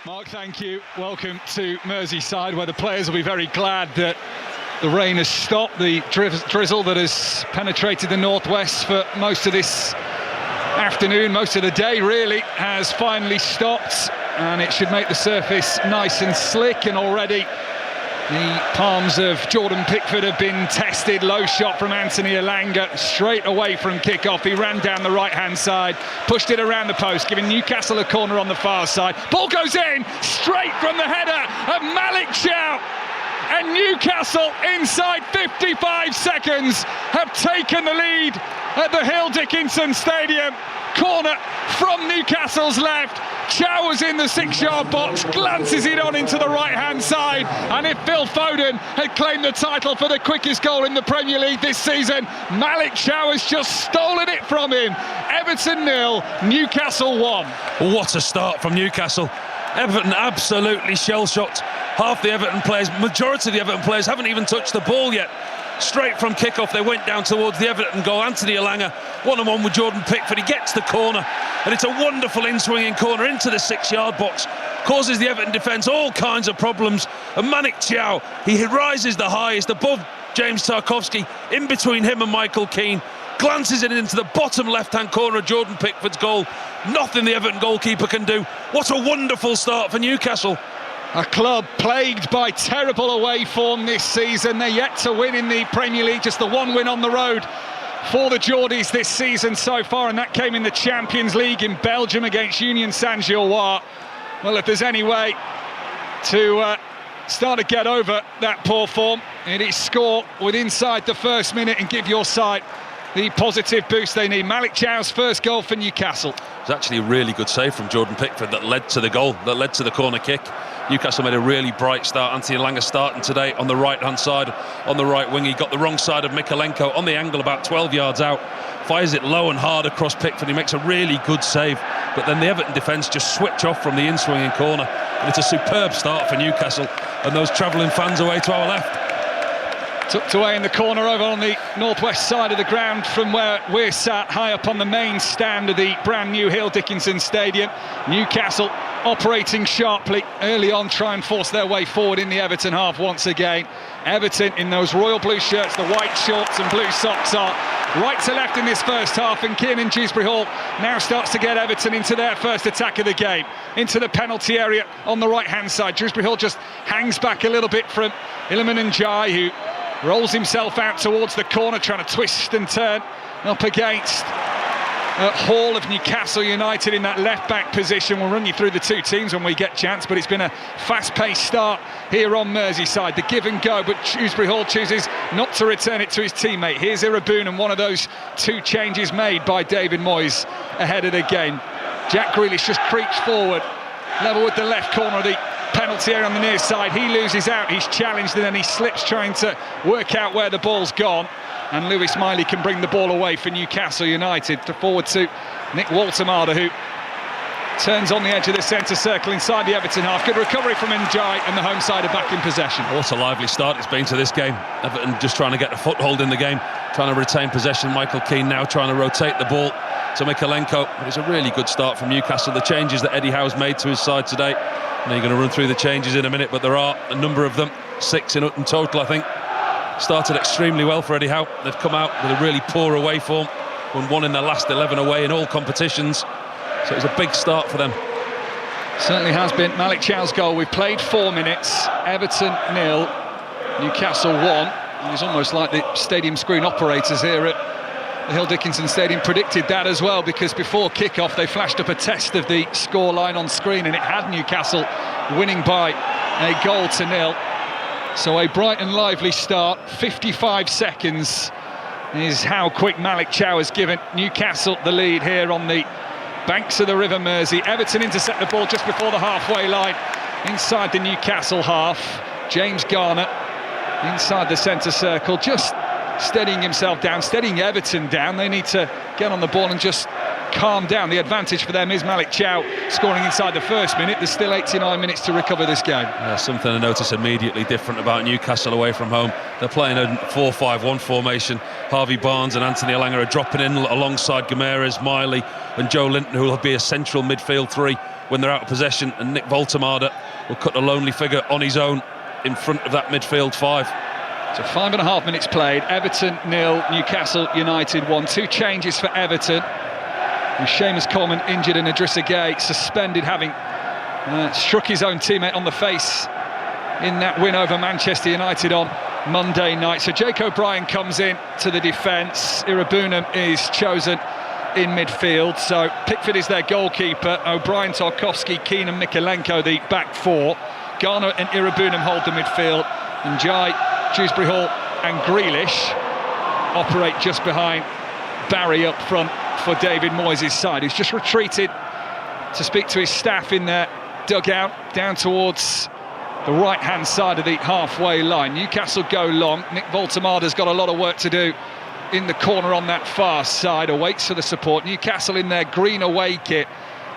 Mark, thank you. Welcome to Merseyside, where the players will be very glad that the rain has stopped. The drizzle that has penetrated the northwest for most of this afternoon, most of the day really, has finally stopped, and it should make the surface nice and slick. And already the palms of Jordan Pickford have been tested. Low shot from Anthony Elanga straight away from kick-off. He ran down the right-hand side, pushed it around the post, giving Newcastle a corner on the far side. Ball goes in, straight from the header of Malik Chow. And Newcastle, inside 55 seconds, have taken the lead at the Hill Dickinson Stadium. Corner from Newcastle's left. Chow was in the 6-yard box, glances it on into the right-hand side, and if Phil Foden had claimed the title for the quickest goal in the Premier League this season, Malik Chow has just stolen it from him. Everton 0, Newcastle 1. What a start from Newcastle. Everton absolutely shell-shocked. Half the Everton players, majority of the Everton players haven't even touched the ball yet. Straight from kick-off, they went down towards the Everton goal. Anthony Elanga, one-on-one with Jordan Pickford. He gets the corner, and it's a wonderful in-swinging corner into the 6-yard box. Causes the Everton defence all kinds of problems. And Malik Chow, he rises the highest above James Tarkowski, in between him and Michael Keane. Glances it into the bottom left-hand corner of Jordan Pickford's goal. Nothing the Everton goalkeeper can do. What a wonderful start for Newcastle. A club plagued by terrible away form this season. They're yet to win in the Premier League, just the one win on the road for the Geordies this season so far, and that came in the Champions League in Belgium against Union Saint-Gilloise. Well, if there's any way to start to get over that poor form, it is score with inside the first minute and give your side the positive boost they need. Malik Chow's first goal for Newcastle. It was actually a really good save from Jordan Pickford that led to the goal, that led to the corner kick. Newcastle made a really bright start. Anthony Elanga starting today on the right-hand side, on the right wing. He got the wrong side of Mykolenko on the angle about 12 yards out. Fires it low and hard across Pickford. He makes a really good save. But then the Everton defence just switch off from the in-swinging corner. And it's a superb start for Newcastle. And those travelling fans away to our left. Tucked away in the corner over on the northwest side of the ground from where we're sat, high up on the main stand of the brand new Hill Dickinson Stadium. Newcastle operating sharply early on, try and force their way forward in the Everton half once again. Everton in those royal blue shirts, the white shorts and blue socks are right to left in this first half, and Kiernan Dewsbury-Hall now starts to get Everton into their first attack of the game, into the penalty area on the right-hand side. Dewsbury-Hall just hangs back a little bit from Iliman Ndiaye, who rolls himself out towards the corner, trying to twist and turn up against Hall of Newcastle United in that left-back position. We'll run you through the two teams when we get chance, but it's been a fast-paced start here on Merseyside. The give and go, but Dewsbury-Hall chooses not to return it to his teammate. Here's Iraboon, and one of those two changes made by David Moyes ahead of the game. Jack Grealish just creeps forward, level with the left corner of the penalty area on the near side. He loses out, he's challenged, and then he slips trying to work out where the ball's gone. And Lewis Miley can bring the ball away for Newcastle United. Forward to Nick Waltemada, who turns on the edge of the centre circle inside the Everton half. Good recovery from Ndiaye, and the home side are back in possession. What a lively start it's been to this game. Everton just trying to get a foothold in the game, trying to retain possession. Michael Keane now trying to rotate the ball to Mykolenko. But it's a really good start from Newcastle. The changes that Eddie Howe's made to his side today, and you're going to run through the changes in a minute, but there are a number of them, 6 in total, I think. Started extremely well for Eddie Howe. They've come out with a really poor away form, won in their last 11 away in all competitions, so it's a big start for them. Certainly has been. Malik Chow's goal. We've played 4 minutes. Everton 0, Newcastle 1. And it's almost like the stadium screen operators here at the Hill Dickinson Stadium predicted that as well, because before kick-off they flashed up a test of the scoreline on screen, and it had Newcastle winning by a goal to 0. So a bright and lively start. 55 seconds is how quick Malik Chow has given Newcastle the lead here on the banks of the River Mersey. Everton intercept the ball just before the halfway line inside the Newcastle half. James Garner inside the centre circle, just steadying himself down, steadying Everton down. They need to get on the ball and just calm down. The advantage for them is Malik Chow scoring inside the first minute. There's still 89 minutes to recover this game. Something to notice immediately different about Newcastle away from home. They're playing a 4-5-1 formation. Harvey Barnes and Anthony Elanga are dropping in alongside Gomeres, Miley and Joe Linton, who will be a central midfield three when they're out of possession, and Nick Voltemade will cut a lonely figure on his own in front of that midfield 5. So 5.5 minutes played, Everton 0, Newcastle United 1. 2 changes for Everton. With Seamus Coleman injured and Idrissa Gueye suspended, having struck his own teammate on the face in that win over Manchester United on Monday night. So Jake O'Brien comes in to the defence. Irabunam is chosen in midfield. So Pickford is their goalkeeper. O'Brien, Tarkowski, Keane and Mikalenko the back 4. Garner and Irabunam hold the midfield. And Jai, Dewsbury Hall and Grealish operate just behind Barry up front for David Moyes' side, who's just retreated to speak to his staff in their dugout down towards the right-hand side of the halfway line. Newcastle go long. Nick Voltemade's got a lot of work to do in the corner on that far side, awaits for the support. Newcastle in their green away kit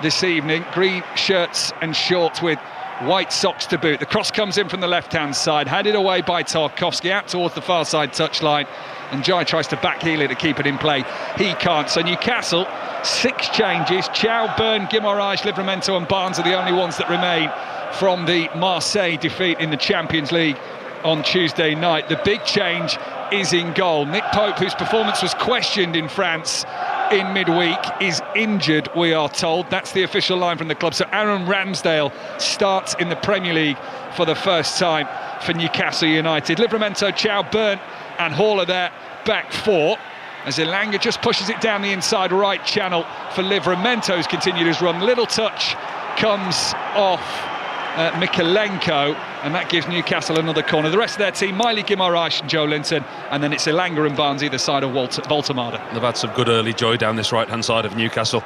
this evening, green shirts and shorts with white socks to boot. The cross comes in from the left-hand side, headed away by Tarkowski out towards the far side touchline, and Jai tries to backheel it to keep it in play. He can't. So Newcastle, 6 changes. Chow, Byrne, Guimaraes, Livramento and Barnes are the only ones that remain from the Marseille defeat in the Champions League on Tuesday night. The big change is in goal. Nick Pope, whose performance was questioned in France in midweek, is injured, we are told. That's the official line from the club. So Aaron Ramsdale starts in the Premier League for the first time for Newcastle United. Livramento, Chow, Byrne and Hall are there back 4. As Elanga just pushes it down the inside right channel for Livramento's continued his run. Little touch comes off Mikalenko, and that gives Newcastle another corner. The rest of their team, Miley, Guimaraes and Joe Linton, and then it's Elanga and Barnes either side of Voltemade. They've had some good early joy down this right-hand side of Newcastle.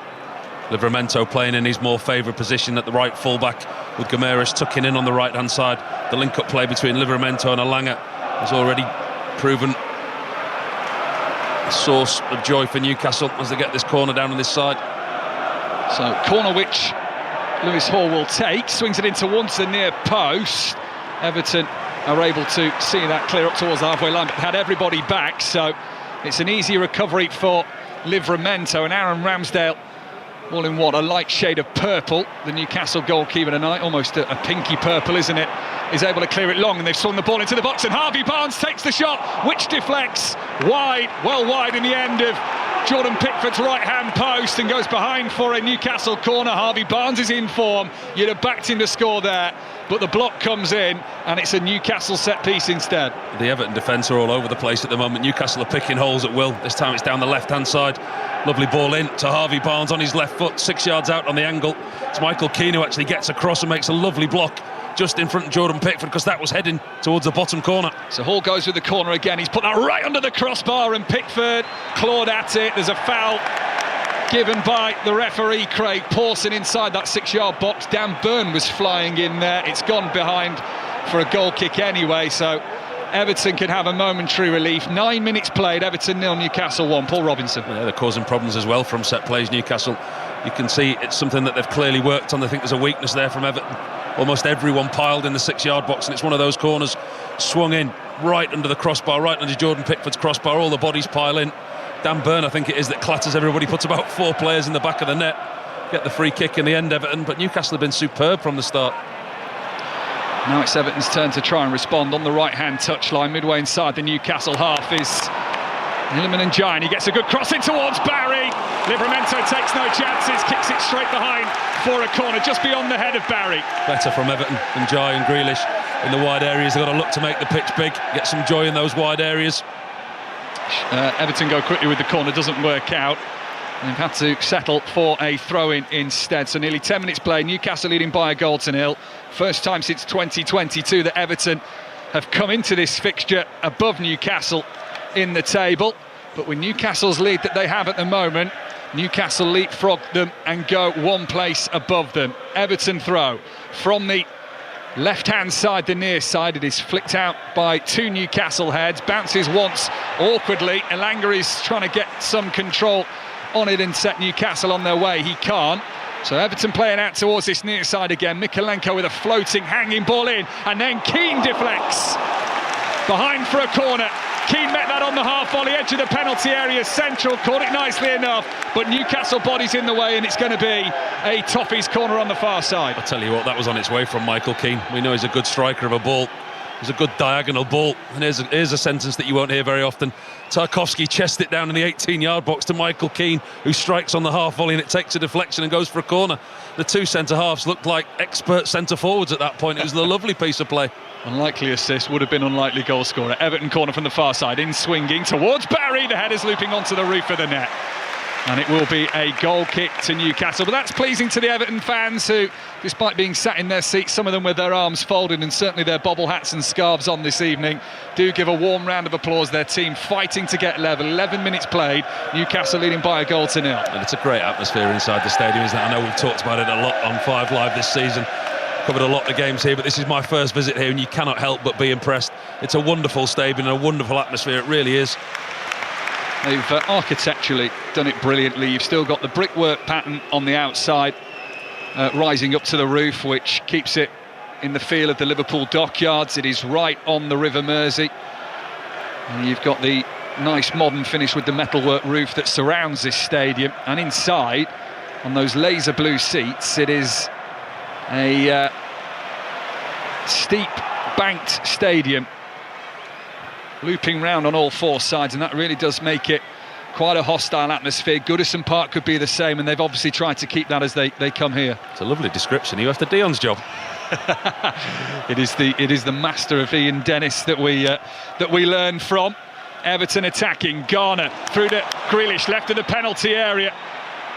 Livramento playing in his more favoured position at the right full-back, with Guimaraes tucking in on the right-hand side. The link-up play between Livramento and Elanga has already proven a source of joy for Newcastle as they get this corner down on this side. So corner which Lewis Hall will take, swings it in towards the near post. Everton are able to see that clear up towards the halfway line, but had everybody back, so it's an easy recovery for Livramento. And Aaron Ramsdale, all in what, a light shade of purple, the Newcastle goalkeeper tonight, almost a pinky purple, isn't it, is able to clear it long, and they've swung the ball into the box, and Harvey Barnes takes the shot, which deflects wide, well wide in the end of Jordan Pickford's right-hand post, and goes behind for a Newcastle corner. Harvey Barnes is in form. You'd have backed him to score there, but the block comes in, and it's a Newcastle set-piece instead. The Everton defence are all over the place at the moment. Newcastle are picking holes at will. This time it's down the left-hand side. Lovely ball in to Harvey Barnes on his left foot, 6 yards out on the angle. It's Michael Keane who actually gets across and makes a lovely block just in front of Jordan Pickford, because that was heading towards the bottom corner. So Hall goes with the corner again. He's put that right under the crossbar, and Pickford clawed at it. There's a foul given by the referee, Craig Pawson, inside that 6-yard box. Dan Byrne was flying in there. It's gone behind for a goal kick anyway, so Everton can have a momentary relief. 9 minutes played, Everton 0, Newcastle 1. Paul Robinson. Yeah, they're causing problems as well from set plays, Newcastle. You can see it's something that they've clearly worked on. I think there's a weakness there from Everton. Almost everyone piled in the 6-yard box, and it's one of those corners swung in right under the crossbar, right under Jordan Pickford's crossbar. All the bodies pile in. Dan Byrne, I think it is, that clatters everybody, puts about 4 players in the back of the net. Get the free kick in the end, Everton, but Newcastle have been superb from the start. Now it's Everton's turn to try and respond on the right-hand touchline. Midway inside the Newcastle half is Hilleman and Jai. He gets a good cross in towards Barry. Livramento takes no chances, kicks it straight behind for a corner, just beyond the head of Barry. Better from Everton than Jai and Grealish in the wide areas. They've got to look to make the pitch big, get some joy in those wide areas. Everton go quickly with the corner, doesn't work out. They've had to settle for a throw-in instead. So nearly 10 minutes played, Newcastle leading by a goal to nil. First time since 2022 that Everton have come into this fixture above Newcastle in the table. But with Newcastle's lead that they have at the moment, Newcastle leapfrog them and go one place above them. Everton throw from the left-hand side, the near side. It is flicked out by 2 Newcastle heads, bounces once awkwardly. Elanga is trying to get some control on it and set Newcastle on their way. He can't. So Everton playing out towards this near side again. Mikalenko with a floating, hanging ball in, and then Keane deflects. Behind for a corner. Keane met that on the half volley, edge of the penalty area, central, caught it nicely enough, but Newcastle body's in the way, and it's going to be a Toffees corner on the far side. I'll tell you what, that was on its way from Michael Keane. We know he's a good striker of a ball. It's a good diagonal ball, and here's a sentence that you won't hear very often. Tarkowski chests it down in the 18-yard box to Michael Keane, who strikes on the half volley, and it takes a deflection and goes for a corner. The two centre-halves looked like expert centre-forwards at that point. It was a lovely piece of play. Unlikely assist, would have been unlikely goal scorer. Everton corner from the far side, in swinging towards Barry. The header's looping onto the roof of the net. And it will be a goal kick to Newcastle. But that's pleasing to the Everton fans who, despite being sat in their seats, some of them with their arms folded and certainly their bobble hats and scarves on this evening, do give a warm round of applause. Their team fighting to get level. 11 minutes played, Newcastle leading by a goal to nil. And it's a great atmosphere inside the stadium, isn't it? I know we've talked about it a lot on 5 Live this season. Covered a lot of games here, but this is my first visit here, and you cannot help but be impressed. It's a wonderful stadium and a wonderful atmosphere, it really is. They've architecturally done it brilliantly. You've still got the brickwork pattern on the outside, rising up to the roof, which keeps it in the feel of the Liverpool dockyards. It is right on the River Mersey. And you've got the nice modern finish with the metalwork roof that surrounds this stadium. And inside, on those laser blue seats, it is a steep banked stadium, looping round on all 4 sides, and that really does make it quite a hostile atmosphere. Goodison Park could be the same, and they've obviously tried to keep that as they come here. It's a lovely description. You after Dion's job. It is the master of Ian Dennis that we learn from. Everton attacking, Garner through to Grealish, left of the penalty area.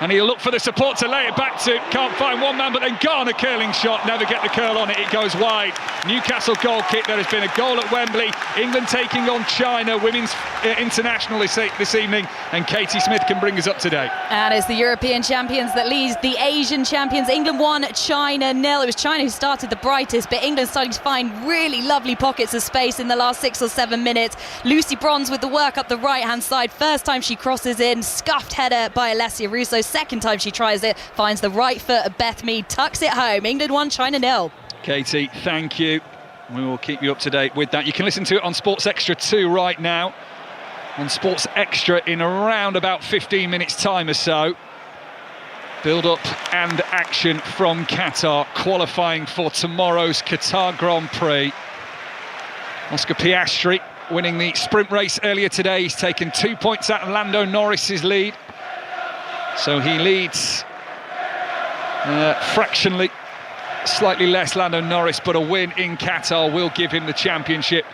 And he'll look for the support to lay it back to, can't find one man, but then Garner, curling shot, never get the curl on it, it goes wide. Newcastle goal kick. There has been a goal at Wembley. England taking on China, women's international this evening, and Katie Smith can bring us up to date. And it's the European champions that leads the Asian champions. England 1, China 0. It was China who started the brightest, but England starting to find really lovely pockets of space in the last 6 or 7 minutes. Lucy Bronze with the work up the right-hand side. First time she crosses in, scuffed header by Alessia Russo. Second time she tries it, finds the right foot of Beth Mead, tucks it home. England 1, China 0. Katie, thank you. We will keep you up to date with that. You can listen to it on Sports Extra 2 right now. On Sports Extra in around about 15 minutes time or so. Build up and action from Qatar, qualifying for tomorrow's Qatar Grand Prix. Oscar Piastri winning the sprint race earlier today. He's taken 2 points out of Lando Norris's lead. So he leads fractionally, slightly less Lando Norris, but a win in Qatar will give him the championship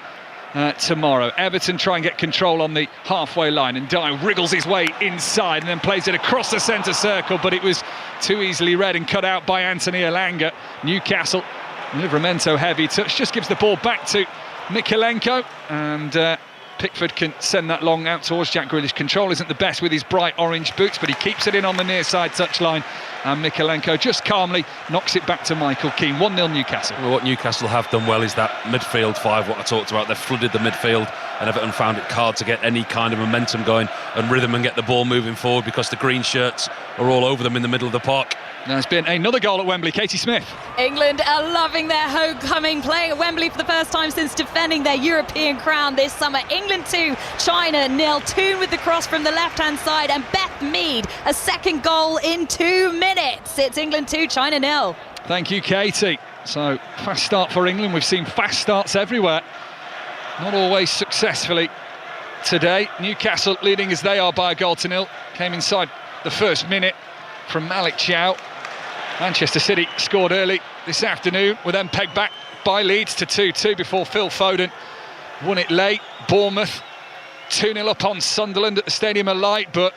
tomorrow. Everton try and get control on the halfway line, and Dye wriggles his way inside and then plays it across the centre circle, but it was too easily read and cut out by Anthony Elanga. Newcastle, Livramento heavy touch, just gives the ball back to Mykolenko, and Pickford can send that long out towards Jack Grealish. Control isn't the best with his bright orange boots, but he keeps it in on the near side touchline, and Mykolenko just calmly knocks it back to Michael Keane. 1-0 Newcastle. Well, what Newcastle have done well is that midfield 5, what I talked about. They've flooded the midfield, and Everton found it hard to get any kind of momentum going and rhythm and get the ball moving forward because the green shirts are all over them in the middle of the park. There's been another goal at Wembley. Katie Smith. England are loving their homecoming, playing at Wembley for the first time since defending their European crown this summer. England 2, China 0. Toon with the cross from the left-hand side, and Beth Mead, a second goal in 2 minutes. It's England 2, China 0. Thank you, Katie. So, fast start for England. We've seen fast starts everywhere. Not always successfully today. Newcastle leading as they are by a goal to 0. Came inside the first minute from Malik Chow. Manchester City scored early this afternoon, were then pegged back by Leeds to 2-2 before Phil Foden won it late. Bournemouth 2-0 up on Sunderland at the Stadium of Light, but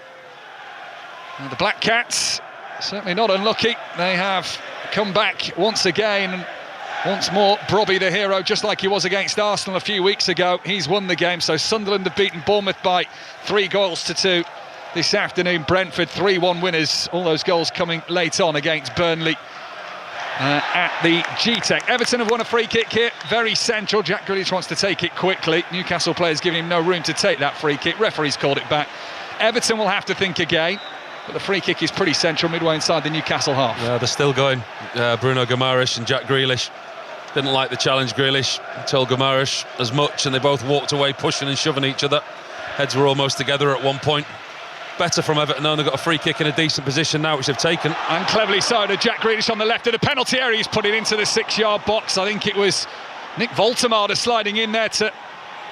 the Black Cats certainly not unlucky. They have come back once again, and once more Brobby the hero, just like he was against Arsenal a few weeks ago. He's won the game, so Sunderland have beaten Bournemouth by 3 goals to 2 this afternoon. Brentford 3-1 winners, all those goals coming late on against Burnley at the GTEC. Everton have won a free kick here, very central. Jack Grealish wants to take it quickly. Newcastle players giving him no room to take that free kick. Referee's called it back. Everton will have to think again, but the free kick is pretty central midway inside the Newcastle half. Yeah, they're still going. Bruno Guimaraes and Jack Grealish Didn't like the challenge, Grealish. Told Guimaraes as much, and they both walked away pushing and shoving each other. Heads were almost together at one point. Better from Everton, though. They've got a free kick in a decent position now, which they've taken. And cleverly so to Jack Grealish on the left of the penalty area. He's put it into the 6-yard box. I think it was Nick Voltemade sliding in there to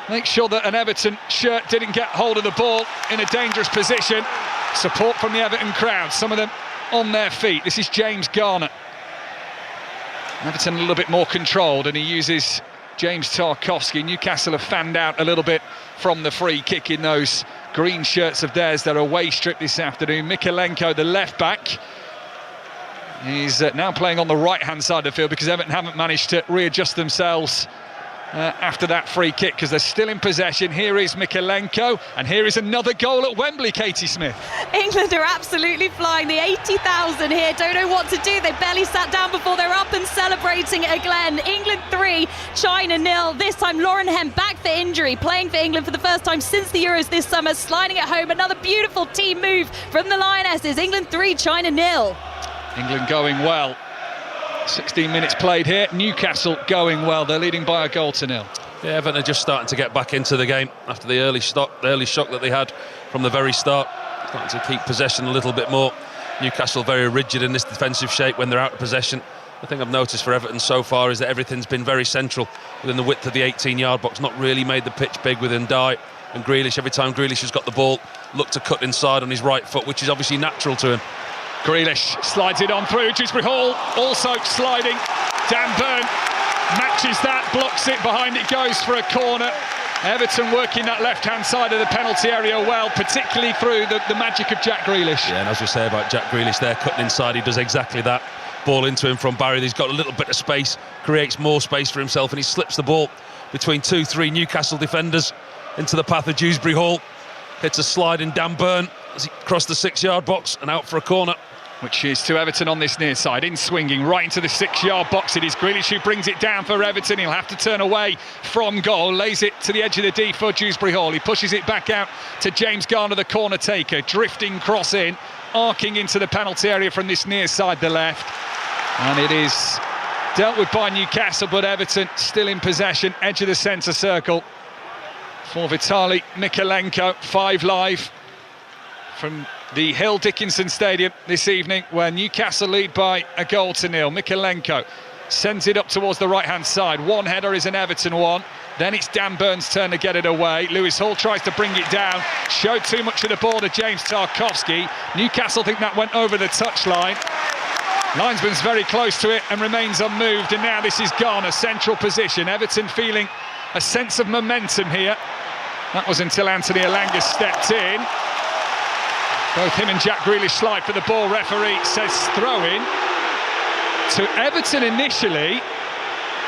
make sure that an Everton shirt didn't get hold of the ball in a dangerous position. Support from the Everton crowd, some of them on their feet. This is James Garner. Everton a little bit more controlled, and he uses James Tarkowski. Newcastle have fanned out a little bit from the free kick in those green shirts of theirs. Their away strip this afternoon. Mykolenko, the left back, he's now playing on the right-hand side of the field because Everton haven't managed to readjust themselves after that free kick, because they're still in possession. Here is Mykolenko, and here is another goal at Wembley, Katie Smith. England are absolutely flying. The 80,000 here don't know what to do. They barely sat down before they're up and celebrating it again. England 3, China 0. This time Lauren Hem back for injury, playing for England for the first time since the Euros this summer, sliding it home. Another beautiful team move from the Lionesses. England 3, China 0. England going well. 16 minutes played here. Newcastle going well. They're leading by a goal to 0. Yeah, Everton are just starting to get back into the game after the early shock that they had from the very start. Starting to keep possession a little bit more. Newcastle very rigid in this defensive shape when they're out of possession. The thing I've noticed for Everton so far is that everything's been very central within the width of the 18-yard box, not really made the pitch big within Dye and Grealish. Every time Grealish has got the ball, looked to cut inside on his right foot, which is obviously natural to him. Grealish slides it on through. Dewsbury Hall also sliding. Dan Burn matches that, blocks it, behind it goes for a corner. Everton working that left-hand side of the penalty area well, particularly through the magic of Jack Grealish. Yeah, and as we say about Jack Grealish there, cutting inside, he does exactly that. Ball into him from Barry. He's got a little bit of space, creates more space for himself, and he slips the ball between 2-3 Newcastle defenders into the path of Dewsbury Hall. Hits a slide in Dan Burn as he crossed the 6-yard box and out for a corner. Which is to Everton on this near side, in swinging right into the 6-yard box. It is Grealish who brings it down for Everton. He'll have to turn away from goal, lays it to the edge of the D for Dewsbury Hall. He pushes it back out to James Garner, the corner taker, drifting cross in, arcing into the penalty area from this near side, the left. And it is dealt with by Newcastle, but Everton still in possession, edge of the centre circle for Vitaly Mykolenko. 5 live from the Hill Dickinson Stadium this evening, where Newcastle lead by a goal to 0. Mykolenko sends it up towards the right-hand side. One header is an Everton one. Then it's Dan Burn's turn to get it away. Lewis Hall tries to bring it down. Showed too much of the ball to James Tarkowski. Newcastle think that went over the touchline. Linesman's very close to it and remains unmoved. And now this is Garner, central position. Everton feeling a sense of momentum here. That was until Anthony Elanga stepped in. Both him and Jack Grealish slide for the ball. Referee says throw-in to Everton initially,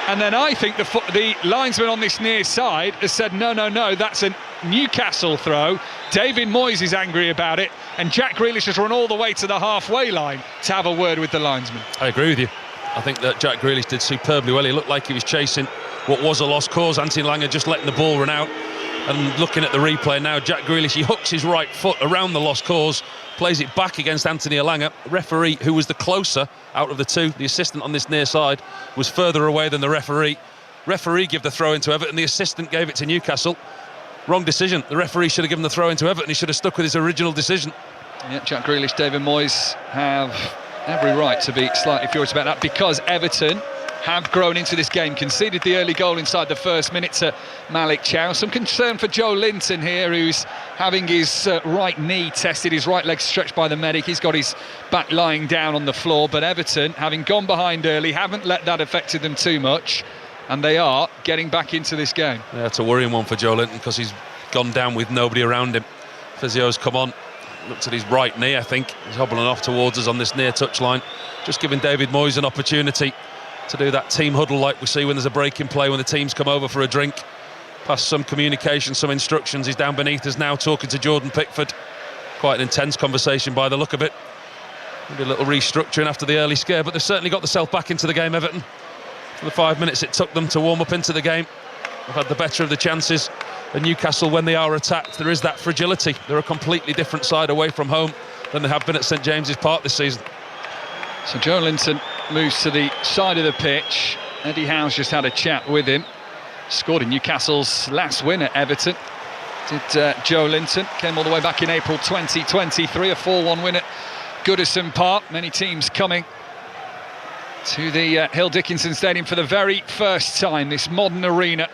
and then I think the linesman on this near side has said no, that's a Newcastle throw. David Moyes is angry about it, and Jack Grealish has run all the way to the halfway line to have a word with the linesman. I agree with you. I think that Jack Grealish did superbly well. He looked like he was chasing what was a lost cause. Anthony Elanga just letting the ball run out. And looking at the replay now, Jack Grealish, he hooks his right foot around the lost cause, plays it back against Anthony Elanga. Referee, who was the closer out of the two, the assistant on this near side, was further away than the referee. Referee gave the throw into Everton, the assistant gave it to Newcastle. Wrong decision. The referee should have given the throw into Everton. He should have stuck with his original decision. Yeah, Jack Grealish, David Moyes have every right to be slightly furious about that, because Everton have grown into this game, conceded the early goal inside the first minute to Malik Chow. Some concern for Joe Linton here, who's having his right knee tested, his right leg stretched by the medic. He's got his back lying down on the floor, but Everton, having gone behind early, haven't let that affect them too much, and they are getting back into this game. Yeah, it's a worrying one for Joe Linton, because he's gone down with nobody around him. Physio's come on, looked at his right knee, I think. He's hobbling off towards us on this near touchline, just giving David Moyes an opportunity to do that team huddle like we see when there's a break in play, when the teams come over for a drink. Pass some communication, some instructions. He's down beneath us now talking to Jordan Pickford. Quite an intense conversation by the look of it. Maybe a little restructuring after the early scare, but they've certainly got themselves back into the game, Everton. For the 5 minutes it took them to warm up into the game, they've had the better of the chances. And Newcastle, when they are attacked, there is that fragility. They're a completely different side away from home than they have been at St James's Park this season. So Joe Linton moves to the side of the pitch. Eddie Howe's just had a chat with him. Scored in Newcastle's last win at Everton. Did Joe Linton. Came all the way back in April 2023. A 4-1 win at Goodison Park. Many teams coming to the Hill Dickinson Stadium for the very first time. This modern arena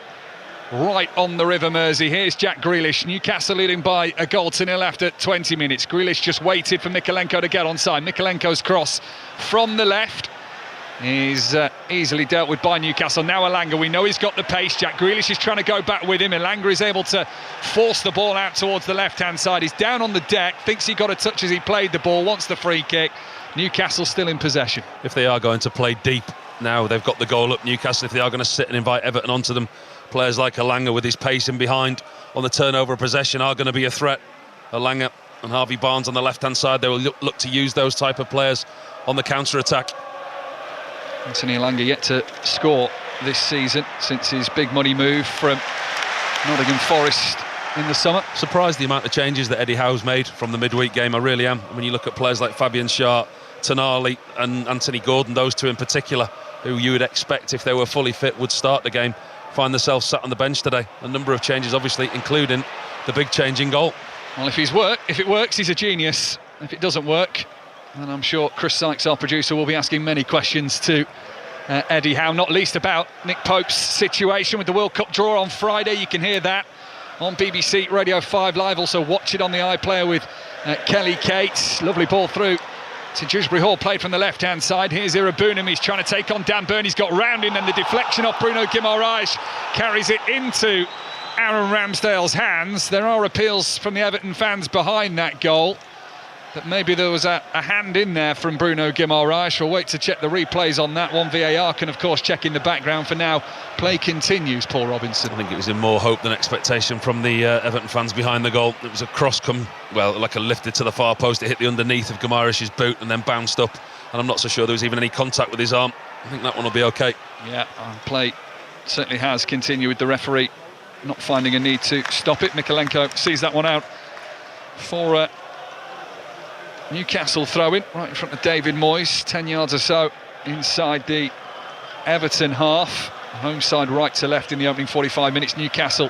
right on the River Mersey. Here's Jack Grealish. Newcastle leading by a goal to nil after 20 minutes. Grealish just waited for Mykolenko to get onside. Mykolenko's cross from the left is easily dealt with by Newcastle. Now Elanga, we know he's got the pace. Jack Grealish is trying to go back with him. Elanga is able to force the ball out towards the left-hand side. He's down on the deck, thinks he got a touch as he played the ball, wants the free kick. Newcastle still in possession. If they are going to play deep now, they've got the goal up. Newcastle, if they are going to sit and invite Everton onto them, players like Elanga with his pace in behind on the turnover of possession are going to be a threat. Elanga and Harvey Barnes on the left-hand side, they will look to use those type of players on the counter-attack. Anthony Elanga yet to score this season since his big money move from Nottingham Forest in the summer. Surprised the amount of changes that Eddie Howe's made from the midweek game, I really am. When you look at players like Fabian Schär, Tonali and Anthony Gordon, those two in particular, who you would expect if they were fully fit would start the game, find themselves sat on the bench today. A number of changes, obviously, including the big change in goal. Well, if it works, he's a genius. If it doesn't work, then I'm sure Chris Sykes, our producer, will be asking many questions to Eddie Howe, not least about Nick Pope's situation with the World Cup draw on Friday. You can hear that on BBC Radio 5 Live. Also watch it on the iPlayer with Kelly Cates. Lovely ball through to Dewsbury Hall, played from the left-hand side. Here's Irabunam, he's trying to take on Dan Burn. He's got round in, and the deflection off Bruno Guimaraes carries it into Aaron Ramsdale's hands. There are appeals from the Everton fans behind that goal, that maybe there was a hand in there from Bruno Guimaraes. We'll wait to check the replays on that one. VAR can, of course, check in the background. For now, play continues, Paul Robinson. I think it was in more hope than expectation from the Everton fans behind the goal. It was a cross like a lifted to the far post. It hit the underneath of Guimaraes' boot and then bounced up. And I'm not so sure there was even any contact with his arm. I think that one will be OK. Yeah, play certainly has continued with the referee not finding a need to stop it. Mykolenko sees that one out for Newcastle throw-in right in front of David Moyes, 10 yards or so inside the Everton half. Home side right to left in the opening 45 minutes. Newcastle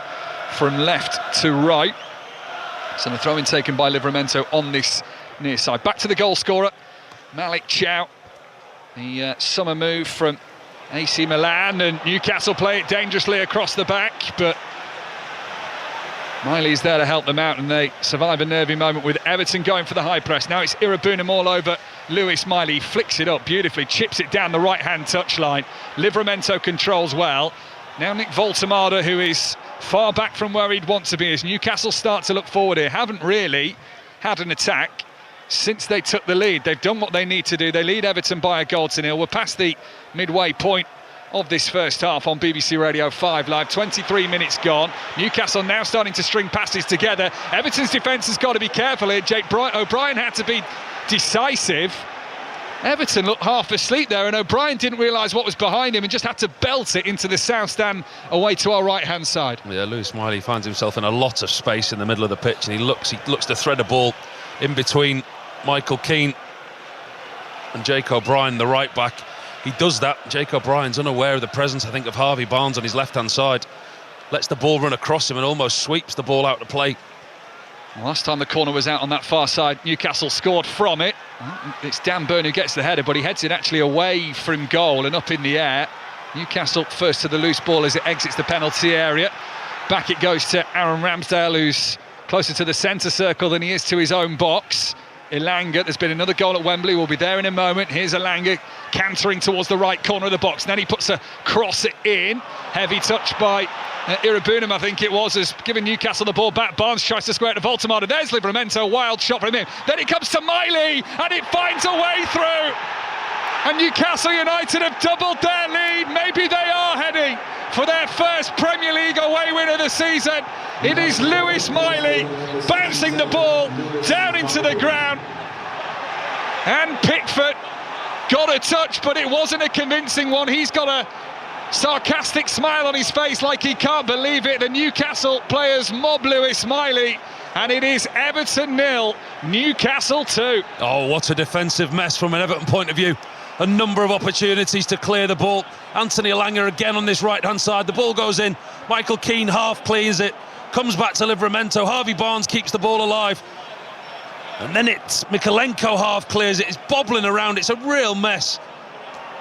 from left to right. So the throw-in taken by Livramento on this near side. Back to the goal scorer, Malik Chow. The summer move from AC Milan, and Newcastle play it dangerously across the back, but Miley's there to help them out, and they survive a nervy moment with Everton going for the high press. Now it's Irabunam all over Lewis Miley, flicks it up beautifully, chips it down the right-hand touchline. Livramento controls well. Now Nick Voltemada, who is far back from where he'd want to be, as Newcastle start to look forward here. Haven't really had an attack since they took the lead. They've done what they need to do. They lead Everton by a goal to nil. We're past the midway point of this first half on BBC Radio 5 Live. 23 minutes gone. Newcastle now starting to string passes together. Everton's defence has got to be careful here. Jake O'Brien had to be decisive. Everton looked half asleep there, and O'Brien didn't realise what was behind him and just had to belt it into the south stand away to our right-hand side. Yeah, Lewis Miley finds himself in a lot of space in the middle of the pitch, and he looks to thread a ball in between Michael Keane and Jake O'Brien, the right back. He does that. Jake O'Brien's unaware of the presence, I think, of Harvey Barnes on his left-hand side. Lets the ball run across him and almost sweeps the ball out to play. Last time the corner was out on that far side, Newcastle scored from it. It's Dan Burn who gets the header, but he heads it actually away from goal and up in the air. Newcastle first to the loose ball as it exits the penalty area. Back it goes to Aaron Ramsdale, who's closer to the centre circle than he is to his own box. Elanga, there's been another goal at Wembley, we'll be there in a moment. Here's Elanga cantering towards the right corner of the box. Then he puts a cross in. Heavy touch by Irabunam, I think it was, has given Newcastle the ball back. Barnes tries to square it to Voltemada. There's Livramento, wild shot from him. Then it comes to Miley, and it finds a way through. And Newcastle United have doubled their lead. Maybe they are heading for their first Premier League away win of the season. It is Lewis Miley bouncing the ball down into the ground. And Pickford got a touch, but it wasn't a convincing one. He's got a sarcastic smile on his face like he can't believe it. The Newcastle players mob Lewis Miley, and it is Everton 0, Newcastle 2. Oh, what a defensive mess from an Everton point of view. a number of opportunities to clear the ball. Anthony Elanga again on this right-hand side. The ball goes in. Michael Keane half clears it. Comes back to Livramento. Harvey Barnes keeps the ball alive. And then it's Mikalenko half clears it. It's bobbling around. It's a real mess.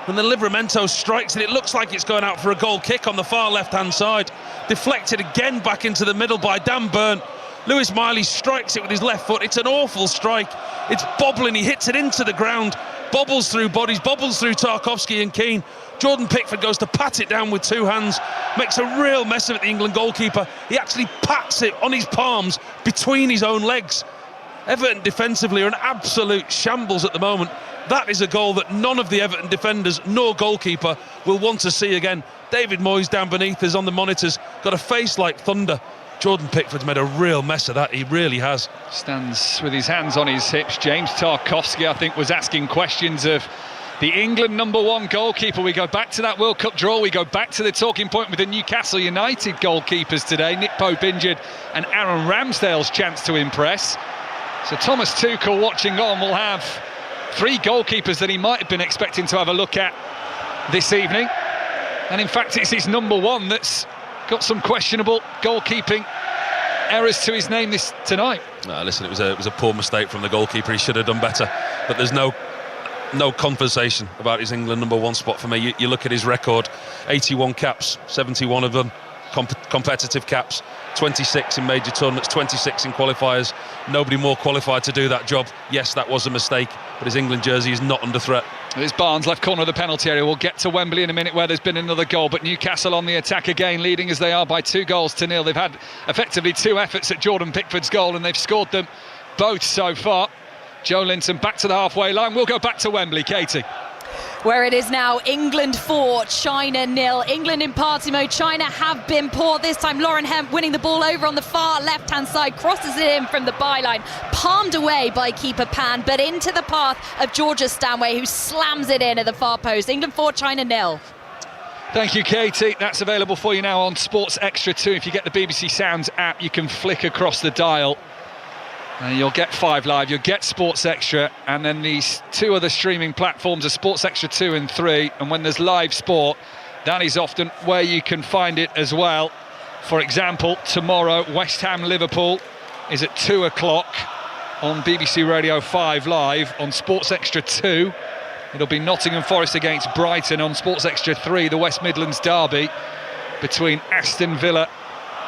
And then Livramento strikes it. It looks like it's going out for a goal kick on the far left-hand side. Deflected again back into the middle by Dan Burn. Lewis Miley strikes it with his left foot. It's an awful strike. It's bobbling. He hits it into the ground. Bobbles through bodies, bobbles through Tarkowski and Keane. Jordan Pickford goes to pat it down with two hands. Makes a real mess of it, the England goalkeeper. He actually pats it on his palms between his own legs. Everton defensively are an absolute shambles at the moment. That is a goal that none of the Everton defenders nor goalkeeper will want to see again. David Moyes down beneath us on the monitors, got a face like thunder. Jordan Pickford's made a real mess of that, he really has. Stands with his hands on his hips. James Tarkowski, I think, was asking questions of the England #1 goalkeeper. We go back to that World Cup draw, we go back to the talking point with the Newcastle United goalkeepers today. Nick Pope injured and Aaron Ramsdale's chance to impress. So Thomas Tuchel, watching on, will have 3 goalkeepers that he might have been expecting to have a look at this evening. And in fact, it's his #1 that's got some questionable goalkeeping errors to his name tonight. Listen, it was a poor mistake from the goalkeeper. He should have done better. But there's no conversation about his England #1 spot for me. You look at his record: 81 caps, 71 of them competitive caps, 26 in major tournaments, 26 in qualifiers. Nobody more qualified to do that job. Yes, that was a mistake, but his England jersey is not under threat. There's Barnes, left corner of the penalty area. We'll get to Wembley in a minute, where there's been another goal, but Newcastle on the attack again, leading as they are by 2-0. They've had effectively 2 efforts at Jordan Pickford's goal, and they've scored them both so far. Joe Linton back to the halfway line. We'll go back to Wembley, Katie. Where it is now England 4, China 0. England in party mode. China have been poor this time. Lauren Hemp winning the ball over on the far left-hand side, crosses it in from the byline, palmed away by keeper Pan, but into the path of Georgia Stanway, who slams it in at the far post. England 4, China 0. Thank you, Katie. That's available for you now on Sports Extra 2. If you get the BBC Sounds app, you can flick across the dial. And you'll get 5 Live, you'll get Sports Extra, and then these 2 other streaming platforms are Sports Extra 2 and 3. And when there's live sport, that is often where you can find it as well. For example, tomorrow, West Ham Liverpool is at 2 o'clock on BBC Radio 5 Live on Sports Extra 2. It'll be Nottingham Forest against Brighton on Sports Extra 3, the West Midlands derby between Aston Villa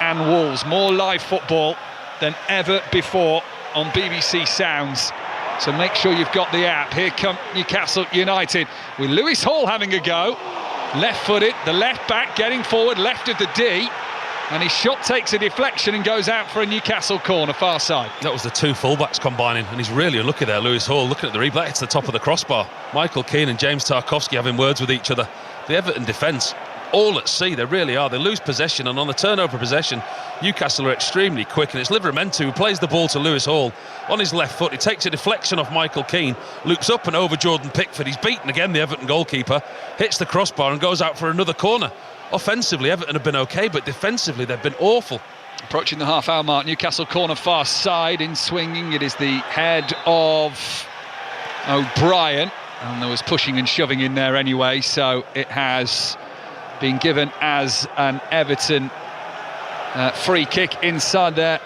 and Wolves. More live football than ever before on BBC Sounds, so make sure you've got the app. Here come Newcastle United with Lewis Hall having a go, left-footed, the left back getting forward, left of the D, and his shot takes a deflection and goes out for a Newcastle corner, far side. That was the 2 fullbacks combining, and he's really unlucky there, Lewis Hall. Looking at the replay, it's the top of the crossbar. Michael Keane and James Tarkowski having words with each other. The Everton defence, all at sea, they really are. They lose possession, and on the turnover possession, Newcastle are extremely quick, and it's Livramento who plays the ball to Lewis Hall on his left foot. He takes a deflection off Michael Keane, loops up and over Jordan Pickford. He's beaten again, the Everton goalkeeper, hits the crossbar and goes out for another corner. Offensively, Everton have been okay, but defensively, they've been awful. Approaching the half-hour mark, Newcastle corner far side, in swinging. It is the head of O'Brien, and there was pushing and shoving in there anyway, so it has been given as an Everton free kick inside their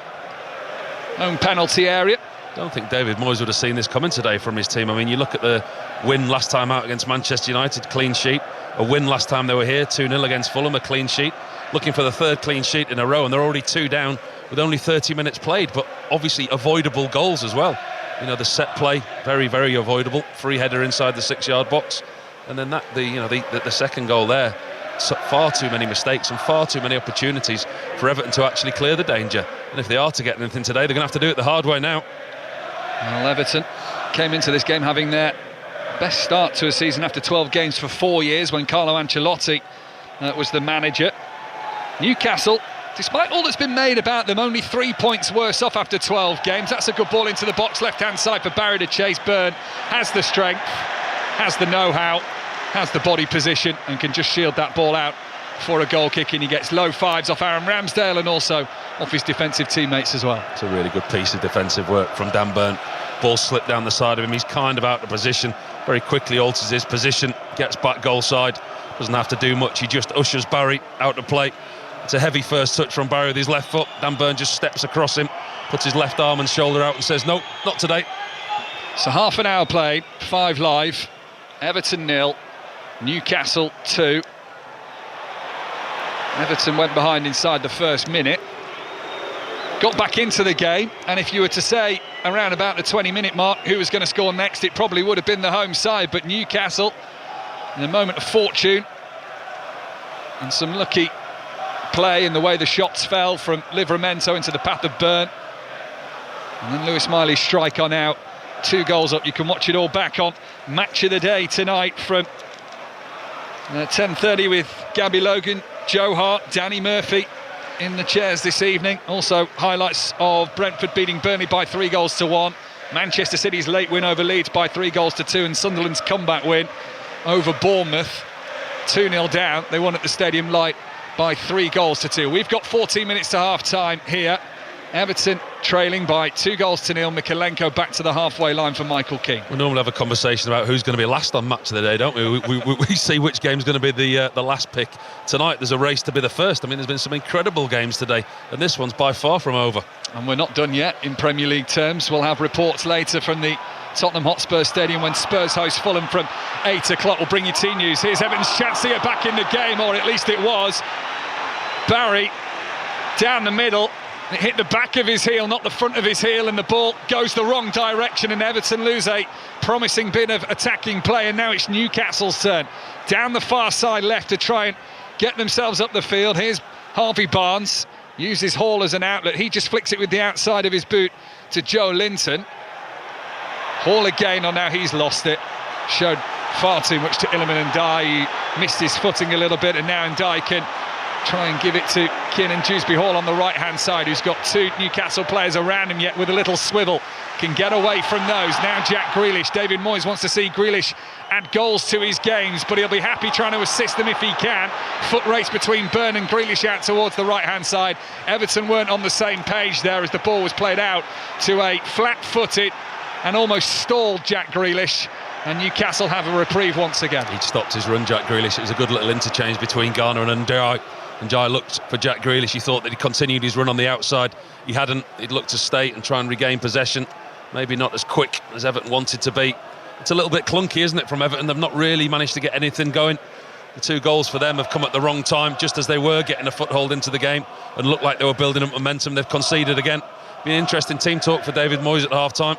own penalty area. I don't think David Moyes would have seen this coming today from his team. I mean, you look at the win last time out against Manchester United, clean sheet. A win last time they were here, 2-0 against Fulham, a clean sheet. Looking for the 3rd clean sheet in a row, and they're already 2 down with only 30 minutes played, but obviously avoidable goals as well. You know, the set play, very, very avoidable. Free header inside the 6-yard box, and then the second goal there. So far too many mistakes and far too many opportunities for Everton to actually clear the danger. And if they are to get anything today, they're going to have to do it the hard way now. Well, Everton came into this game having their best start to a season after 12 games for 4 years, when Carlo Ancelotti was the manager. Newcastle, despite all that's been made about them, only 3 points worse off after 12 games. That's a good ball into the box, left-hand side for Barry to chase. Byrne has the strength, has the know-how, has the body position, and can just shield that ball out for a goal kick, and he gets low 5s off Aaron Ramsdale and also off his defensive teammates as well. It's a really good piece of defensive work from Dan Burn. Ball slipped down the side of him, he's kind of out of position, very quickly alters his position, gets back goal side, doesn't have to do much, he just ushers Barry out of play. It's a heavy first touch from Barry with his left foot. Dan Burn just steps across him, puts his left arm and shoulder out and says, no, not today. So half an hour played, 5 live, Everton 0, Newcastle 2. Everton went behind inside the first minute, got back into the game, and if you were to say around about the 20-minute mark who was going to score next, it probably would have been the home side, but Newcastle, in a moment of fortune and some lucky play in the way the shots fell from Livramento into the path of Burn, and then Lewis Miley's strike on out, 2 goals up. You can watch it all back on Match of the Day tonight from 10:30 with Gabby Logan, Joe Hart, Danny Murphy in the chairs this evening. Also highlights of Brentford beating Burnley by 3-1, Manchester City's late win over Leeds by 3-2, and Sunderland's comeback win over Bournemouth, 2-0 down. They won at the Stadium Light by 3-2. We've got 14 minutes to half-time here. Everton trailing by 2-0. Mikalenko back to the halfway line for Michael Keane. We normally have a conversation about who's going to be last on Match of the Day, don't we? We see which game's going to be the last pick. Tonight there's a race to be the first. I mean, there's been some incredible games today, and this one's by far from over. And we're not done yet in Premier League terms. We'll have reports later from the Tottenham Hotspur Stadium when Spurs host Fulham from 8 o'clock. We'll bring you team news. Here's Everton's chance to get back in the game, or at least it was. Barry down the middle, it hit the back of his heel, not the front of his heel, and the ball goes the wrong direction, and Everton lose a promising bit of attacking play, and now it's Newcastle's turn. Down the far side left to try and get themselves up the field. Here's Harvey Barnes, uses Hall as an outlet. He just flicks it with the outside of his boot to Joe Linton. Hall again, now he's lost it. Showed far too much to Iliman Ndiaye. He missed his footing a little bit, and now Ndiaye can try and give it to Kiernan Dewsbury-Hall on the right-hand side, who's got 2 Newcastle players around him, yet with a little swivel can get away from those. Now Jack Grealish. David Moyes wants to see Grealish add goals to his games, but he'll be happy trying to assist them if he can. Foot race between Burn and Grealish out towards the right-hand side. Everton weren't on the same page there as the ball was played out to a flat-footed and almost stalled Jack Grealish, and Newcastle have a reprieve once again. He'd stopped his run, Jack Grealish. It was a good little interchange between Garner and Ndiaye. Ndiaye looked for Jack Grealish. He thought that he continued his run on the outside. He hadn't. He'd looked to stay and try and regain possession. Maybe not as quick as Everton wanted to be. It's a little bit clunky, isn't it, from Everton? They've not really managed to get anything going. The 2 goals for them have come at the wrong time, just as they were getting a foothold into the game and looked like they were building up momentum. They've conceded again. Be an interesting team talk for David Moyes at half-time.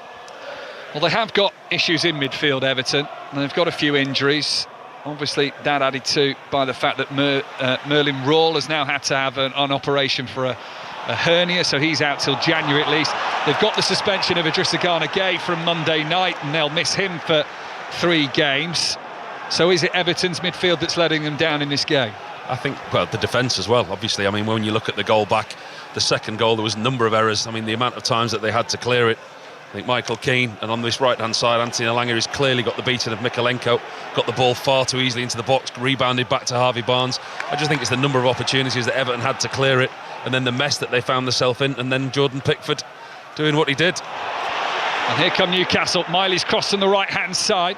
Well, they have got issues in midfield, Everton, and they've got a few injuries. Obviously, that added to by the fact that Merlin Rawle has now had to have an operation for a hernia, so he's out till January at least. They've got the suspension of Idrissa Gana Gueye from Monday night, and they'll miss him for 3 games. So is it Everton's midfield that's letting them down in this game? I think, well, the defence as well, obviously. I mean, when you look at the goal back, the second goal, there was a number of errors. I mean, the amount of times that they had to clear it. I think Michael Keane, and on this right-hand side, Anthony Elanga has clearly got the beating of Mikalenko, got the ball far too easily into the box, rebounded back to Harvey Barnes. I just think it's the number of opportunities that Everton had to clear it, and then the mess that they found themselves in, and then Jordan Pickford doing what he did. And here come Newcastle. Miley's crossed on the right-hand side,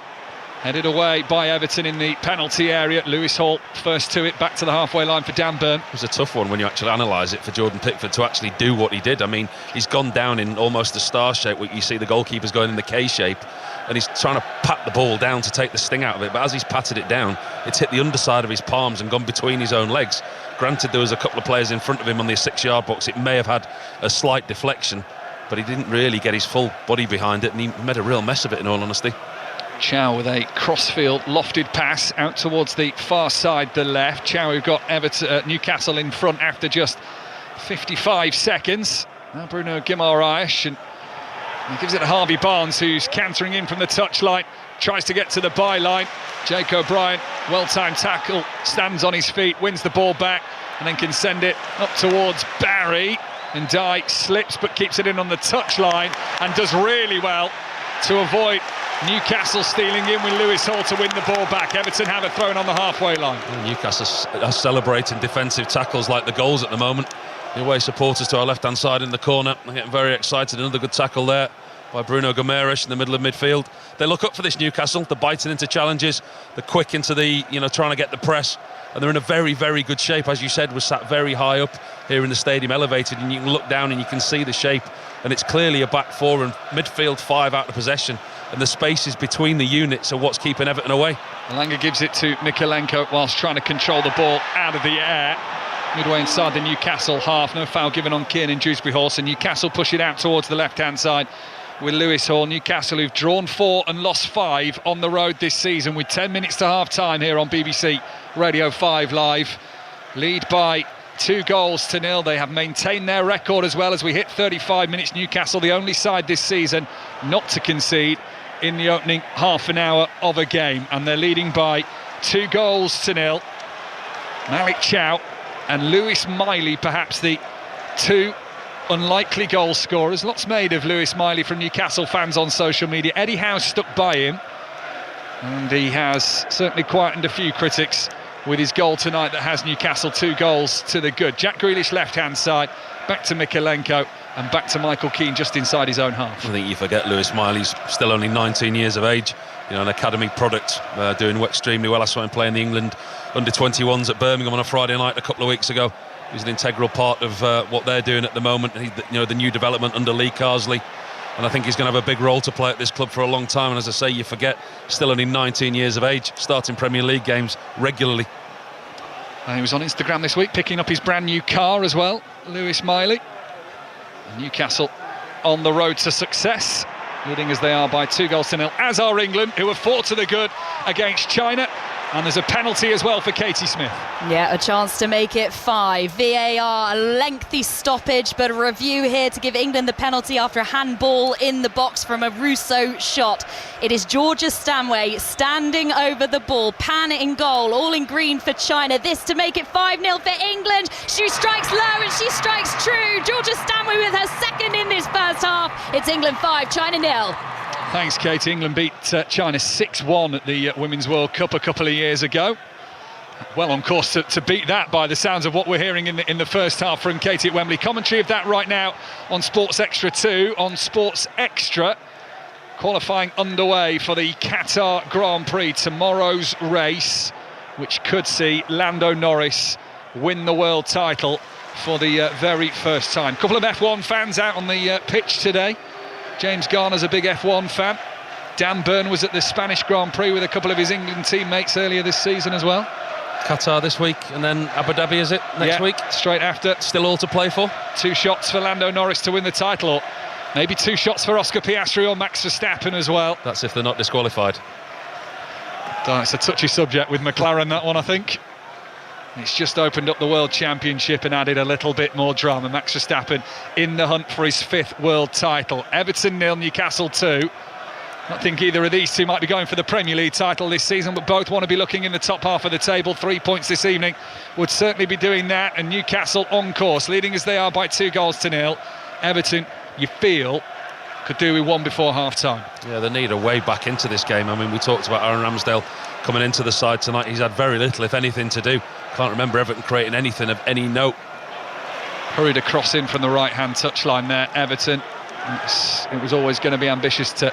headed away by Everton in the penalty area. Lewis Hall first to it, back to the halfway line for Dan Burn. It was a tough one when you actually analyse it for Jordan Pickford to actually do what he did. I mean, he's gone down in almost the star shape, where you see the goalkeeper's going in the K shape, and he's trying to pat the ball down to take the sting out of it, but as he's patted it down, it's hit the underside of his palms and gone between his own legs. Granted, there was a couple of players in front of him on the 6-yard box. It may have had a slight deflection, but he didn't really get his full body behind it, and he made a real mess of it, in all honesty. Chow with a crossfield lofted pass out towards the far side, the left. Chow, who got Newcastle in front after just 55 seconds. Now Bruno Guimaraes, and he gives it to Harvey Barnes, who's cantering in from the touchline, tries to get to the byline. Jake O'Brien, well-timed tackle, stands on his feet, wins the ball back, and then can send it up towards Barry. And Ndiaye slips but keeps it in on the touchline and does really well to avoid Newcastle stealing in with Lewis Hall to win the ball back. Everton have it thrown on the halfway line. Newcastle are celebrating defensive tackles like the goals at the moment. The away supporters to our left-hand side in the corner are getting very excited. Another good tackle there by Bruno Gomes in the middle of midfield. They look up for this Newcastle. They're biting into challenges. They're quick into the, trying to get the press. And they're in a very, very good shape. As you said, we're sat very high up here in the stadium, elevated, and you can look down and you can see the shape. And it's clearly a back four and midfield five out of possession. And the spaces between the units are what's keeping Everton away. Langer gives it to Mykolenko whilst trying to control the ball out of the air. Midway inside the Newcastle half. No foul given on Kiernan Dewsbury-Hall. And Newcastle push it out towards the left-hand side with Lewis Hall. Newcastle, who've drawn 4 and lost 5 on the road this season, with 10 minutes to half-time here on BBC Radio 5 Live. Lead by 2-0. They have maintained their record as well as we hit 35 minutes. Newcastle, the only side this season not to concede in the opening half an hour of a game. And they're leading by 2-0. Malik Chow and Lewis Miley, perhaps the two unlikely goal scorers. Lots made of Lewis Miley from Newcastle fans on social media. Eddie Howe stuck by him, and he has certainly quietened a few critics with his goal tonight that has Newcastle 2 goals to the good. Jack Grealish left-hand side, back to Mykolenko, and back to Michael Keane just inside his own half. I think you forget Lewis Miley's still only 19 years of age, an academy product, doing extremely well. I saw him play in the England under-21s at Birmingham on a Friday night a couple of weeks ago. He's an integral part of what they're doing at the moment. The new development under Lee Carsley, and I think he's going to have a big role to play at this club for a long time. And as I say, you forget, still only 19 years of age, starting Premier League games regularly. And he was on Instagram this week picking up his brand new car as well, Lewis Miley. Newcastle on the road to success, leading as they are by 2-0, as are England, who have fought to the good against China. And there's a penalty as well for Katie Smith. Yeah, a chance to make it 5. VAR, a lengthy stoppage, but a review here to give England the penalty after a handball in the box from a Russo shot. It is Georgia Stanway standing over the ball, Pan in goal, all in green for China. This to make it 5-0 for England. She strikes low and she strikes true. Georgia Stanway with her second in this first half. It's England 5, China 0. Thanks, Katie. England beat China 6-1 at the Women's World Cup a couple of years ago. Well on course to beat that by the sounds of what we're hearing in the first half from Katie at Wembley. Commentary of that right now on Sports Extra 2. On Sports Extra, qualifying underway for the Qatar Grand Prix, tomorrow's race, which could see Lando Norris win the world title for the very first time. A couple of F1 fans out on the pitch today. James Garner's a big F1 fan. Dan Byrne was at the Spanish Grand Prix with a couple of his England teammates earlier this season as well. Qatar this week, and then Abu Dhabi, is it, next week? Straight after. Still all to play for? 2 shots for Lando Norris to win the title, or maybe 2 shots for Oscar Piastri or Max Verstappen as well. That's if they're not disqualified. It's a touchy subject with McLaren, that one, I think. It's just opened up the World Championship and added a little bit more drama. Max Verstappen in the hunt for his 5th world title. Everton 0, Newcastle 2. I think either of these two might be going for the Premier League title this season, but both want to be looking in the top half of the table. 3 points this evening would certainly be doing that. And Newcastle on course, leading as they are by 2-0. Everton, you feel, could do with one before half-time. Yeah, they need a way back into this game. I mean, we talked about Aaron Ramsdale coming into the side tonight. He's had very little, if anything, to do. Can't remember Everton creating anything of any note. Hurried across in from the right-hand touchline there, Everton. It was always going to be ambitious to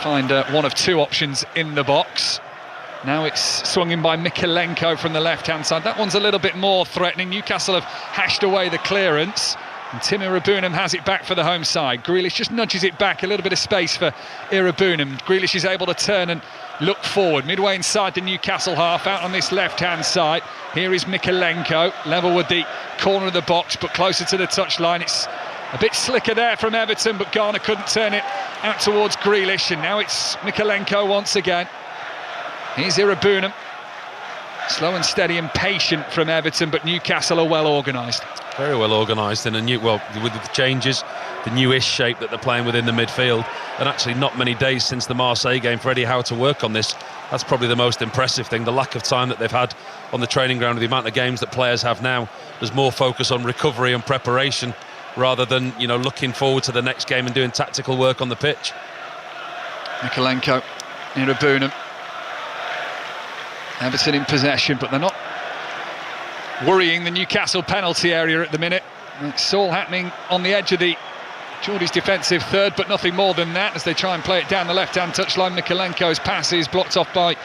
find one of 2 options in the box. Now it's swung in by Mykolenko from the left-hand side. That one's a little bit more threatening. Newcastle have hashed away the clearance. And Tim Irabunam has it back for the home side. Grealish just nudges it back, a little bit of space for Irabunam. Grealish is able to turn and look forward. Midway inside the Newcastle half, out on this left-hand side. Here is Mykolenko, level with the corner of the box, but closer to the touchline. It's a bit slicker there from Everton, but Garner couldn't turn it out towards Grealish. And now it's Mykolenko once again. Here's Irabunam. Slow and steady and patient from Everton, but Newcastle are well organised. Very well organised in a new, with the changes, the newish shape that they're playing within the midfield, and actually not many days since the Marseille game for Eddie Howe to work on this. That's probably the most impressive thing, the lack of time that they've had on the training ground, the amount of games that players have now. There's more focus on recovery and preparation rather than, looking forward to the next game and doing tactical work on the pitch. Mykolenko, Irabunam. Everton in possession, but they're not worrying the Newcastle penalty area at the minute. It's all happening on the edge of the Geordie's defensive third, but nothing more than that as they try and play it down the left-hand touchline. Mikalenko's pass is blocked off by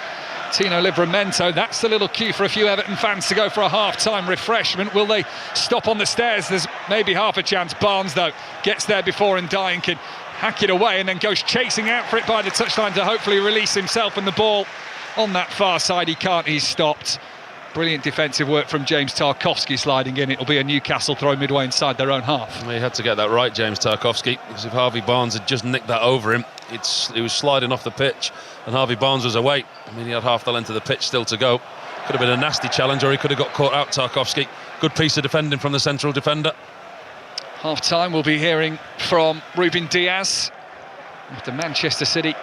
Tino Livramento. That's the little cue for a few Everton fans to go for a half-time refreshment. Will they stop on the stairs? There's maybe half a chance. Barnes, though, gets there before and Dyer can hack it away and then goes chasing out for it by the touchline to hopefully release himself, and the ball on that far side, he can't, he's stopped. Brilliant defensive work from James Tarkowski sliding in. It'll be a Newcastle throw midway inside their own half. Well, he had to get that right, James Tarkowski, because if Harvey Barnes had just nicked that over him, he was sliding off the pitch and Harvey Barnes was away. I mean, he had half the length of the pitch still to go. Could have been a nasty challenge, or he could have got caught out, Tarkowski. Good piece of defending from the central defender. Half-time, we'll be hearing from Ruben Diaz after Manchester City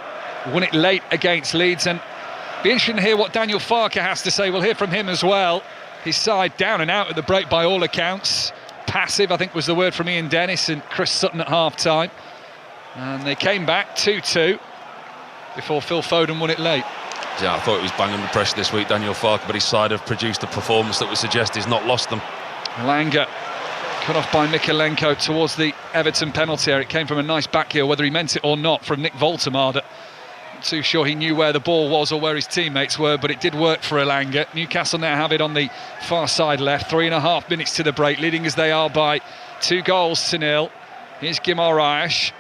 won it late against Leeds, and be interesting to hear what Daniel Farke has to say. We'll hear from him as well. His side down and out at the break by all accounts. Passive, I think, was the word from Ian Dennis and Chris Sutton at half-time. And they came back 2-2 before Phil Foden won it late. Yeah, I thought he was banging the pressure this week, Daniel Farke, but his side have produced a performance that would suggest he's not lost them. Langer cut off by Mikalenko towards the Everton penalty area. It came from a nice back heel, whether he meant it or not, from Nick Voltemade. Not too sure he knew where the ball was or where his teammates were, but it did work for Elanga. Newcastle now have it on the far side left. 3.5 minutes to the break, leading as they are by 2-0. Here's Guimaraes.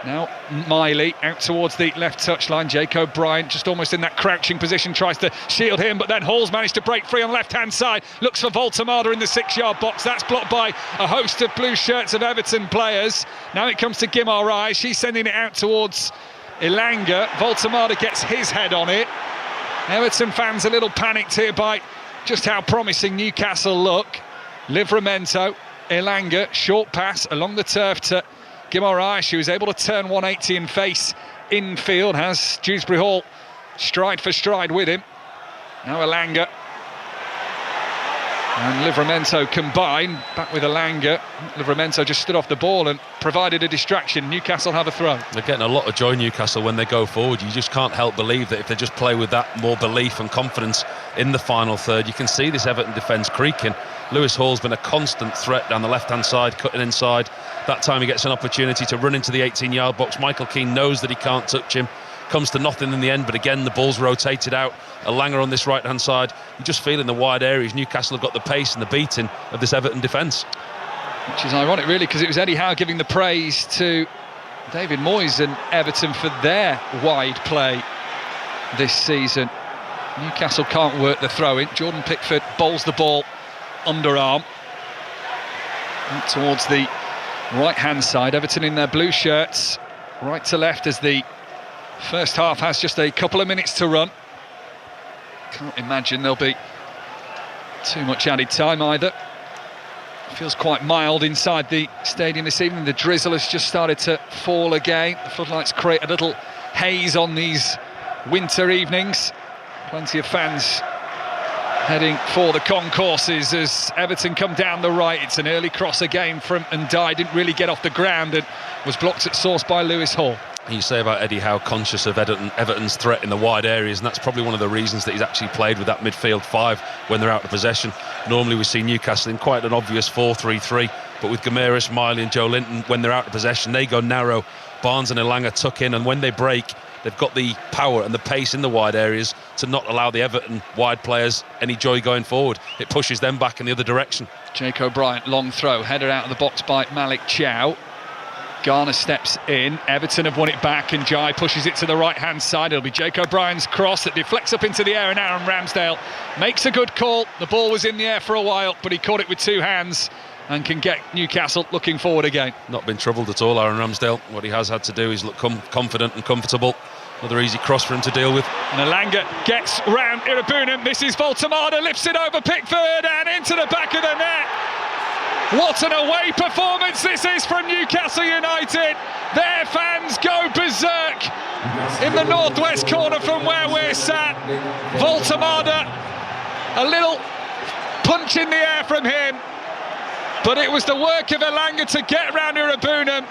Now Miley out towards the left touchline. Jacob Bryant just almost in that crouching position, tries to shield him, but then Hall's managed to break free on the left-hand side. Looks for Voltemade in the 6-yard box. That's blocked by a host of blue shirts of Everton players. Now it comes to Guimaraes. She's sending it out towards Elanga. Voltemade gets his head on it. Everton fans a little panicked here by just how promising Newcastle look. Livramento, Elanga, short pass along the turf to Guimaraes, who was able to turn 180 and face infield, has Dewsbury Hall stride for stride with him. Now Elanga and Livramento combine, back with Elanga. Livramento just stood off the ball and provided a distraction. Newcastle have a throw. They're getting a lot of joy, Newcastle, when they go forward. You just can't help believe that if they just play with that more belief and confidence in the final third, you can see this Everton defence creaking. Lewis Hall's been a constant threat down the left-hand side, cutting inside. That time he gets an opportunity to run into the 18-yard box. Michael Keane knows that he can't touch him. Comes to nothing in the end, but again, the ball's rotated out. Elanga on this right-hand side. You just feel in the wide areas, Newcastle have got the pace and the beating of this Everton defence. Which is ironic, really, because it was Eddie Howe giving the praise to David Moyes and Everton for their wide play this season. Newcastle can't work the throw-in. Jordan Pickford bowls the ball underarm towards the right-hand side. Everton in their blue shirts, right to left, as the first half has just a couple of minutes to run. Can't imagine there'll be too much added time either. Feels quite mild inside the stadium this evening. The drizzle has just started to fall again. The floodlights create a little haze on these winter evenings. Plenty of fans heading for the concourses as Everton come down the right. It's an early cross again from Ndiaye. Didn't really get off the ground and was blocked at source by Lewis Hall. You say about Eddie Howe conscious of Everton's threat in the wide areas, and that's probably one of the reasons that he's actually played with that midfield five when they're out of possession. Normally we see Newcastle in quite an obvious 4-3-3, but with Guimaraes, Miley and Joe Linton, when they're out of possession, they go narrow. Barnes and Elanga tuck in, and when they break, they've got the power and the pace in the wide areas to not allow the Everton wide players any joy going forward. It pushes them back in the other direction. Jake O'Brien, long throw, headed out of the box by Malik Chow. Garner steps in. Everton have won it back, and Jai pushes it to the right-hand side. It'll be Jake O'Brien's cross that deflects up into the air, and Aaron Ramsdale makes a good call. The ball was in the air for a while, but he caught it with two hands and can get Newcastle looking forward again. Not been troubled at all, Aaron Ramsdale. What he has had to do is look confident and comfortable. Another easy cross for him to deal with. And Elanga gets round Irabunam. Misses Voltemade, lifts it over Pickford and into the back of the net. What an away performance this is from Newcastle United. Their fans go berserk in the northwest corner from where we're sat. Voltemade, a little punch in the air from him, but it was the work of Elanga to get round Irabunam,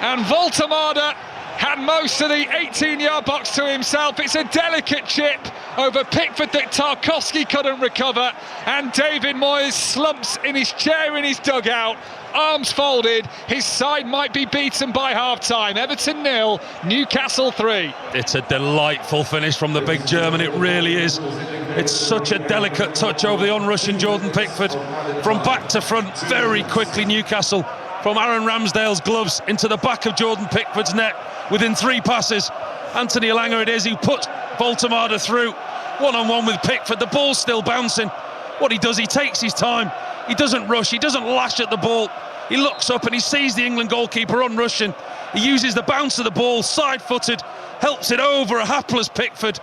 and Voltemade had most of the 18-yard box to himself. It's a delicate chip over Pickford that Tarkowski couldn't recover, and David Moyes slumps in his chair in his dugout, arms folded. His side might be beaten by half-time. Everton 0, Newcastle 3. It's a delightful finish from the big German, it really is. It's such a delicate touch over the on-rushing Jordan Pickford. From back to front, very quickly Newcastle, from Aaron Ramsdale's gloves into the back of Jordan Pickford's net within 3 passes. Anthony Elanga it is who put Voltemade through, one-on-one with Pickford. The ball's still bouncing. What he does, he takes his time. He doesn't rush, he doesn't lash at the ball. He looks up and he sees the England goalkeeper on rushing. He uses the bounce of the ball, side-footed, helps it over a hapless Pickford.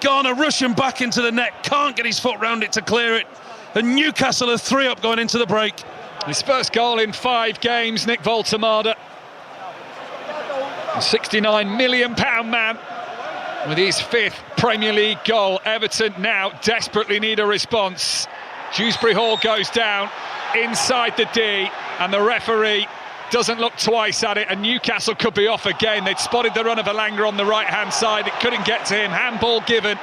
Garner rushing back into the net, can't get his foot round it to clear it. And Newcastle are 3 up going into the break. His first goal in 5 games, Nick Voltemade. A £69 million man with his 5th Premier League goal. Everton now desperately need a response. Dewsbury Hall goes down inside the D, and the referee doesn't look twice at it, and Newcastle could be off again. They'd spotted the run of Elanga on the right-hand side. It couldn't get to him. Handball given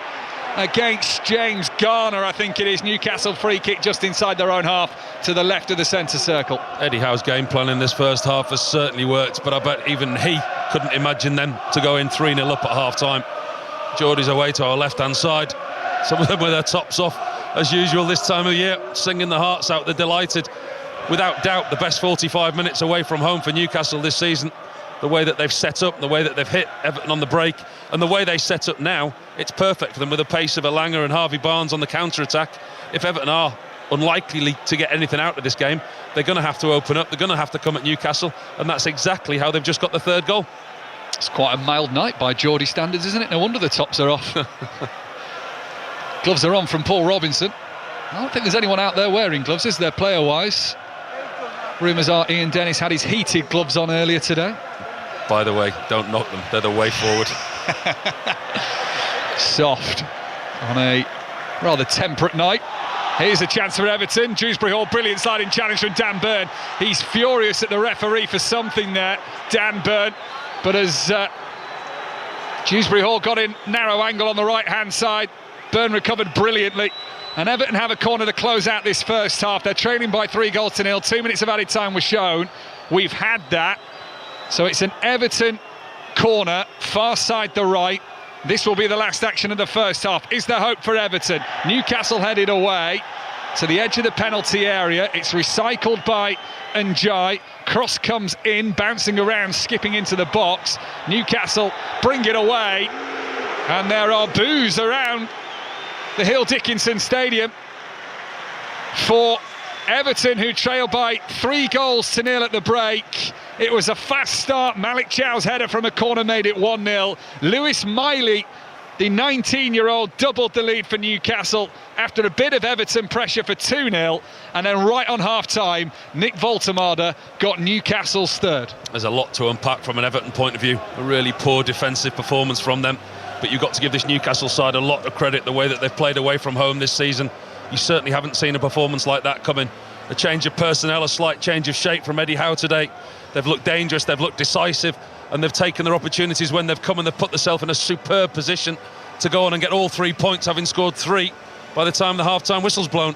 against James Garner, I think it is. Newcastle free kick just inside their own half to the left of the centre circle. Eddie Howe's game plan in this first half has certainly worked, but I bet even he couldn't imagine them to go in 3-0 up at half-time. Geordie's away to our left-hand side. Some of them with their tops off, as usual this time of year, singing the hearts out. They're delighted. Without doubt, the best 45 minutes away from home for Newcastle this season. The way that they've set up, the way that they've hit Everton on the break, and the way they set up now, it's perfect for them with the pace of Elanga and Harvey Barnes on the counter-attack. If Everton are unlikely to get anything out of this game, they're going to have to open up, they're going to have to come at Newcastle, and that's exactly how they've just got the 3rd goal. It's quite a mild night by Geordie standards, isn't it? No wonder the tops are off. Gloves are on from Paul Robinson. I don't think there's anyone out there wearing gloves, is there, player-wise? Rumours are Ian Dennis had his heated gloves on earlier today. By the way, don't knock them, they're the way forward. Soft on a rather temperate night. Here's a chance for Everton. Dewsbury Hall, brilliant sliding challenge from Dan Burn. He's furious at the referee for something there, Dan Burn. But as Dewsbury Hall got in narrow angle on the right-hand side, Burn recovered brilliantly. And Everton have a corner to close out this first half. They're trailing by 3-0. 2 minutes of added time was shown. We've had that. So it's an Everton corner, far side the right. This will be the last action of the first half. Is there hope for Everton? Newcastle headed away to the edge of the penalty area. It's recycled by Njai. Cross comes in, bouncing around, skipping into the box. Newcastle bring it away. And there are boos around the Hill Dickinson Stadium for Everton, who trail by 3-0 at the break. It was a fast start. Malik Chow's header from a corner made it 1-0. Lewis Miley, the 19-year-old, doubled the lead for Newcastle after a bit of Everton pressure for 2-0. And then right on half-time, Nick Voltemade got Newcastle's 3rd. There's a lot to unpack from an Everton point of view. A really poor defensive performance from them. But you've got to give this Newcastle side a lot of credit, the way that they've played away from home this season. You certainly haven't seen a performance like that coming. A change of personnel, a slight change of shape from Eddie Howe today. They've looked dangerous, they've looked decisive, and they've taken their opportunities when they've come, and they've put themselves in a superb position to go on and get all 3 points, having scored 3 by the time the half-time whistle's blown.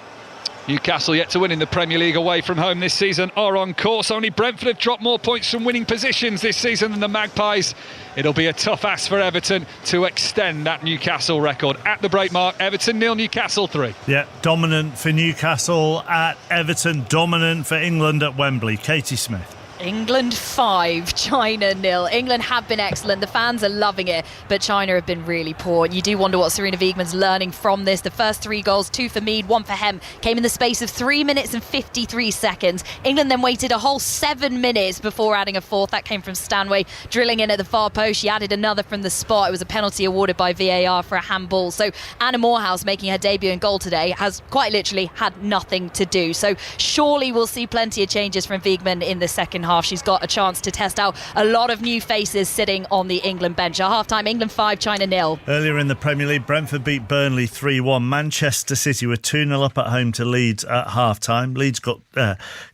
Newcastle yet to win in the Premier League away from home this season are on course. Only Brentford have dropped more points from winning positions this season than the Magpies. It'll be a tough ask for Everton to extend that Newcastle record. At the break mark, Everton 0, Newcastle 3. Yeah, dominant for Newcastle at Everton, dominant for England at Wembley. Katie Smith. England 5, China 0. England have been excellent. The fans are loving it, but China have been really poor. You do wonder what Sarina Wiegman's learning from this. The first 3 goals, 2 for Mead, 1 for Hem, came in the space of 3 minutes and 53 seconds. England then waited a whole 7 minutes before adding a 4th. That came from Stanway, drilling in at the far post. She added another from the spot. It was a penalty awarded by VAR for a handball. So Anna Morehouse, making her debut in goal today, has quite literally had nothing to do. So surely we'll see plenty of changes from Wiegman in the second half. half, she's got a chance to test out a lot of new faces sitting on the England bench. At half-time, England 5, China 0. Earlier in the Premier League, Brentford beat Burnley 3-1. Manchester City were 2-0 up at home to Leeds at half-time. Leeds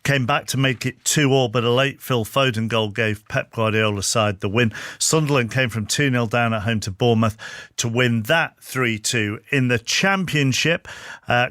came back to make it 2-2, but a late Phil Foden goal gave Pep Guardiola's side the win. Sunderland came from 2-0 down at home to Bournemouth to win that 3-2. In the Championship,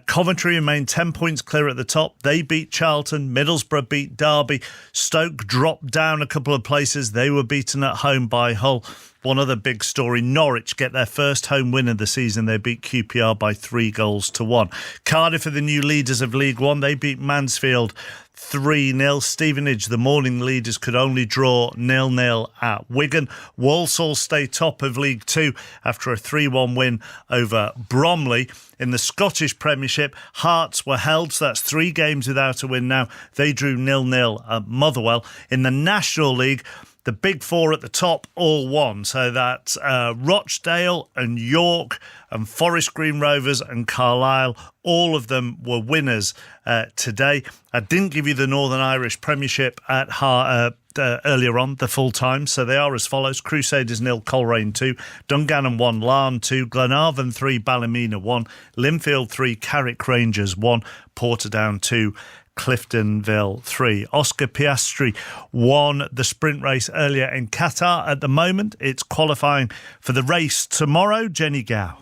Coventry remained 10 points clear at the top. They beat Charlton. Middlesbrough beat Derby. Stoke dropped down a couple of places. They were beaten at home by Hull. One other big story, Norwich get their first home win of the season. They beat QPR by 3-1. Cardiff are the new leaders of League One. They beat Mansfield 3-0. Stevenage, the morning leaders, could only draw 0-0 at Wigan. Walsall stay top of League Two after a 3-1 win over Bromley. In the Scottish Premiership, Hearts were held, so that's 3 games without a win now. They drew 0-0 at Motherwell. In the National League, the big four at the top all won. So that's Rochdale and York and Forest Green Rovers and Carlisle. All of them were winners today. I didn't give you the Northern Irish Premiership at earlier on, the full time. So they are as follows. Crusaders 0, Coleraine 2, Dungannon 1, Larne 2, Glenarvan 3, Ballymena 1, Linfield 3, Carrick Rangers 1, Portadown 2, Cliftonville 3. Oscar Piastri won the sprint race earlier in Qatar. At the moment, it's qualifying for the race tomorrow. Jenny Gow.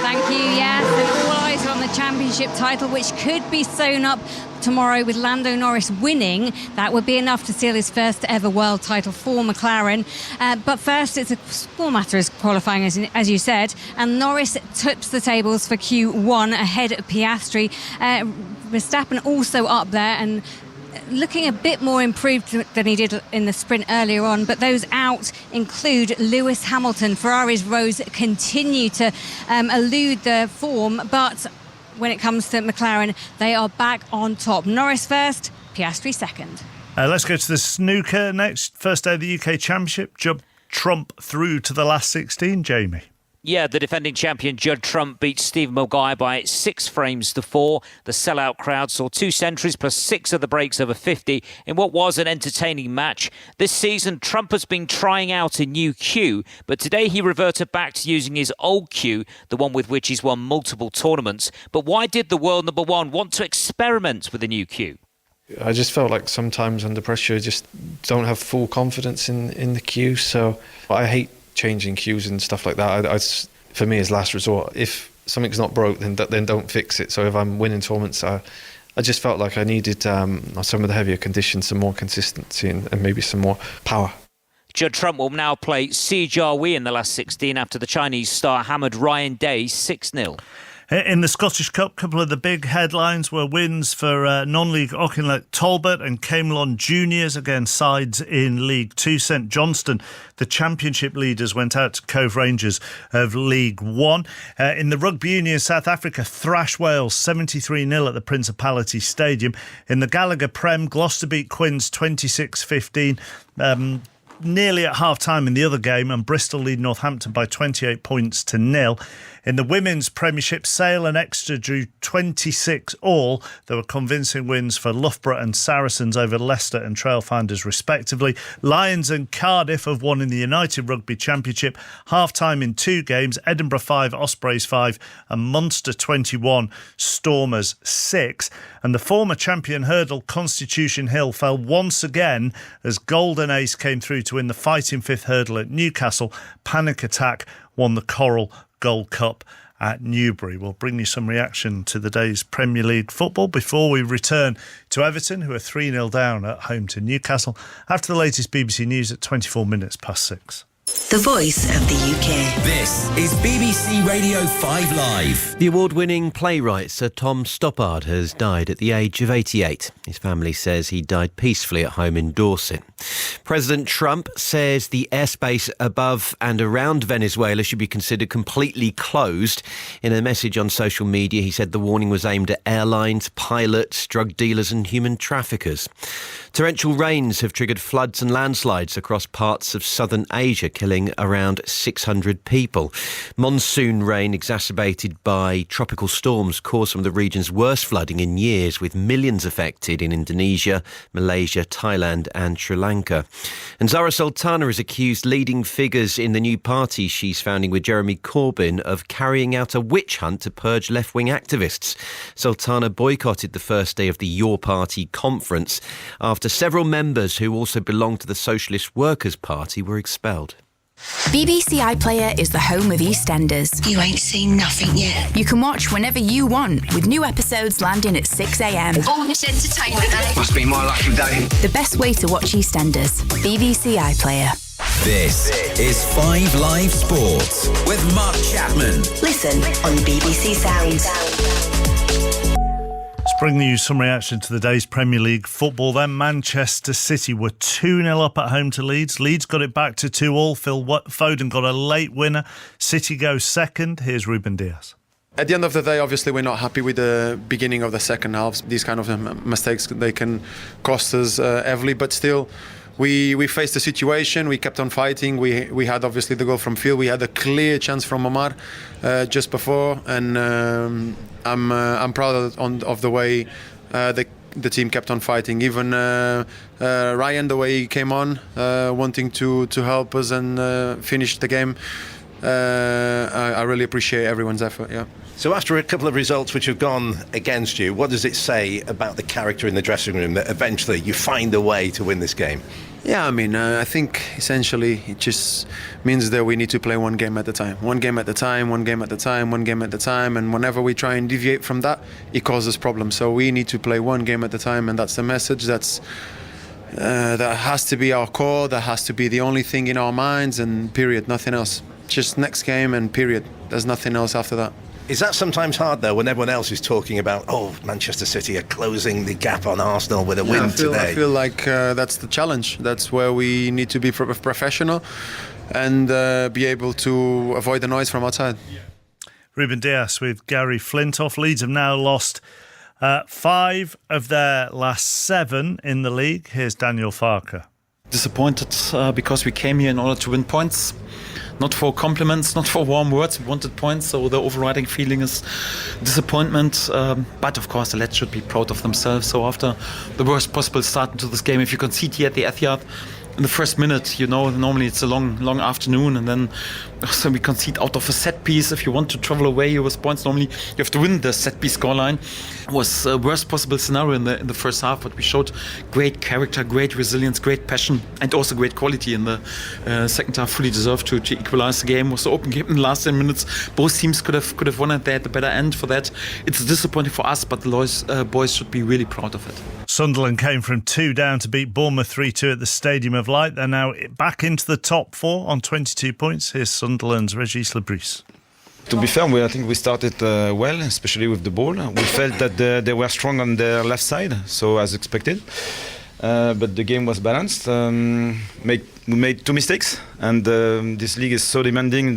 Thank you, yes. And all eyes on the championship title, which could be sewn up tomorrow with Lando Norris winning. That would be enough to seal his first ever world title for McLaren. But first, it's a small matter as qualifying, as you said. And Norris tips the tables for Q1 ahead of Piastri. Verstappen also up there and looking a bit more improved than he did in the sprint earlier on, but those out include Lewis Hamilton. Ferrari's rows continue to elude the form, but when it comes to McLaren, they are back on top. Norris first, Piastri second. Let's go to the snooker next. First day of the UK Championship. Judd Trump through to the last 16, Jamie. Yeah, the defending champion Judd Trump beat Stephen Maguire by 6 frames to 4. The sellout crowd saw 2 centuries plus 6 of the breaks over 50 in what was an entertaining match. This season, Trump has been trying out a new cue, but today he reverted back to using his old cue, the one with which he's won multiple tournaments. But why did the world number one want to experiment with a new cue? I just felt like sometimes under pressure, I just don't have full confidence in the cue. So I hate changing cues and stuff like that. For me, it's last resort. If something's not broke, then don't fix it. So if I'm winning tournaments, I just felt like I needed some of the heavier conditions, some more consistency and maybe some more power. Judd Trump will now play Si Jiahui in the last 16 after the Chinese star hammered Ryan Day 6-0. In the Scottish Cup, a couple of the big headlines were wins for non-league Auchinleck Talbot and Camelon Juniors against sides in League Two. St Johnstone, the championship leaders, went out to Cove Rangers of League One. In the Rugby Union, South Africa thrashed Wales 73-0 at the Principality Stadium. In the Gallagher Prem, Gloucester beat Quins 26-15. Nearly at half-time in the other game, and Bristol lead Northampton by 28 points to 0. In the Women's Premiership, Sale and Exeter drew 26 all. There were convincing wins for Loughborough and Saracens over Leicester and Trailfinders respectively. Lions and Cardiff have won in the United Rugby Championship. Half-time in 2 games, Edinburgh 5, Ospreys 5 and Munster 21, Stormers 6. And the former champion hurdle Constitution Hill fell once again as Golden Ace came through to win the fighting fifth hurdle at Newcastle. Panic Attack won the Coral Gold Cup at Newbury. We'll bring you some reaction to the day's Premier League football before we return to Everton, who are 3-0 down at home to Newcastle, after the latest BBC News at 24 minutes past 6. The voice of the UK. This is BBC Radio 5 Live. The award-winning playwright Sir Tom Stoppard has died at the age of 88. His family says he died peacefully at home in Dorset. President Trump says the airspace above and around Venezuela should be considered completely closed. In a message on social media, he said the warning was aimed at airlines, pilots, drug dealers and human traffickers. Torrential rains have triggered floods and landslides across parts of southern Asia, killing around 600 people. Monsoon rain exacerbated by tropical storms caused some of the region's worst flooding in years, with millions affected in Indonesia, Malaysia, Thailand and Sri Lanka. And Zara Sultana is accused leading figures in the new party she's founding with Jeremy Corbyn of carrying out a witch hunt to purge left-wing activists. Sultana boycotted the first day of the Your Party conference after several members who also belong to the Socialist Workers' Party were expelled. BBC iPlayer is the home of EastEnders. You ain't seen nothing yet. You can watch whenever you want, with new episodes landing at 6 a.m. All this entertainment, eh? Must be my lucky day. The best way to watch EastEnders. BBC iPlayer. This is 5 Live Sports with Mark Chapman. Listen on BBC Sounds. Let's bring you some reaction to the day's Premier League football then. Manchester City were 2-0 up at home to Leeds. Leeds got it back to 2-2. Phil Foden got a late winner. City goes second. Here's Ruben Diaz. At the end of the day, obviously, we're not happy with the beginning of the second half. These kind of mistakes, they can cost us heavily, but still, we faced the situation. We kept on fighting. We had obviously the goal from Phil. We had a clear chance from Omar just before, and I'm proud of the way the team kept on fighting. Even Ryan, the way he came on, wanting to help us and finish the game. I really appreciate everyone's effort. Yeah. So after a couple of results which have gone against you, what does it say about the character in the dressing room that eventually you find a way to win this game? Yeah, I mean, I think essentially it just means that we need to play one game at a time. One game at a time, one game at a time, one game at a time. And whenever we try and deviate from that, it causes problems. So we need to play one game at a time, and that's the message. That has to be our core. That has to be the only thing in our minds, and period, nothing else. Just next game and period. There's nothing else after that. Is that sometimes hard, though, when everyone else is talking about, Manchester City are closing the gap on Arsenal with a win today? I feel like that's the challenge. That's where we need to be professional and be able to avoid the noise from outside. Ruben Diaz with Gary Flintoff. Leeds have now lost 5 of their last 7 in the league. Here's Daniel Farker. Disappointed because we came here in order to win points. Not for compliments, not for warm words. We wanted points, so the overriding feeling is disappointment. But of course, the lads should be proud of themselves. So after the worst possible start into this game, if you concede here at the Etihad in the first minute, normally it's a long afternoon, and then so we concede out of a set piece. If you want to travel away with points, normally you have to win the set piece scoreline. It was the worst possible scenario in the first half, but we showed great character, great resilience, great passion, and also great quality in the second half. Fully deserved to equalise the game. It was the open game in the last 10 minutes. Both teams could have won it. They had the better end for that. It's disappointing for us, but the boys should be really proud of it. Sunderland came from 2 down to beat Bournemouth 3-2 at the Stadium of Light. They're now back into the top 4 on 22 points. Here's Sunderland's Régis Lebris. To be fair, I think we started well, especially with the ball. We felt that they were strong on their left side, so as expected. But the game was balanced. We made 2 mistakes, and this league is so demanding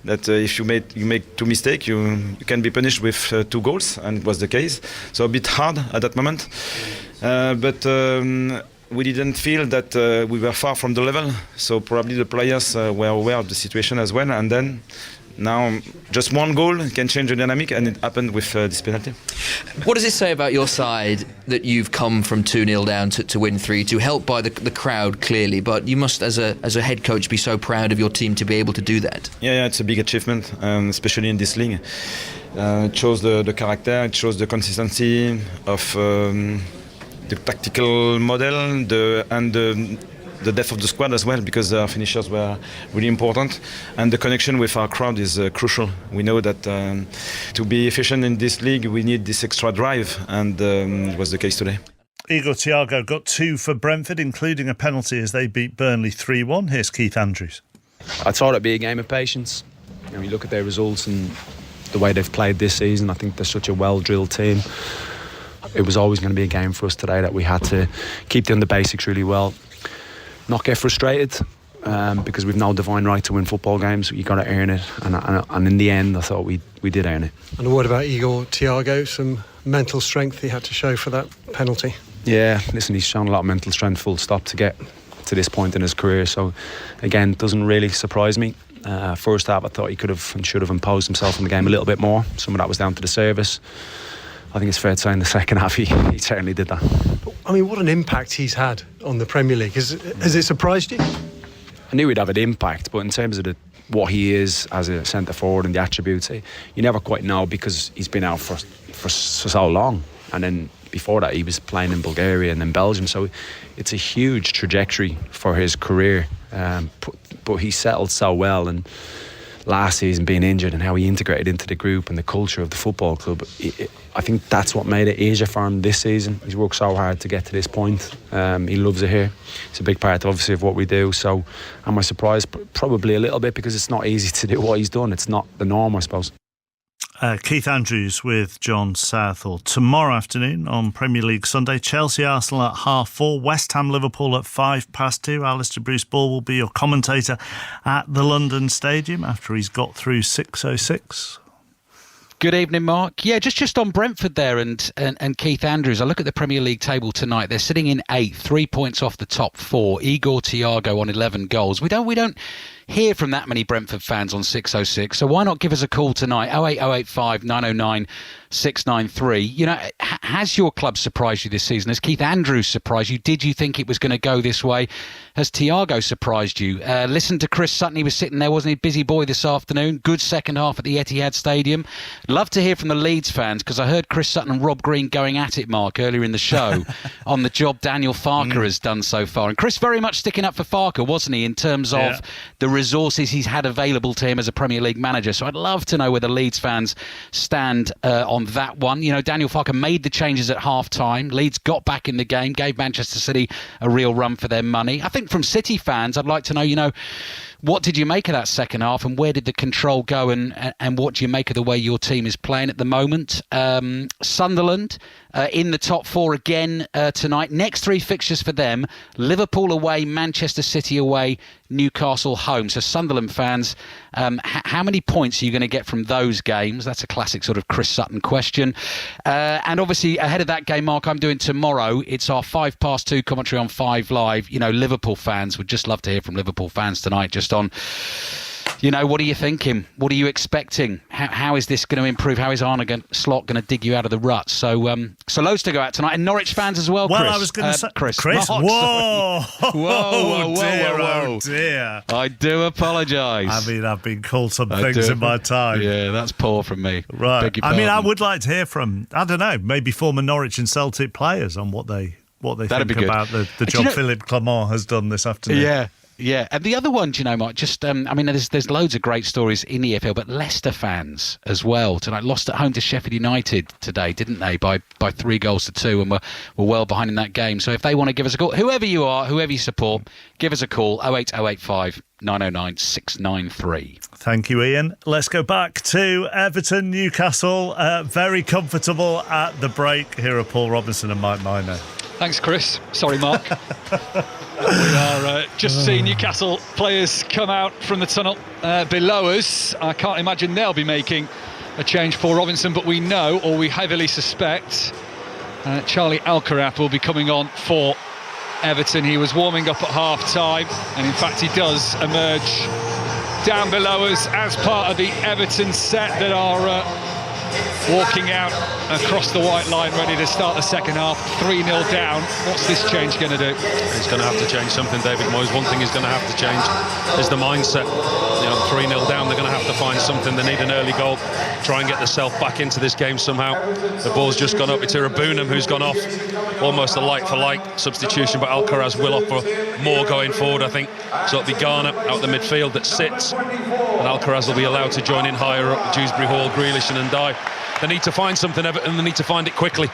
that if you make 2 mistakes, you can be punished with 2 goals, and it was the case. So a bit hard at that moment, but we didn't feel that we were far from the level. So probably the players were aware of the situation as well, and then. Now, just 1 goal can change the dynamic, and it happened with this penalty. What does it say about your side that you've come from 2-0 down to win 3-2, helped by the crowd clearly, but you must, as a head coach, be so proud of your team to be able to do that? Yeah, it's a big achievement, especially in this league. It shows the character, it shows the consistency of the tactical model, and the depth of the squad as well, because our finishers were really important, and the connection with our crowd is crucial. We know that to be efficient in this league we need this extra drive, and it was the case today. Igor Thiago got 2 for Brentford, including a penalty as they beat Burnley 3-1. Here's Keith Andrews. I thought it'd be a game of patience. When you look at their results and the way they've played this season, I think they're such a well-drilled team. It was always going to be a game for us today that we had to keep doing the basics really well. Not get frustrated, because we've no divine right to win football games. You got to earn it, and in the end, I thought we did earn it. And what about Igor Thiago? Some mental strength he had to show for that penalty. Yeah, listen, he's shown a lot of mental strength, full stop, to get to this point in his career. So again, doesn't really surprise me. First half, I thought he could have and should have imposed himself on the game a little bit more. Some of that was down to the service. I think it's fair to say in the second half he certainly did that. I mean, what an impact he's had on the Premier League. Has it surprised you? I knew he'd have an impact, but in terms of what he is as a centre forward and the attributes, you never quite know, because he's been out for so long, and then before that he was playing in Bulgaria and then Belgium, so it's a huge trajectory for his career, but he settled so well, and last season being injured and how he integrated into the group and the culture of the football club, I think that's what made it easier for him this season. He's worked so hard to get to this point. He loves it here. It's a big part, obviously, of what we do. So am I surprised? Probably a little bit, because it's not easy to do what he's done. It's not the norm, I suppose. Keith Andrews with John Southall. Tomorrow afternoon on Premier League Sunday, Chelsea-Arsenal at 4:30, West Ham-Liverpool at 2:05. Alistair Bruce-Ball will be your commentator at the London Stadium after he's got through 6:06. Good evening, Mark. Yeah, just on Brentford there and Keith Andrews. I look at the Premier League table tonight. They're sitting in 8th, 3 points off the top 4. Igor Thiago on 11 goals. We don't hear from that many Brentford fans on 6:06, so why not give us a call tonight? 08085 909 693. You know, has your club surprised you this season? Has Keith Andrews surprised you? Did you think it was going to go this way? Has Thiago surprised you? Listen to Chris Sutton. He was sitting there, wasn't he? Busy boy this afternoon. Good second half at the Etihad Stadium. Love to hear from the Leeds fans, because I heard Chris Sutton and Rob Green going at it, Mark, earlier in the show on the job Daniel Farke has done so far. And Chris very much sticking up for Farke, wasn't he, in terms of the resources he's had available to him as a Premier League manager. So I'd love to know where the Leeds fans stand on that one. You know, Daniel Farke made the changes at half-time. Leeds got back in the game, gave Manchester City a real run for their money. I think from City fans, I'd like to know, what did you make of that second half, and where did the control go, and what do you make of the way your team is playing at the moment? Sunderland in the top 4 again tonight. Next 3 fixtures for them: Liverpool away, Manchester City away, Newcastle home. So Sunderland fans, how many points are you going to get from those games? That's a classic sort of Chris Sutton question. And obviously ahead of that game, Mark, I'm doing tomorrow. It's our 2:05 commentary on 5 Live. You know, Liverpool fans would just love to hear from Liverpool fans tonight, just on, what are you thinking? What are you expecting? How is this going to improve? How is Arne Slot going to dig you out of the rut? So loads to go out tonight. And Norwich fans as well, Chris. Well, I was going to say... Chris. Mark, whoa! Whoa. Oh, dear. I do apologise. I mean, I've been called some things in my time. Yeah, that's poor from me. Right. Beg your pardon. I mean, I would like to hear from, I don't know, maybe former Norwich and Celtic players on what they think about the job Philippe Clement has done this afternoon. Yeah, and the other one, Mark, there's loads of great stories in the EFL, but Leicester fans as well tonight lost at home to Sheffield United today, didn't they, by 3-2, and were well behind in that game. So if they want to give us a call, whoever you are, whoever you support, give us a call, 08085 909 693. Thank you, Ian. Let's go back to Everton, Newcastle. Very comfortable at the break. Here are Paul Robinson and Mike Minor. Thanks, Chris. Sorry, Mark. We are just seeing Newcastle players come out from the tunnel below us. I can't imagine they'll be making a change for Robinson, but we know, or we heavily suspect, Charlie Alcaraz will be coming on for Everton. He was warming up at half-time, and in fact he does emerge down below us as part of the Everton set that are walking out across the white line, ready to start the second half. 3-0 down. What's this change going to do? He's going to have to change something, David Moyes. One thing he's going to have to change is the mindset. 3-0 down, they're going to have to find something. They need an early goal, try and get themselves back into this game somehow. The ball's just gone up. It's Irabunam who's gone off. Almost a like-for-like substitution, but Alcaraz will offer more going forward, I think. So it'll be Garner out the midfield that sits, and Alcaraz will be allowed to join in higher up. Dewsbury Hall, Grealish and Ndiaye. They need to find something, Everton. They need to find it quickly.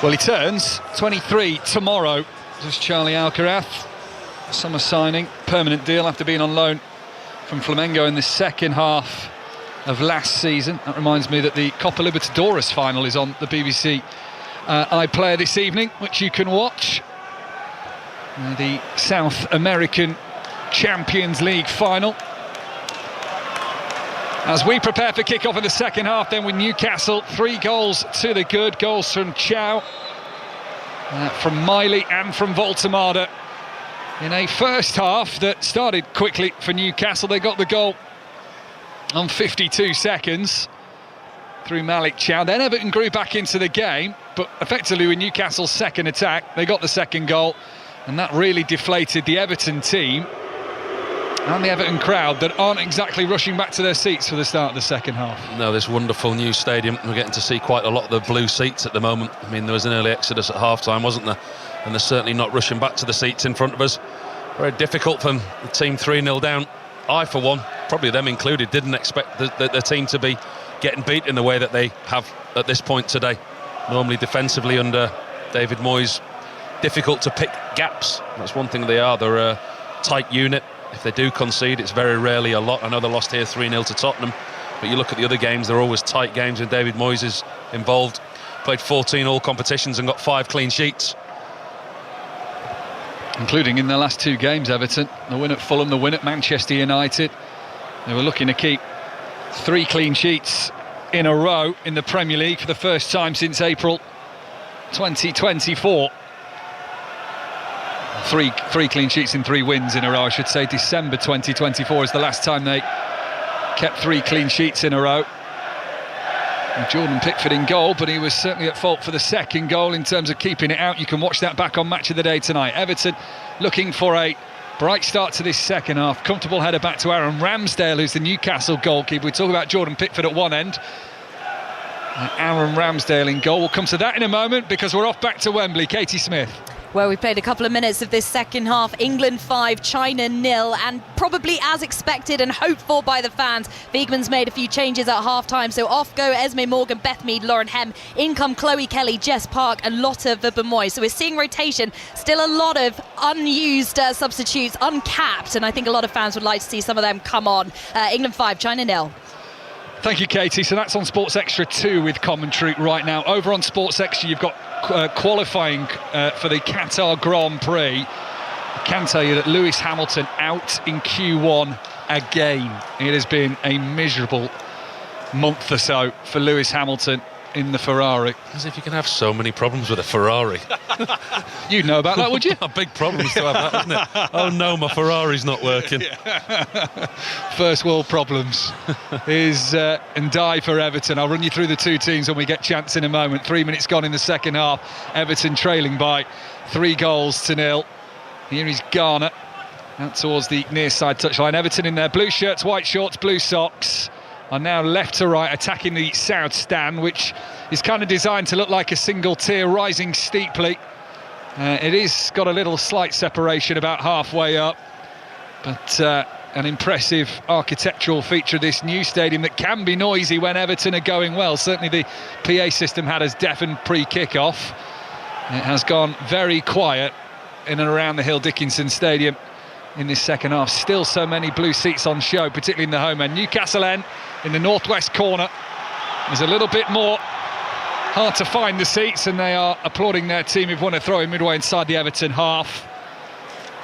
Well, he turns 23 tomorrow. This is Charlie Alcaraz. Summer signing, permanent deal after being on loan from Flamengo in the second half of last season. That reminds me that the Copa Libertadores final is on the BBC iPlayer this evening, which you can watch. The South American Champions League final. As we prepare for kick-off in the second half, then with Newcastle, 3 goals to the good. Goals from Chow, from Miley and from Voltemada. In a first half that started quickly for Newcastle, they got the goal on 52 seconds through Malik Chow. Then Everton grew back into the game, but effectively with Newcastle's second attack, they got the second goal, and that really deflated the Everton team and the Everton crowd that aren't exactly rushing back to their seats for the start of the second half. No, this wonderful new stadium, we're getting to see quite a lot of the blue seats at the moment. I mean, there was an early exodus at half-time, wasn't there? And they're certainly not rushing back to the seats in front of us. Very difficult for the team 3-0 down. I, for one, probably them included, didn't expect the team to be getting beat in the way that they have at this point today. Normally defensively under David Moyes, difficult to pick gaps. That's one thing they are. They're a tight unit. If they do concede, it's very rarely a lot. I know they lost here 3-0 to Tottenham, but you look at the other games, they're always tight games when David Moyes is involved. Played 14 all competitions and got 5 clean sheets. Including in their last 2 games, Everton. The win at Fulham, the win at Manchester United. They were looking to keep 3 clean sheets in a row in the Premier League for the first time since April 2024. 3 clean sheets in 3 wins in a row, I should say. December 2024 is the last time they kept 3 clean sheets in a row. And Jordan Pickford in goal, but he was certainly at fault for the second goal in terms of keeping it out. You can watch that back on Match of the Day tonight. Everton looking for a bright start to this second half. Comfortable header back to Aaron Ramsdale, who's the Newcastle goalkeeper. We talk about Jordan Pickford at one end. And Aaron Ramsdale in goal. We'll come to that in a moment because we're off back to Wembley. Katie Smith. Well, we played a couple of minutes of this second half. England 5, China 0, and probably as expected and hoped for by the fans, Veegman's made a few changes at half-time. So off go Esme Morgan, Beth Mead, Lauren Hem. In come Chloe Kelly, Jess Park and Lotta Verbemoy. So we're seeing rotation. Still a lot of unused substitutes, uncapped, and I think a lot of fans would like to see some of them come on. England 5, China 0. Thank you, Katie. So that's on Sports Extra 2 with commentary right now. Over on Sports Extra, you've got qualifying for the Qatar Grand Prix. I can tell you that Lewis Hamilton out in Q1 again. It has been a miserable month or so for Lewis Hamilton in the Ferrari. As if you can have so many problems with a Ferrari. You'd know about that, would you? Big problems to have that, isn't it? Oh no, my Ferrari's not working. First world problems is and die for Everton. I'll run you through the 2 teams when we get chance in a moment. 3 minutes gone in the second half. Everton trailing by 3-0. Here is Garner out towards the near side touchline. Everton in their blue shirts, white shorts, blue socks are now left to right attacking the south stand, which is kind of designed to look like a single tier rising steeply. It is got a little slight separation about halfway up, but an impressive architectural feature of this new stadium that can be noisy when Everton are going well. Certainly the PA system had us deafened pre-kick-off. It has gone very quiet in and around the Hill Dickinson Stadium in this second half. Still so many blue seats on show, particularly in the home end. Newcastle end in the northwest corner. There's a little bit more hard to find the seats, and they are applauding their team who've won a throw in midway inside the Everton half.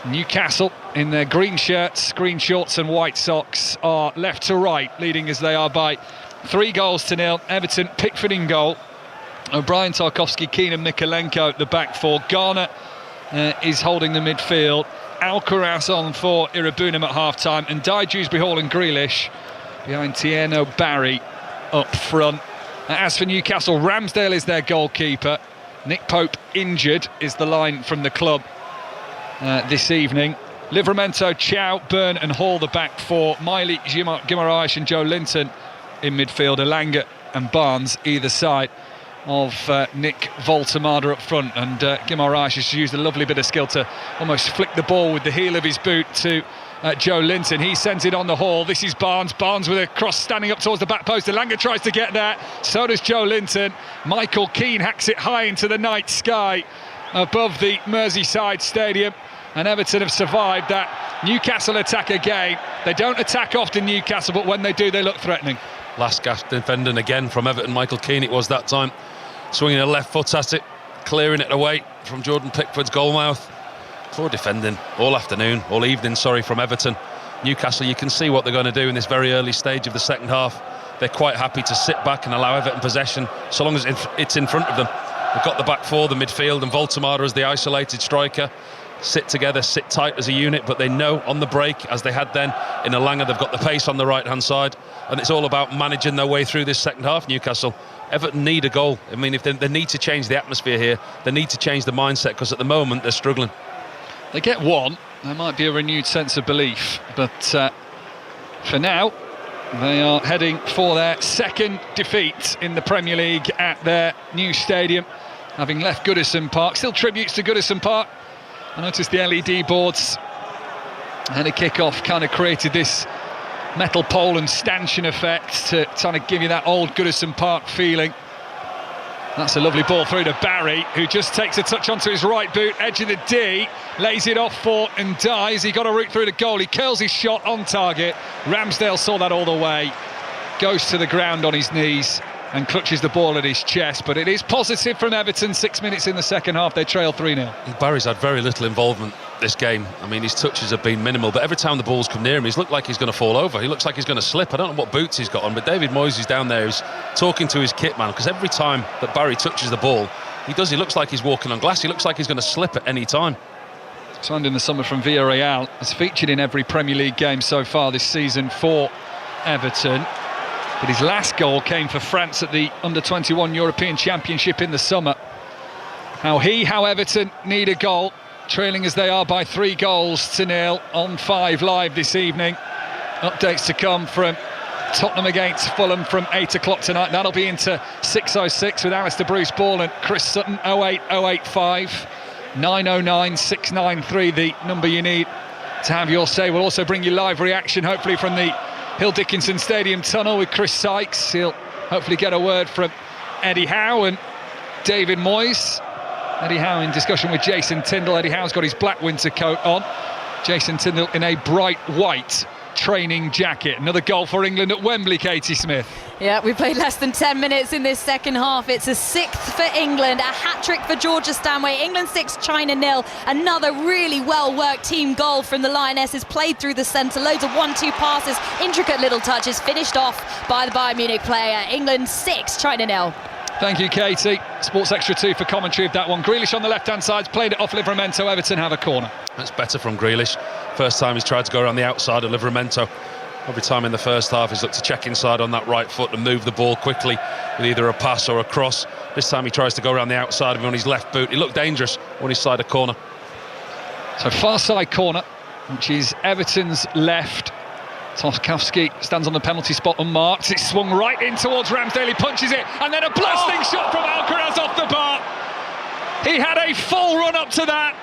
Newcastle in their green shirts, green shorts and white socks are left to right, leading as they are by 3-0. Everton, Pickford in goal. O'Brien, Tarkowski, Keenan, Mikolenko at the back 4. Garner is holding the midfield. Alcaraz on for Irabunam at half-time, and Dye, Dewsbury Hall and Grealish behind Tierno Barry up front. As for Newcastle, Ramsdale is their goalkeeper. Nick Pope injured is the line from the club this evening. Livramento, Chow, Byrne and Hall the back 4. Miley, Guimaraes and Joe Linton in midfield. Elanga and Barnes either side of Nick Voltemada up front, and Guimaraes has used a lovely bit of skill to almost flick the ball with the heel of his boot to Joe Linton. He sends it on the Hall. This is Barnes with a cross standing up towards the back post. Elanga tries to get there, so does Joe Linton. Michael Keane hacks it high into the night sky above the Merseyside Stadium, and Everton have survived that Newcastle attack again. They don't attack often, Newcastle, but when they do, they look threatening. Last gasp defending again from Everton, Michael Keane it was that time, swinging a left foot at it, clearing it away from Jordan Pickford's goalmouth. Poor defending all afternoon, all evening, sorry, from Everton. Newcastle, you can see what they're going to do in this very early stage of the second half. They're quite happy to sit back and allow Everton possession so long as it's in front of them. They've got the back 4, the midfield, and Voltemada as the isolated striker. sit together, sit tight as a unit, but they know on the break, as they had then in Elanga, they've got the pace on the right-hand side, and it's all about managing their way through this second half, Newcastle. Everton need a goal. I mean, if they need to change the atmosphere here, they need to change the mindset, because at the moment they're struggling. They get one, there might be a renewed sense of belief, but for now, they are heading for their second defeat in the Premier League at their new stadium, having left Goodison Park. Still tributes to Goodison Park. I noticed the LED boards and a kick-off kind of created this metal pole and stanchion effect to kind of give you that old Goodison Park feeling. That's a lovely ball through to Barry, who just takes a touch onto his right boot, edge of the D, lays it off for and dies. He got a route through the goal, he curls his shot on target. Ramsdale saw that all the way, goes to the ground on his knees and clutches the ball at his chest. But it is positive from Everton. 6 minutes in the second half, they trail 3-0. Barry's had very little involvement this game. I mean, his touches have been minimal, but every time the ball's come near him, he's looked like he's going to fall over. He looks like he's going to slip. I don't know what boots he's got on, but David Moyes is down there, he's talking to his kit man, because every time that Barry touches the ball, he looks like he's walking on glass. He looks like he's going to slip at any time. Signed in the summer from Villarreal, has featured in every Premier League game so far this season for Everton. But his last goal came for France at the Under-21 European Championship in the summer. How Everton need a goal, trailing as they are by 3-0 on 5 Live this evening. Updates to come from Tottenham against Fulham from 8 o'clock tonight. That'll be into 6:06 with Alistair Bruce Ball and Chris Sutton. 08085 909 693, the number you need to have your say. We'll also bring you live reaction, hopefully from the Hill Dickinson Stadium tunnel with Chris Sykes. He'll hopefully get a word from Eddie Howe and David Moyes. Eddie Howe in discussion with Jason Tindall. Eddie Howe's got his black winter coat on. Jason Tindall in a bright white training jacket. Another goal for England at Wembley, Katie Smith. Yeah, we played less than 10 minutes in this second half. It's a 6th for England, a hat-trick for Georgia Stanway. England 6, China 0. Another really well-worked team goal from the Lionesses, played through the centre. Loads of 1-2 passes, intricate little touches, finished off by the Bayern Munich player. England 6, China 0. Thank you, Katie. Sports Extra 2 for commentary of that one. Grealish on the left-hand side, played it off Livramento. Everton have a corner. That's better from Grealish. First time he's tried to go around the outside of Livramento. Every time in the first half he's looked to check inside on that right foot and move the ball quickly with either a pass or a cross. This time he tries to go around the outside of him on his left boot. He looked dangerous when he side a corner. So far side corner, which is Everton's left. Toskowski stands on the penalty spot unmarked. It's swung right in towards Ramsdale. He punches it, and then a blasting shot from Alcaraz off the bar. He had a full run up to that.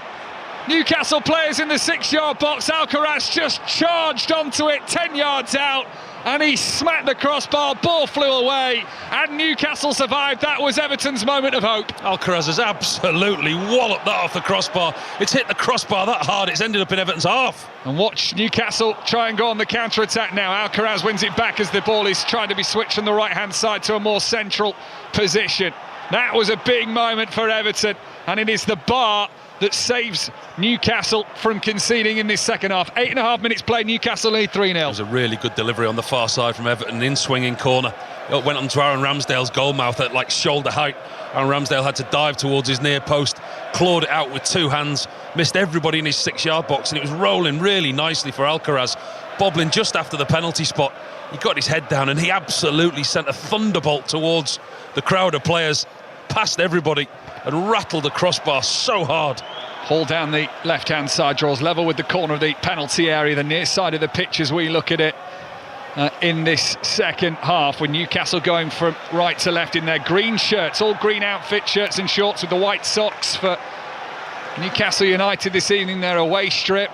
Newcastle players in the 6-yard box. Alcaraz just charged onto it 10 yards out, and he smacked the crossbar. Ball flew away, and Newcastle survived. That was Everton's moment of hope. Alcaraz has absolutely walloped that off the crossbar. It's hit the crossbar that hard, it's ended up in Everton's half. And watch Newcastle try and go on the counter-attack now. Alcaraz wins it back as the ball is trying to be switched from the right-hand side to a more central position. That was a big moment for Everton, and it is the bar that saves Newcastle from conceding in this second half. 8.5 minutes played, Newcastle lead 3-0. It was a really good delivery on the far side from Everton, in-swinging corner. It went on to Aaron Ramsdale's goalmouth at like shoulder height. Aaron Ramsdale had to dive towards his near post, clawed it out with 2 hands, missed everybody in his 6-yard box, and it was rolling really nicely for Alcaraz, bobbling just after the penalty spot. He got his head down and he absolutely sent a thunderbolt towards the crowd of players, past everybody, and rattled the crossbar so hard. Hall down the left-hand side, draws level with the corner of the penalty area, the near side of the pitch as we look at it in this second half, with Newcastle going from right to left in their green shirts, all green outfit, shirts and shorts with the white socks for Newcastle United this evening, their away strip.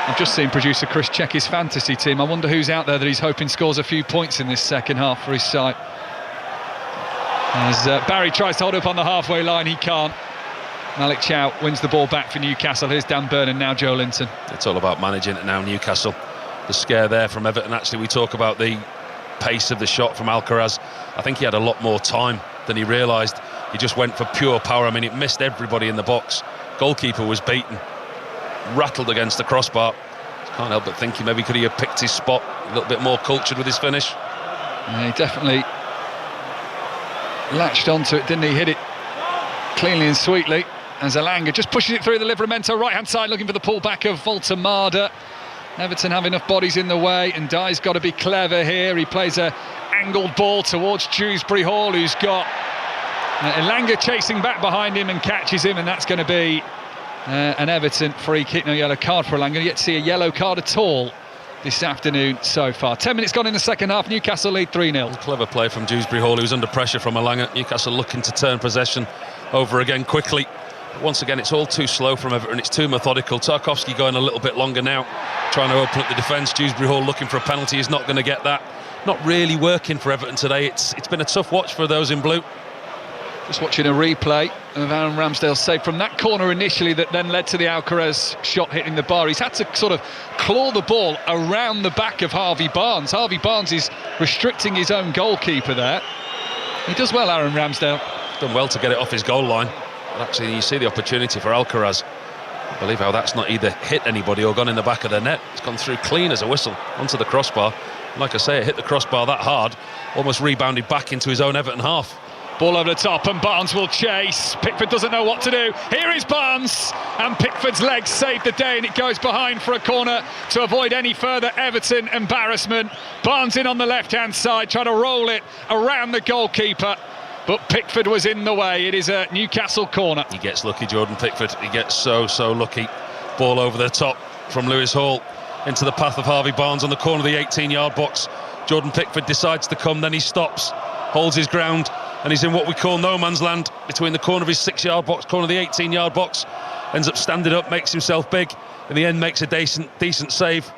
I've just seen producer Chris check his fantasy team. I wonder who's out there that he's hoping scores a few points in this second half for his side. As Barry tries to hold up on the halfway line, he can't. Malik Chow wins the ball back for Newcastle. Here's Dan Burn and now Joe Linton. It's all about managing it now, Newcastle. The scare there from Everton. Actually, we talk about the pace of the shot from Alcaraz. I think he had a lot more time than he realised. He just went for pure power. I mean, it missed everybody in the box. Goalkeeper was beaten, rattled against the crossbar. Can't help but think maybe could he have picked his spot a little bit more cultured with his finish. Yeah, he definitely latched onto it, didn't he? Hit it cleanly and sweetly, as Elanga just pushes it through the Livramento right-hand side, looking for the pullback of Voltemada. Everton have enough bodies in the way, and Dye's got to be clever here. He plays a angled ball towards Dewsbury Hall, who's got Elanga chasing back behind him and catches him, and that's going to be an Everton free kick. No yellow card for Elanga. Yet to see a yellow card at all this afternoon so far. 10 minutes gone in the second half. Newcastle lead 3-0. Clever play from Dewsbury Hall, who's under pressure from Elanga. Newcastle looking to turn possession over again quickly. But once again, it's all too slow from Everton. It's too methodical. Tarkowski going a little bit longer now, trying to open up the defence. Dewsbury Hall looking for a penalty. He's not going to get that. Not really working for Everton today. It's been a tough watch for those in blue. Just watching a replay of Aaron Ramsdale's save from that corner initially that then led to the Alcaraz shot hitting the bar. He's had to sort of claw the ball around the back of Harvey Barnes. Harvey Barnes is restricting his own goalkeeper there. He does well, Aaron Ramsdale. Done well to get it off his goal line. But actually, you see the opportunity for Alcaraz. I believe how that's not either hit anybody or gone in the back of the net. It's gone through clean as a whistle onto the crossbar. Like I say, it hit the crossbar that hard, almost rebounded back into his own Everton half. Ball over the top and Barnes will chase. Pickford doesn't know what to do. Here is Barnes, and Pickford's legs save the day, and it goes behind for a corner to avoid any further Everton embarrassment. Barnes in on the left-hand side, trying to roll it around the goalkeeper, but Pickford was in the way. It is a Newcastle corner. He gets lucky, Jordan Pickford. He gets so lucky. Ball over the top from Lewis Hall into the path of Harvey Barnes on the corner of the 18-yard box. Jordan Pickford decides to come, then he stops, holds his ground, and he's in what we call no man's land between the corner of his 6-yard box, corner of the 18-yard box. Ends up standing up, makes himself big. In the end, makes a decent save.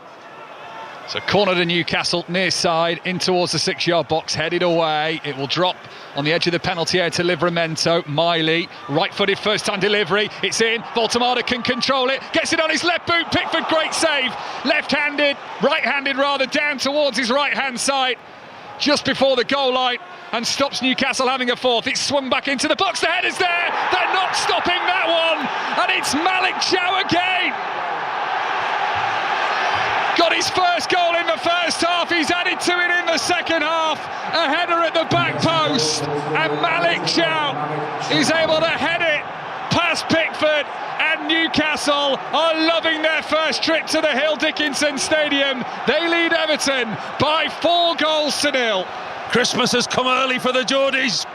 So corner to Newcastle, near side, in towards the 6-yard box, headed away. It will drop on the edge of the penalty area to Livramento. Miley, right-footed first-time delivery. It's in. Voltemada can control it. Gets it on his left boot. Pickford, great save. Left-handed, right-handed rather, down towards his right-hand side, just before the goal line, and stops Newcastle having a fourth. It's swung back into the box. The header's there. They're not stopping that one. And it's Malik Chow again. Got his first goal in the first half. He's added to it in the second half. A header at the back post. And Malik Chow is able to head it past Pickford. And Newcastle are loving their first trip to the Hill Dickinson Stadium. They lead Everton by 4-0. Christmas has come early for the Geordies.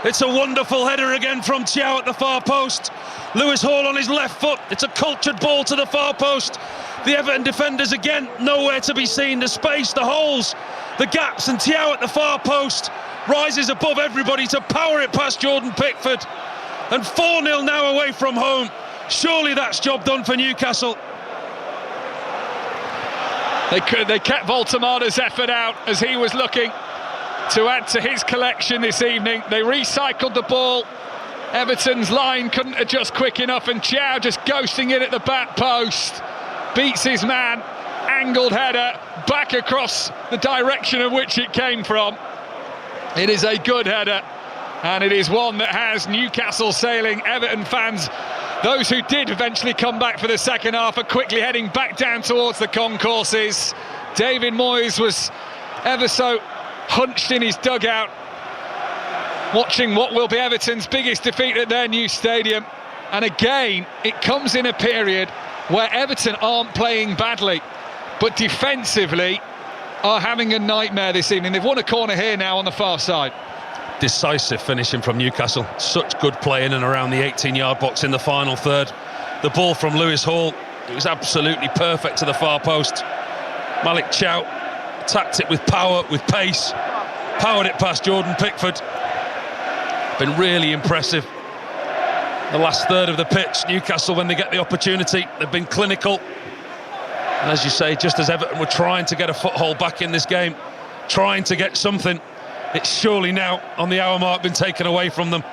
It's a wonderful header again from Chow at the far post. Lewis Hall on his left foot. It's a cultured ball to the far post. The Everton defenders again nowhere to be seen. The space, the holes, the gaps, and Chow at the far post rises above everybody to power it past Jordan Pickford. And 4-0 now away from home. Surely that's job done for Newcastle. They kept Voltemada's effort out as he was looking to add to his collection this evening. They recycled the ball. Everton's line couldn't adjust quick enough, and Chow just ghosting it at the back post. Beats his man. Angled header back across the direction of which it came from. It is a good header, and it is one that has Newcastle sailing. Everton fans, those who did eventually come back for the second half, are quickly heading back down towards the concourses. David Moyes was ever so hunched in his dugout, watching what will be Everton's biggest defeat at their new stadium. And again, it comes in a period where Everton aren't playing badly, but defensively are having a nightmare this evening. They've won a corner here now on the far side. Decisive finishing from Newcastle. Such good play in and around the 18-yard box in the final third. The ball from Lewis Hall, it was absolutely perfect to the far post. Malik Chow attacked it with power, with pace, powered it past Jordan Pickford. Been really impressive. The last third of the pitch, Newcastle, when they get the opportunity, they've been clinical. And as you say, just as Everton were trying to get a foothold back in this game, trying to get something, it's surely now, on the hour mark, been taken away from them.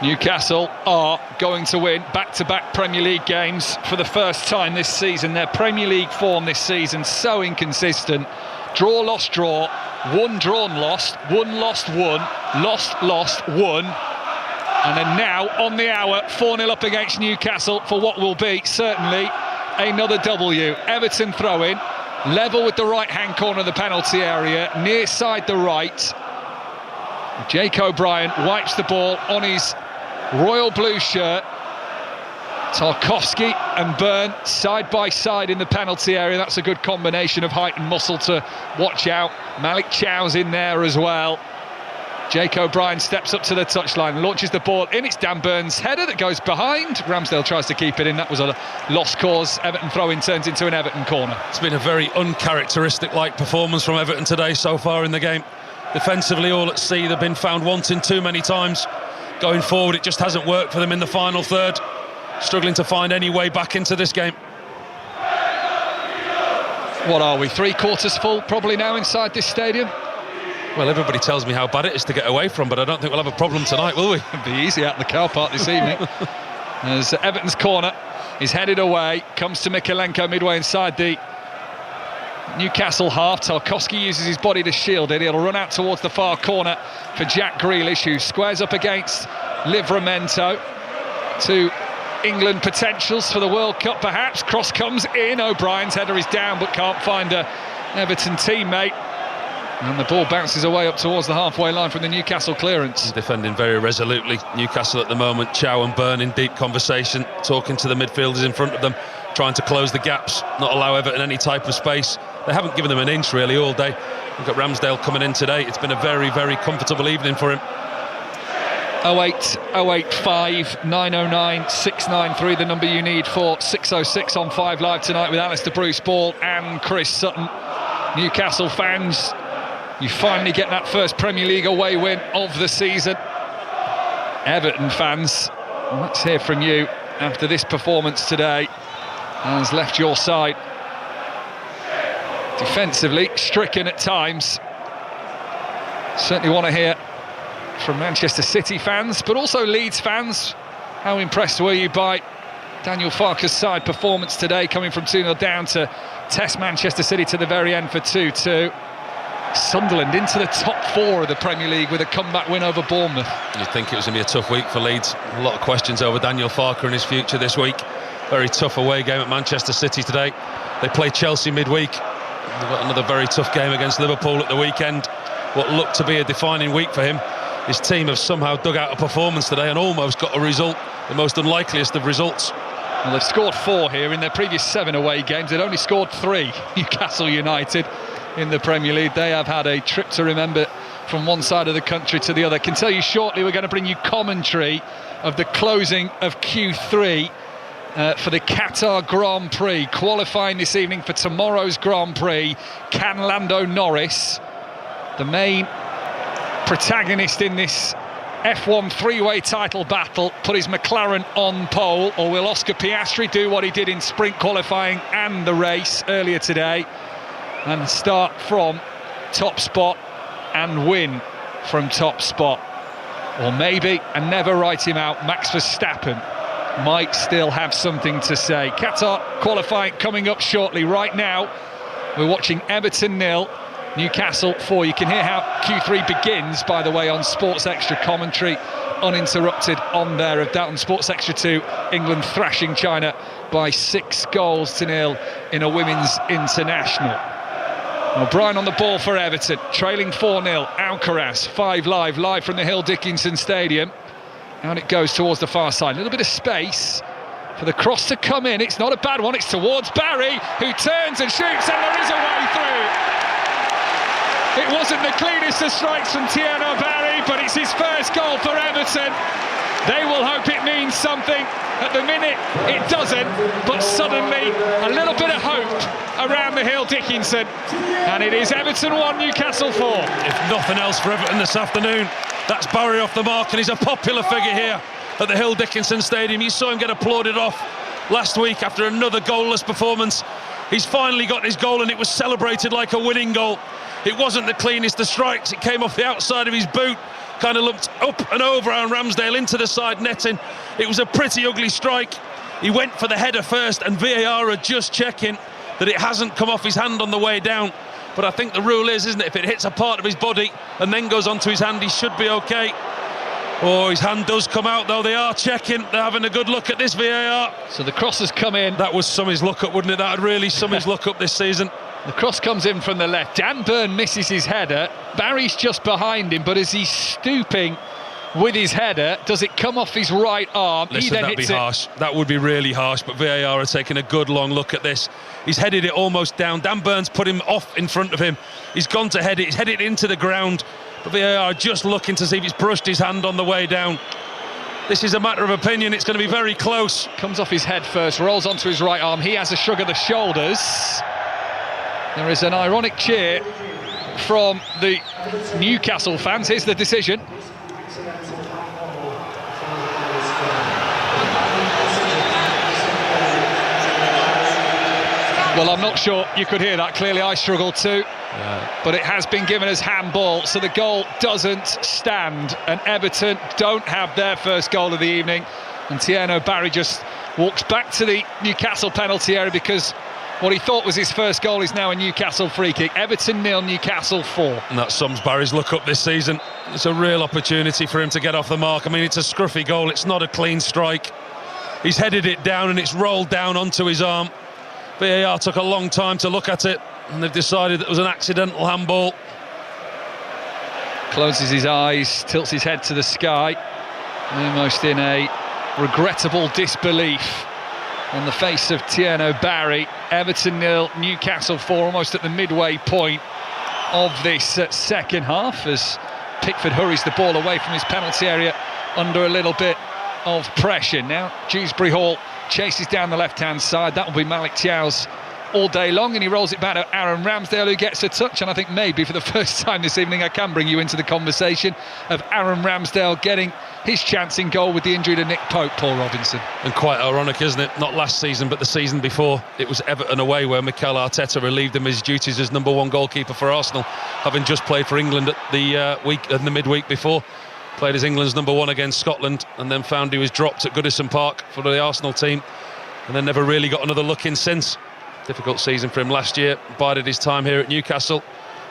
Newcastle are going to win back-to-back Premier League games for the first time this season. Their Premier League form this season so inconsistent. Draw, lost, draw. Won, drawn, lost. Won, lost, won. Lost, lost, won. And then now, on the hour, 4-0 up against Newcastle for what will be, certainly, another W. Everton throw-in, level with the right-hand corner of the penalty area, near side the right. Jake O'Brien wipes the ball on his royal blue shirt. Tarkowski and Byrne side by side in the penalty area. That's a good combination of height and muscle to watch out. Malik Chow's in there as well. Jake O'Brien steps up to the touchline, launches the ball in. It's Dan Byrne's header that goes behind. Ramsdale tries to keep it in. That was a lost cause. Everton throw-in turns into an Everton corner. It's been a very uncharacteristic-like performance from Everton today so far in the game. Defensively, all at sea. They've been found wanting too many times. Going forward, it just hasn't worked for them in the final third. Struggling to find any way back into this game. What are we, 3/4 full probably now inside this stadium? Well, everybody tells me how bad it is to get away from, but I don't think we'll have a problem tonight, will we? It'll be easy out in the car park this evening. As Everton's corner is headed away, comes to Mikalenko midway inside the Newcastle half. Tarkowski uses his body to shield it. He'll run out towards the far corner for Jack Grealish, who squares up against Livramento. To England potentials for the World Cup perhaps. Cross comes in. O'Brien's header is down but can't find a Everton teammate. And the ball bounces away up towards the halfway line from the Newcastle clearance. Defending very resolutely. Newcastle at the moment. Chow and Byrne in deep conversation, talking to the midfielders in front of them, trying to close the gaps, not allow Everton any type of space. They haven't given them an inch really all day. We've got Ramsdale coming in today. It's been a very, very comfortable evening for him. 08 085 909 693, the number you need for 606 on 5 Live tonight with Alistair Bruce Ball and Chris Sutton. Newcastle fans, you finally get that first Premier League away win of the season. Everton fans, let's hear from you after this performance today has left your side defensively stricken at times. Certainly want to hear from Manchester City fans, but also Leeds fans. How impressed were you by Daniel Farke's side performance today, coming from 2-0 down to test Manchester City to the very end for 2-2. Sunderland into the top 4 of the Premier League with a comeback win over Bournemouth. You'd think it was going to be a tough week for Leeds. A lot of questions over Daniel Farke and his future this week. Very tough away game at Manchester City today. They play Chelsea midweek. They've got another very tough game against Liverpool at the weekend. What looked to be a defining week for him. His team have somehow dug out a performance today and almost got a result, the most unlikeliest of results. Well, they've scored 4 here. In their previous 7 away games, they'd only scored 3. Newcastle United in the Premier League. They have had a trip to remember from one side of the country to the other. I can tell you shortly we're going to bring you commentary of the closing of Q3 for the Qatar Grand Prix. Qualifying this evening for tomorrow's Grand Prix. Can Lando Norris, the main protagonist in this F1 three-way title battle, put his McLaren on pole, or will Oscar Piastri do what he did in sprint qualifying and the race earlier today and start from top spot and win from top spot? Or maybe, and never write him out, Max Verstappen might still have something to say. Qatar qualifying coming up shortly. Right now we're watching Everton 0, Newcastle 4. You can hear how Q3 begins, by the way, on Sports Extra commentary, uninterrupted on there of that on Sports Extra 2. England thrashing China by 6-0 in a women's international. O'Brien on the ball for Everton, trailing 4-0. Alcaraz, 5 live from the Hill Dickinson Stadium. And it goes towards the far side. A little bit of space for the cross to come in. It's not a bad one. It's towards Barry, who turns and shoots, and there is a way through. It wasn't the cleanest of strikes from Thierry Barry, but it's his first goal for Everton. They will hope it means something. At the minute, it doesn't, but suddenly a little bit of hope around the Hill Dickinson. And it is Everton 1, Newcastle 4. If nothing else for Everton this afternoon, that's Barry off the mark, and he's a popular figure here at the Hill Dickinson Stadium. You saw him get applauded off last week after another goalless performance. He's finally got his goal, and it was celebrated like a winning goal. It wasn't the cleanest of strikes. It came off the outside of his boot, kind of looked up and over on Ramsdale into the side netting. It was a pretty ugly strike. He went for the header first, and VAR are just checking that it hasn't come off his hand on the way down. But I think the rule is, isn't it, if it hits a part of his body and then goes onto his hand, he should be okay. Oh, his hand does come out, though. They are checking. They're having a good look at this VAR. So the cross has come in. That would sum his luck up, wouldn't it? That would really sum his luck up this season. The cross comes in from the left. Dan Byrne misses his header. Barry's just behind him, but as he's stooping with his header. Does it come off his right arm? Listen, he then that'd be hits it. harsh. That would be really harsh, but VAR are taking a good long look at this. He's headed it almost down. Dan Burns put him off in front of him. He's gone to head it. He's headed into the ground. But VAR are just looking to see if he's brushed his hand on the way down. This is a matter of opinion. It's going to be very close. Comes off his head first, rolls onto his right arm. He has a shrug of the shoulders. There is an ironic cheer from the Newcastle fans. Here's the decision. Well, I'm not sure you could hear that. Clearly I struggled too. But it has been given as handball, so the goal doesn't stand, and Everton don't have their first goal of the evening, and Tieno Barry just walks back to the Newcastle penalty area because what he thought was his first goal is now a Newcastle free kick. Everton 0, Newcastle 4. And that sums Barry's look up this season. It's a real opportunity for him to get off the mark. I mean, it's a scruffy goal, it's not a clean strike. He's headed it down and it's rolled down onto his arm. VAR took a long time to look at it, and they've decided that it was an accidental handball. Closes his eyes, tilts his head to the sky, almost in a regrettable disbelief on the face of Tieno Barry. Everton 0, Newcastle 4, almost at the midway point of this second half, as Pickford hurries the ball away from his penalty area under a little bit of pressure. Now Dewsbury Hall chases down the left-hand side. That will be Malik Thiaw's all day long, and he rolls it back to Aaron Ramsdale, who gets a touch. And I think maybe for the first time this evening I can bring you into the conversation of Aaron Ramsdale getting his chance in goal with the injury to Nick Pope, Paul Robinson. And quite ironic, isn't it? Not last season, but the season before. It was Everton away where Mikel Arteta relieved him of his duties as number one goalkeeper for Arsenal, having just played for England at the midweek before. Played as England's number one against Scotland, and then found he was dropped at Goodison Park for the Arsenal team, and then never really got another look in since. Difficult season for him last year, bided his time here at Newcastle,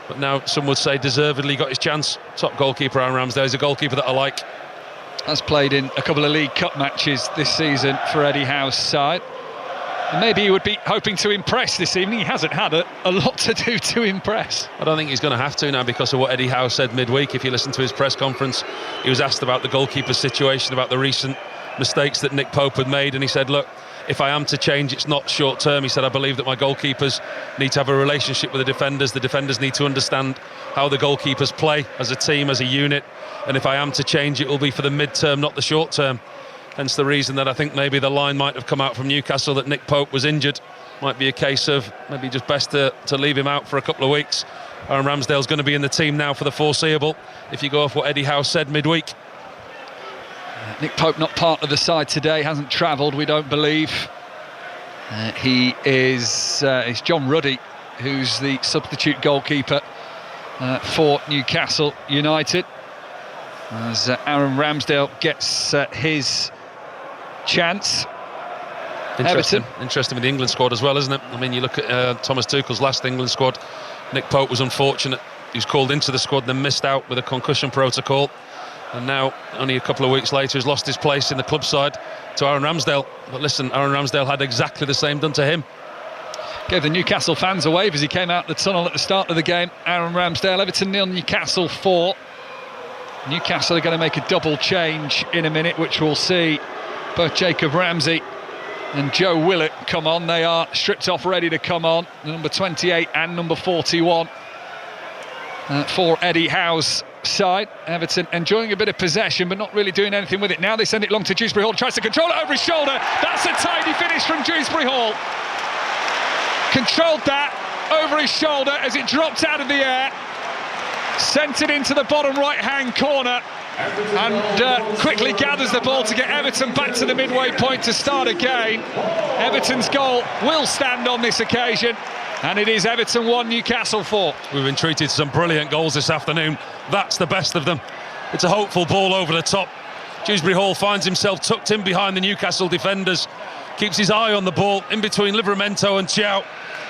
but now some would say deservedly got his chance. Top goalkeeper Aaron Ramsdale is a goalkeeper that I like. Has played in a couple of League Cup matches this season for Eddie Howe's side. And maybe he would be hoping to impress this evening. He hasn't had a lot to do to impress. I don't think he's going to have to now because of what Eddie Howe said midweek. If you listen to his press conference, he was asked about the goalkeeper's situation, about the recent mistakes that Nick Pope had made, and he said, look, if I am to change, it's not short term. He said, I believe that my goalkeepers need to have a relationship with the defenders need to understand how the goalkeepers play as a team, as a unit, and if I am to change, it will be for the mid-term, not the short term. Hence the reason that I think maybe the line might have come out from Newcastle that Nick Pope was injured. Might be a case of maybe just best to leave him out for a couple of weeks. Aaron Ramsdale's going to be in the team now for the foreseeable, if you go off what Eddie Howe said midweek. Nick Pope not part of the side today, hasn't travelled, we don't believe. It's John Ruddy who's the substitute goalkeeper for Newcastle United, as Aaron Ramsdale gets his chance. Interesting with the England squad as well, isn't it? I mean, you look at Thomas Tuchel's last England squad. Nick Pope was unfortunate. He was called into the squad, then missed out with a concussion protocol, and now only a couple of weeks later has lost his place in the club side to Aaron Ramsdale. But listen, Aaron Ramsdale had exactly the same done to him. Gave the Newcastle fans a wave as he came out the tunnel at the start of the game. Aaron Ramsdale. Everton 0, Newcastle 4. Newcastle are going to make a double change in a minute, which we'll see both Jacob Ramsey and Joe Willett come on. They are stripped off, ready to come on. Number 28 and number 41 for Eddie Howe's side. Everton enjoying a bit of possession, but not really doing anything with it. Now they send it long to Dewsbury Hall. Tries to control it over his shoulder. That's a tidy finish from Dewsbury Hall. Controlled that over his shoulder as it dropped out of the air. Sent it into the bottom right-hand corner, and quickly gathers the ball to get Everton back to the midway point to start again. Everton's goal will stand on this occasion, and it is Everton 1, Newcastle 4. We've been treated to some brilliant goals this afternoon. That's the best of them. It's a hopeful ball over the top. Dewsbury Hall finds himself tucked in behind the Newcastle defenders, keeps his eye on the ball in between Livramento and Thiaw.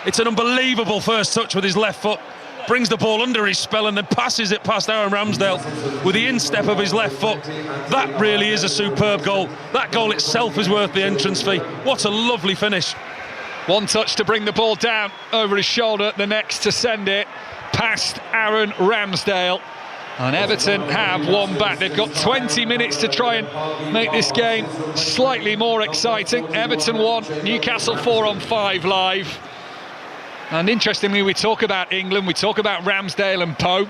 It's an unbelievable first touch with his left foot. Brings the ball under his spell and then passes it past Aaron Ramsdale with the instep of his left foot. That really is a superb goal. That goal itself is worth the entrance fee. What a lovely finish. One touch to bring the ball down over his shoulder, the next to send it past Aaron Ramsdale. And Everton have one back. They've got 20 minutes to try and make this game slightly more exciting. Everton 1, Newcastle 4 on 5 Live. And interestingly, we talk about England, we talk about Ramsdale and Poe.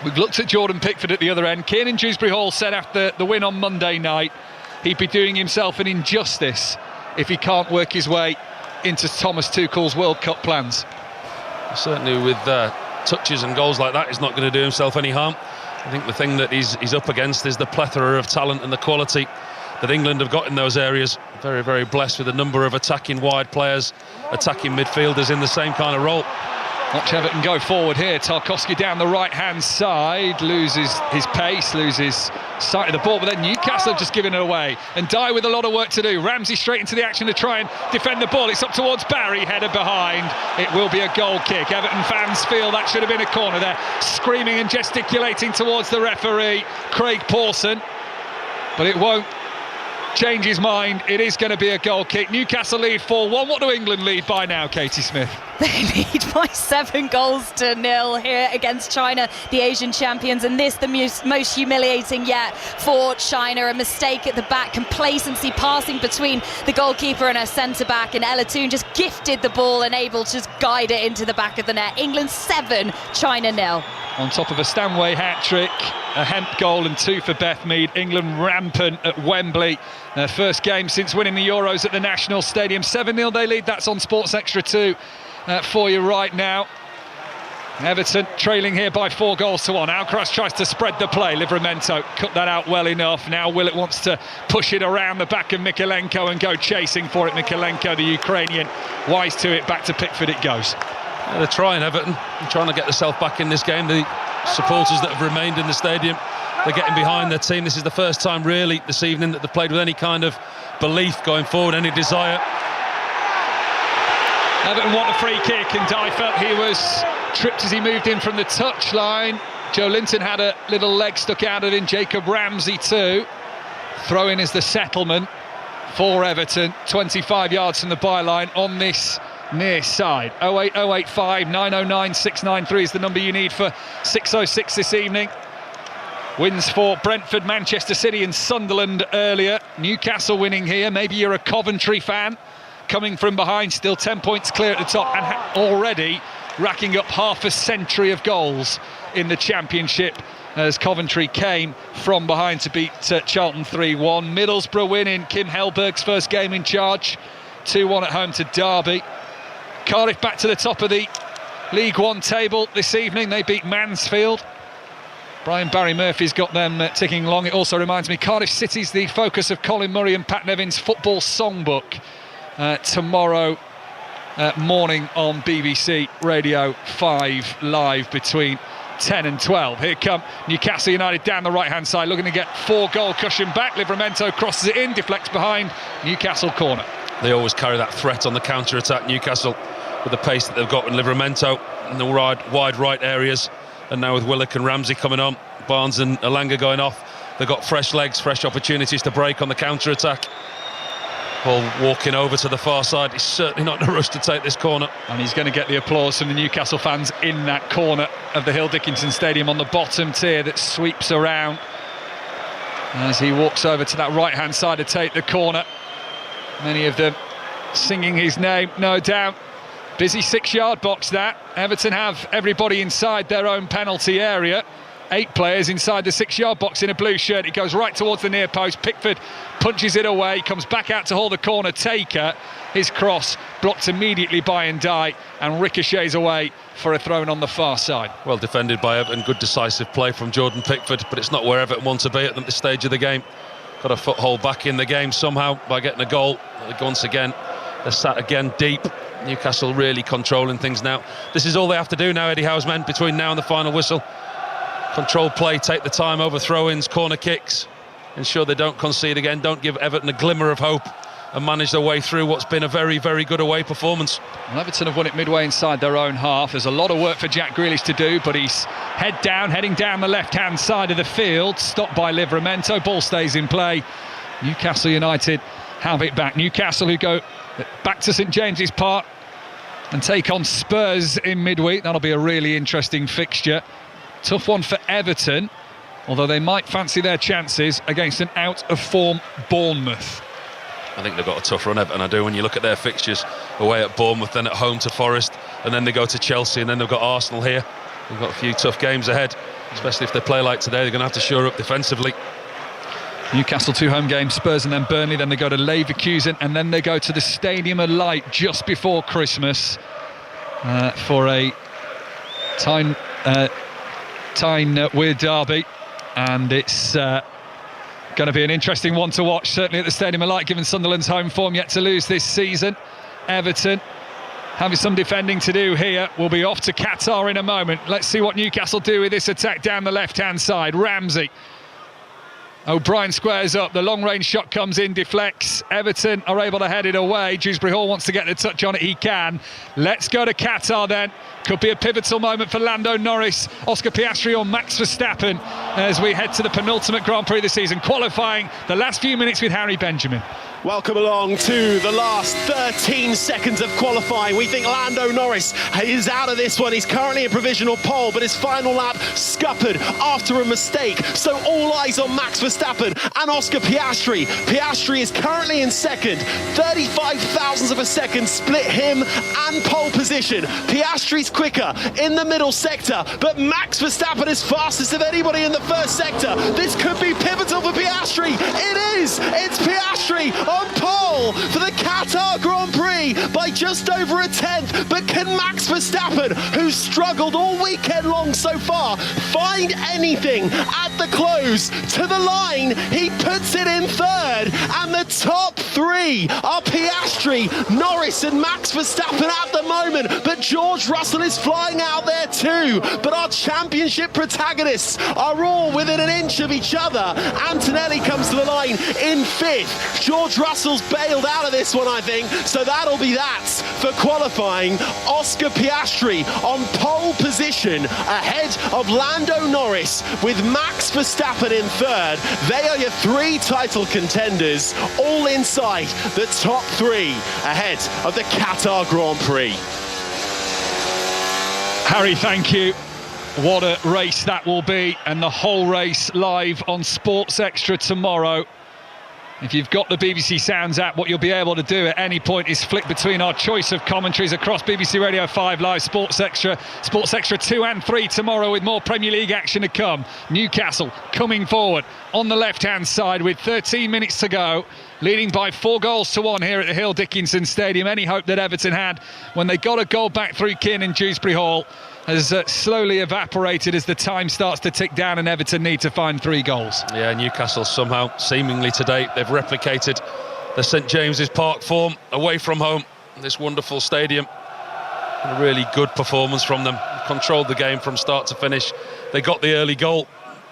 We've looked at Jordan Pickford at the other end. Kiernan Dewsbury-Hall said after the win on Monday night he'd be doing himself an injustice if he can't work his way into Thomas Tuchel's World Cup plans. Certainly with touches and goals like that, he's not going to do himself any harm. I think the thing that he's up against is the plethora of talent and the quality that England have got in those areas. Very, very blessed with a number of attacking wide players, attacking midfielders in the same kind of role. Watch Everton go forward here. Tarkowski down the right-hand side, loses his pace, loses sight of the ball, but then Newcastle have just given it away. And Dye with a lot of work to do. Ramsey straight into the action to try and defend the ball. It's up towards Barry, header behind. It will be a goal kick. Everton fans feel that should have been a corner. They're screaming and gesticulating towards the referee, Craig Pawson, but it won't change his mind. It is going to be a goal kick. Newcastle lead 4-1. What do England lead by now, Katie Smith? They lead by 7-0 here against China, the Asian champions, and this the most humiliating yet for China. A mistake at the back, complacency passing between the goalkeeper and her centre-back, and Ella Toon just gifted the ball and able to just guide it into the back of the net. England 7, China 0. On top of a Stanway hat-trick, a Hemp goal and 2 for Beth Mead. England rampant at Wembley. Their first game since winning the Euros at the National Stadium. 7-0 they lead. That's on Sports Extra 2 for you right now. Everton trailing here by 4-1. Alcaraz tries to spread the play. Livramento cut that out well enough. Now Willett wants to push it around the back of Mykolenko and go chasing for it. Mykolenko, the Ukrainian, wise to it. Back to Pickford it goes. Yeah, they're trying, Everton. They're trying to get themselves back in this game. The supporters that have remained in the stadium, they're getting behind their team. This is the first time really this evening that they've played with any kind of belief going forward, any desire. Everton want a free kick, and Dye felt he was tripped as he moved in from the touchline. Joe Linton had a little leg stuck out of him. Jacob Ramsey too. Throw-in is the settlement for Everton. 25 yards from the byline on this near side. 08085 909 693 is the number you need for 606 this evening. Wins for Brentford, Manchester City and Sunderland earlier. Newcastle winning here. Maybe you're a Coventry fan, coming from behind, still 10 points clear at the top, and already racking up half a century of goals in the Championship as Coventry came from behind to beat Charlton 3-1. Middlesbrough win in Kim Hellberg's first game in charge, 2-1 at home to Derby. Cardiff back to the top of the League One table this evening. They beat Mansfield. Brian Barry Murphy's got them ticking along. It also reminds me, Cardiff City's the focus of Colin Murray and Pat Nevin's football songbook tomorrow morning on BBC Radio 5 Live between 10 and 12. Here come Newcastle United down the right-hand side, looking to get 4-goal cushion back. Livramento crosses it in, deflects behind. Newcastle corner. They always carry that threat on the counter-attack, Newcastle, with the pace that they've got in Livramento in the wide right areas. And now with Willock and Ramsey coming on, Barnes and Elanga going off, they've got fresh legs, fresh opportunities to break on the counter-attack. Paul walking over to the far side. He's certainly not in a rush to take this corner. And he's going to get the applause from the Newcastle fans in that corner of the Hill Dickinson Stadium on the bottom tier that sweeps around as he walks over to that right-hand side to take the corner. Many of them singing his name, no doubt. Busy 6-yard box that. Everton have everybody inside their own penalty area. 8 players inside the 6-yard box in a blue shirt. It goes right towards the near post. Pickford punches it away, comes back out to haul the corner taker. His cross blocked immediately by Ndiaye and ricochets away for a throw-in on the far side. Well defended by Everton. Good decisive play from Jordan Pickford, but it's not where Everton want to be at this stage of the game. Got a foothold back in the game somehow by getting a goal. Once again, they're sat again deep. Newcastle really controlling things now. This is all they have to do now, Eddie Howe's men, between now and the final whistle. Control play, take the time over throw-ins, corner kicks, ensure they don't concede again, don't give Everton a glimmer of hope, and manage their way through what's been a very, very good away performance. Well, Everton have won it midway inside their own half. There's a lot of work for Jack Grealish to do, but he's heading down the left-hand side of the field, stopped by Livramento. Ball stays in play. Newcastle United have it back. Newcastle who go back to St James's Park and take on Spurs in midweek. That'll be a really interesting fixture. Tough one for Everton, although they might fancy their chances against an out-of-form Bournemouth. I think they've got a tough run, Everton. I do. When you look at their fixtures, away at Bournemouth, then at home to Forest, and then they go to Chelsea, and then they've got Arsenal here. They've got a few tough games ahead, especially if they play like today. They're going to have to shore up defensively. Newcastle 2 home games, Spurs and then Burnley, then they go to Leverkusen, and then they go to the Stadium of Light just before Christmas for a Tyne Weir derby, and it's going to be an interesting one to watch, certainly at the Stadium of Light, given Sunderland's home form yet to lose this season. Everton having some defending to do here. We'll be off to Qatar in a moment. Let's see what Newcastle do with this attack down the left-hand side. Ramsey. O'Brien squares up, the long-range shot comes in, deflects. Everton are able to head it away. Dewsbury Hall wants to get the touch on it, he can. Let's go to Qatar then. Could be a pivotal moment for Lando Norris, Oscar Piastri or Max Verstappen as we head to the penultimate Grand Prix of the season, qualifying the last few minutes with Harry Benjamin. Welcome along to the last 13 seconds of qualifying. We think Lando Norris is out of this one. He's currently in provisional pole, but his final lap scuppered after a mistake. So all eyes on Max Verstappen and Oscar Piastri. Piastri is currently in second. 35 thousandths of a second split him and pole position. Piastri's quicker in the middle sector, but Max Verstappen is fastest of anybody in the first sector. This could be pivotal for Piastri. It is! It's Piastri on pole for the Qatar Grand Prix by just over a tenth. But can Max Verstappen, who's struggled all weekend long so far, find anything at the close? To the line, he puts it in third, and the top three are Piastri, Norris and Max Verstappen at the moment, but George Russell is flying out there too. But our championship protagonists are all within an inch of each other. Antonelli comes to the line in fifth. George Russell's bailed out of this one, I think, so that'll be that for qualifying. Oscar Piastri on pole position ahead of Lando Norris with Max Verstappen in third. They are your three title contenders, all inside the top three ahead of the Qatar Grand Prix. Harry, thank you. What a race that will be, and the whole race live on Sports Extra tomorrow. If you've got the BBC Sounds app, what you'll be able to do at any point is flick between our choice of commentaries across BBC Radio 5 Live, Sports Extra 2 and 3 tomorrow, with more Premier League action to come. Newcastle coming forward on the left-hand side with 13 minutes to go, leading by 4-1 here at the Hill Dickinson Stadium. Any hope that Everton had when they got a goal back through Keane in Dewsbury Hall has slowly evaporated as the time starts to tick down and Everton need to find 3 goals. Yeah, Newcastle somehow, seemingly today, they've replicated the St James's Park form away from home, this wonderful stadium. A really good performance from them. Controlled the game from start to finish. They got the early goal,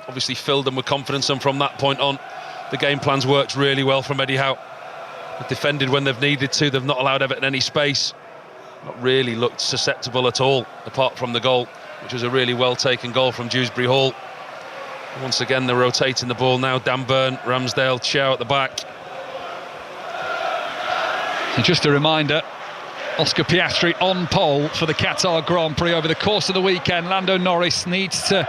obviously filled them with confidence, and from that point on, the game plans worked really well from Eddie Howe. They've defended when they've needed to. They've not allowed Everton any space. Not really looked susceptible at all, apart from the goal, which was a really well-taken goal from Dewsbury Hall. Once again, they're rotating the ball now. Dan Burn, Ramsdale, Chow at the back. And just a reminder, Oscar Piastri on pole for the Qatar Grand Prix over the course of the weekend. Lando Norris needs to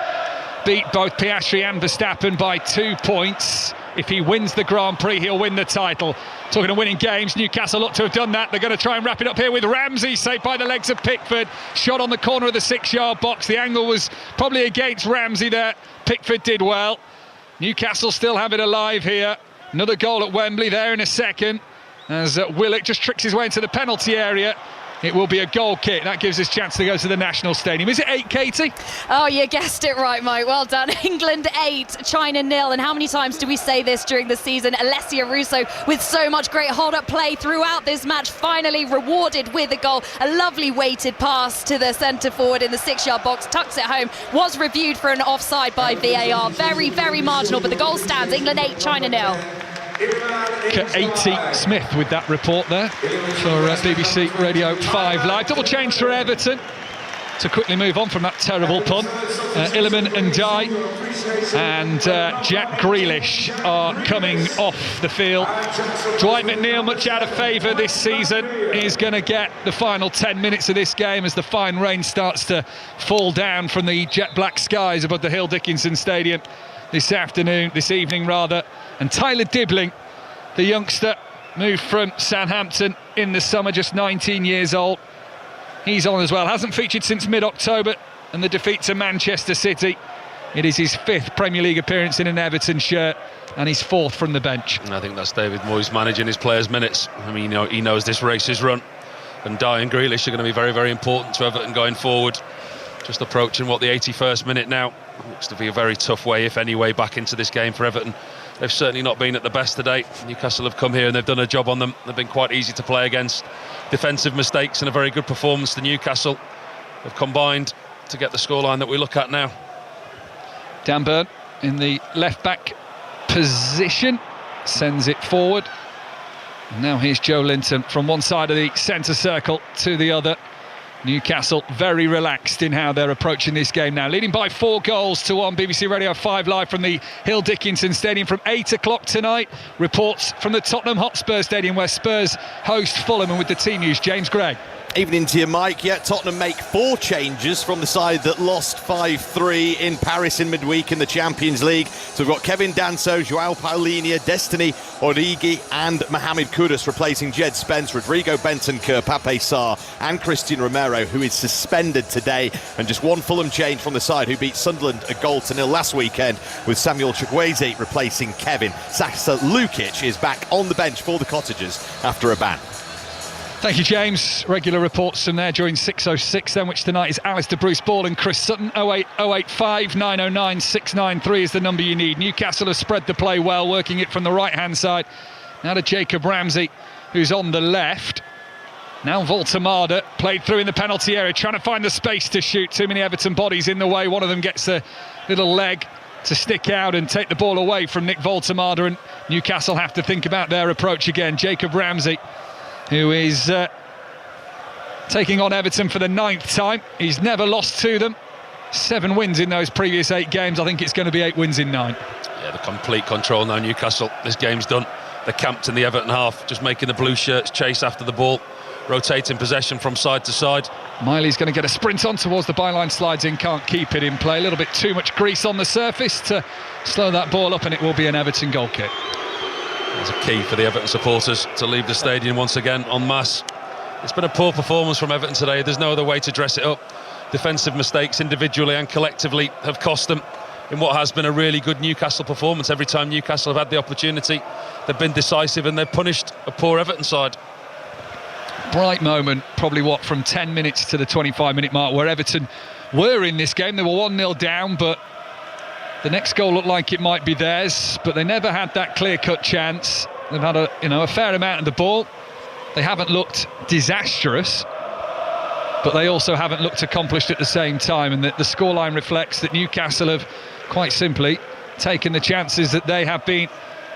beat both Piastri and Verstappen by 2 points. If he wins the Grand Prix, he'll win the title. Talking of winning games, Newcastle look to have done that. They're going to try and wrap it up here with Ramsey, saved by the legs of Pickford. Shot on the corner of the 6-yard box. The angle was probably against Ramsey there. Pickford did well. Newcastle still have it alive here. Another goal at Wembley there in a second, as Willock just tricks his way into the penalty area. It will be a goal kick. That gives us a chance to go to the National Stadium. Is it 8, Katie? Oh, you guessed it right, Mike. Well done. England 8, China 0. And how many times do we say this during the season? Alessia Russo with so much great hold-up play throughout this match, finally rewarded with a goal. A lovely weighted pass to the centre-forward in the 6-yard box. Tucks it home. Was reviewed for an offside by VAR. Very, very marginal, but the goal stands. England 8, China 0. Katie Smith with that report there for BBC Radio 5 Live. Double change for Everton. to quickly move on from that terrible punt. Illiman and Dye and Jack Grealish are coming off the field. Dwight McNeil, much out of favour this season, is going to get the final 10 minutes of this game as the fine rain starts to fall down from the jet black skies above the Hill Dickinson Stadium this evening. And Tyler Dibbling, the youngster, moved from Southampton in the summer, just 19 years old. He's on as well, hasn't featured since mid-October and the defeat to Manchester City. It is his 5th Premier League appearance in an Everton shirt and his 4th from the bench. And I think that's David Moyes managing his players' minutes. I mean, he knows this race is run, and Dye and Grealish are going to be very, very important to Everton going forward. Just approaching the 81st minute now. Looks to be a very tough way, if any way, back into this game for Everton. They've certainly not been at the best today. Newcastle have come here and they've done a job on them. They've been quite easy to play against. Defensive mistakes and a very good performance to Newcastle have combined to get the scoreline that we look at now. Dan Burn in the left-back position, sends it forward. Now here's Joe Linton from one side of the centre circle to the other. Newcastle very relaxed in how they're approaching this game now, leading by 4-1. BBC Radio 5 live from the Hill Dickinson Stadium from 8 o'clock tonight. Reports from the Tottenham Hotspur Stadium where Spurs host Fulham, and with the team news, James Gregg. Evening to you, Mike. Yeah, Tottenham make 4 changes from the side that lost 5-3 in Paris in midweek in the Champions League. So we've got Kevin Danso, Joao Paulinho, Destiny Origi and Mohamed Kudus replacing Jed Spence, Rodrigo Bentancur, Pape Sarr and Christian Romero, who is suspended today. And just one Fulham change from the side who beat Sunderland 1-0 last weekend, with Samuel Chukwueze replacing Kevin. Sasa Lukic is back on the bench for the Cottagers after a ban. Thank you, James. Regular reports from there during 6:06 then, which tonight is Alistair Bruce Ball and Chris Sutton. 08085 909 693 is the number you need. Newcastle have spread the play well, working it from the right-hand side. Now to Jacob Ramsey, who's on the left. Now Voltemada, played through in the penalty area, trying to find the space to shoot. Too many Everton bodies in the way. One of them gets a little leg to stick out and take the ball away from Nick Voltemada, and Newcastle have to think about their approach again. Jacob Ramsey, who is taking on Everton for the 9th time. He's never lost to them. 7 wins in those previous 8 games. I think it's going to be 8 wins in 9. Yeah, the complete control now, Newcastle. This game's done. They're camped in the Everton half, just making the blue shirts chase after the ball, rotating possession from side to side. Miley's going to get a sprint on towards the byline, slides in, can't keep it in play. A little bit too much grease on the surface to slow that ball up, and it will be an Everton goal kick. It's a key for the Everton supporters to leave the stadium once again en masse. It's been a poor performance from Everton today. There's no other way to dress it up. Defensive mistakes individually and collectively have cost them in what has been a really good Newcastle performance. Every time Newcastle have had the opportunity, they've been decisive and they've punished a poor Everton side. Bright moment, probably from 10 minutes to the 25-minute mark, where Everton were in this game. They were 1-0 down, but the next goal looked like it might be theirs, but they never had that clear-cut chance. They've had a fair amount of the ball. They haven't looked disastrous, but they also haven't looked accomplished at the same time, and the scoreline reflects that Newcastle have quite simply taken the chances that they have been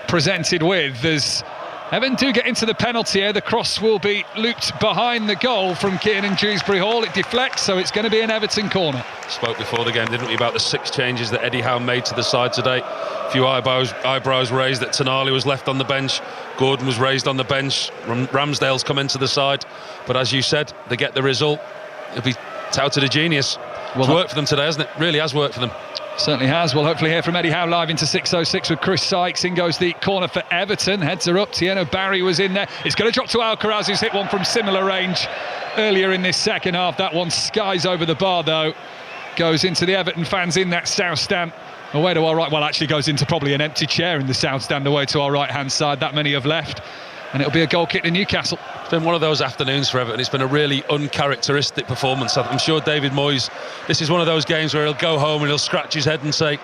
presented with. As Everton do get into the penalty area, the cross will be looped behind the goal from Kiernan Dewsbury Hall. It deflects, so it's going to be an Everton corner. Spoke before the game, didn't we, about the 6 changes that Eddie Howe made to the side today. A few eyebrows raised that Tonali was left on the bench, Gordon was raised on the bench, Ramsdale's come into the side, but as you said, they get the result. It'll be touted a genius. It's worked for them today, hasn't it? Really has worked for them. Certainly has. We'll hopefully hear from Eddie Howe live into 6:06 with Chris Sykes. In goes the corner for Everton. Heads are up. Tieno Barry was in there. It's going to drop to Alcaraz, who's hit one from similar range earlier in this second half. That one skies over the bar, though. Goes into the Everton fans in that south stand. Away to our right. Well, actually goes into probably an empty chair in the south stand away to our right-hand side. That many have left. And it'll be a goal kick to Newcastle. It's been one of those afternoons for Everton. It's been a really uncharacteristic performance. I'm sure David Moyes, this is one of those games where he'll go home and he'll scratch his head and say,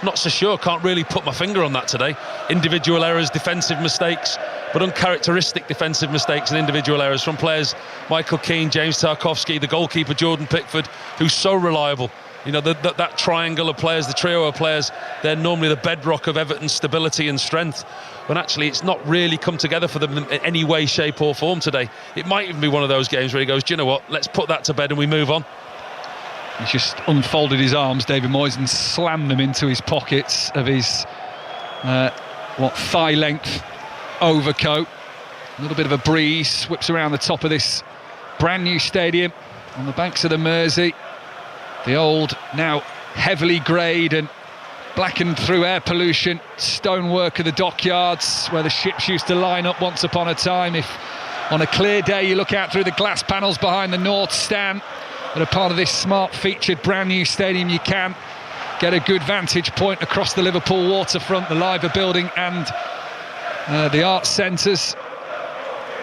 not so sure, can't really put my finger on that today. Individual errors, defensive mistakes, but uncharacteristic defensive mistakes and individual errors from players Michael Keane, James Tarkowski, the goalkeeper Jordan Pickford, who's so reliable. You know, that triangle of players, the trio of players, they're normally the bedrock of Everton's stability and strength. When actually it's not really come together for them in any way, shape or form today. It might even be one of those games where he goes, do you know what, let's put that to bed and we move on. He's just unfolded his arms, David Moyes, and slammed them into his pockets of his thigh-length overcoat. A little bit of a breeze whips around the top of this brand new stadium on the banks of the Mersey. The old, now heavily greyed and blackened through air pollution stonework of the dockyards where the ships used to line up once upon a time. If on a clear day you look out through the glass panels behind the North Stand that are part of this smart featured brand new stadium, you can get a good vantage point across the Liverpool waterfront, the Liver building and the arts centres.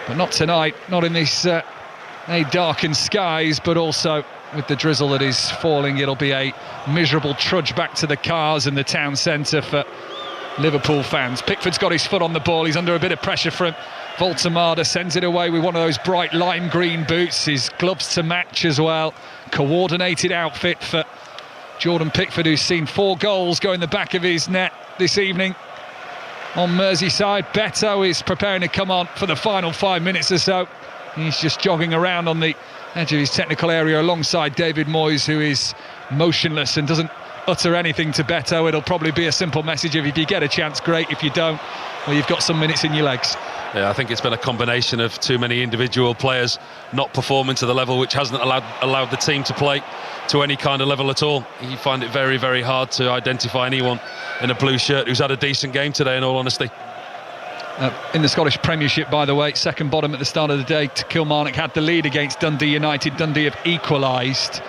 But not tonight, not in this darkened skies, but also with the drizzle that is falling. It'll be a miserable trudge back to the cars in the town centre for Liverpool fans. Pickford's got his foot on the ball, he's under a bit of pressure from Voltemada, sends it away with one of those bright lime green boots, his gloves to match as well. Coordinated outfit for Jordan Pickford, who's seen 4 goals go in the back of his net this evening on Merseyside. Beto is preparing to come on for the final 5 minutes or so. He's just jogging around on the edge of his technical area alongside David Moyes, who is motionless and doesn't utter anything to Beto. It'll probably be a simple message of, if you get a chance, great. If you don't, well, you've got some minutes in your legs. Yeah, I think it's been a combination of too many individual players not performing to the level which hasn't allowed the team to play to any kind of level at all. You find it very, very hard to identify anyone in a blue shirt who's had a decent game today, in all honesty. In the Scottish Premiership, by the way, second bottom at the start of the day, Kilmarnock had the lead against Dundee United. Dundee have equalised,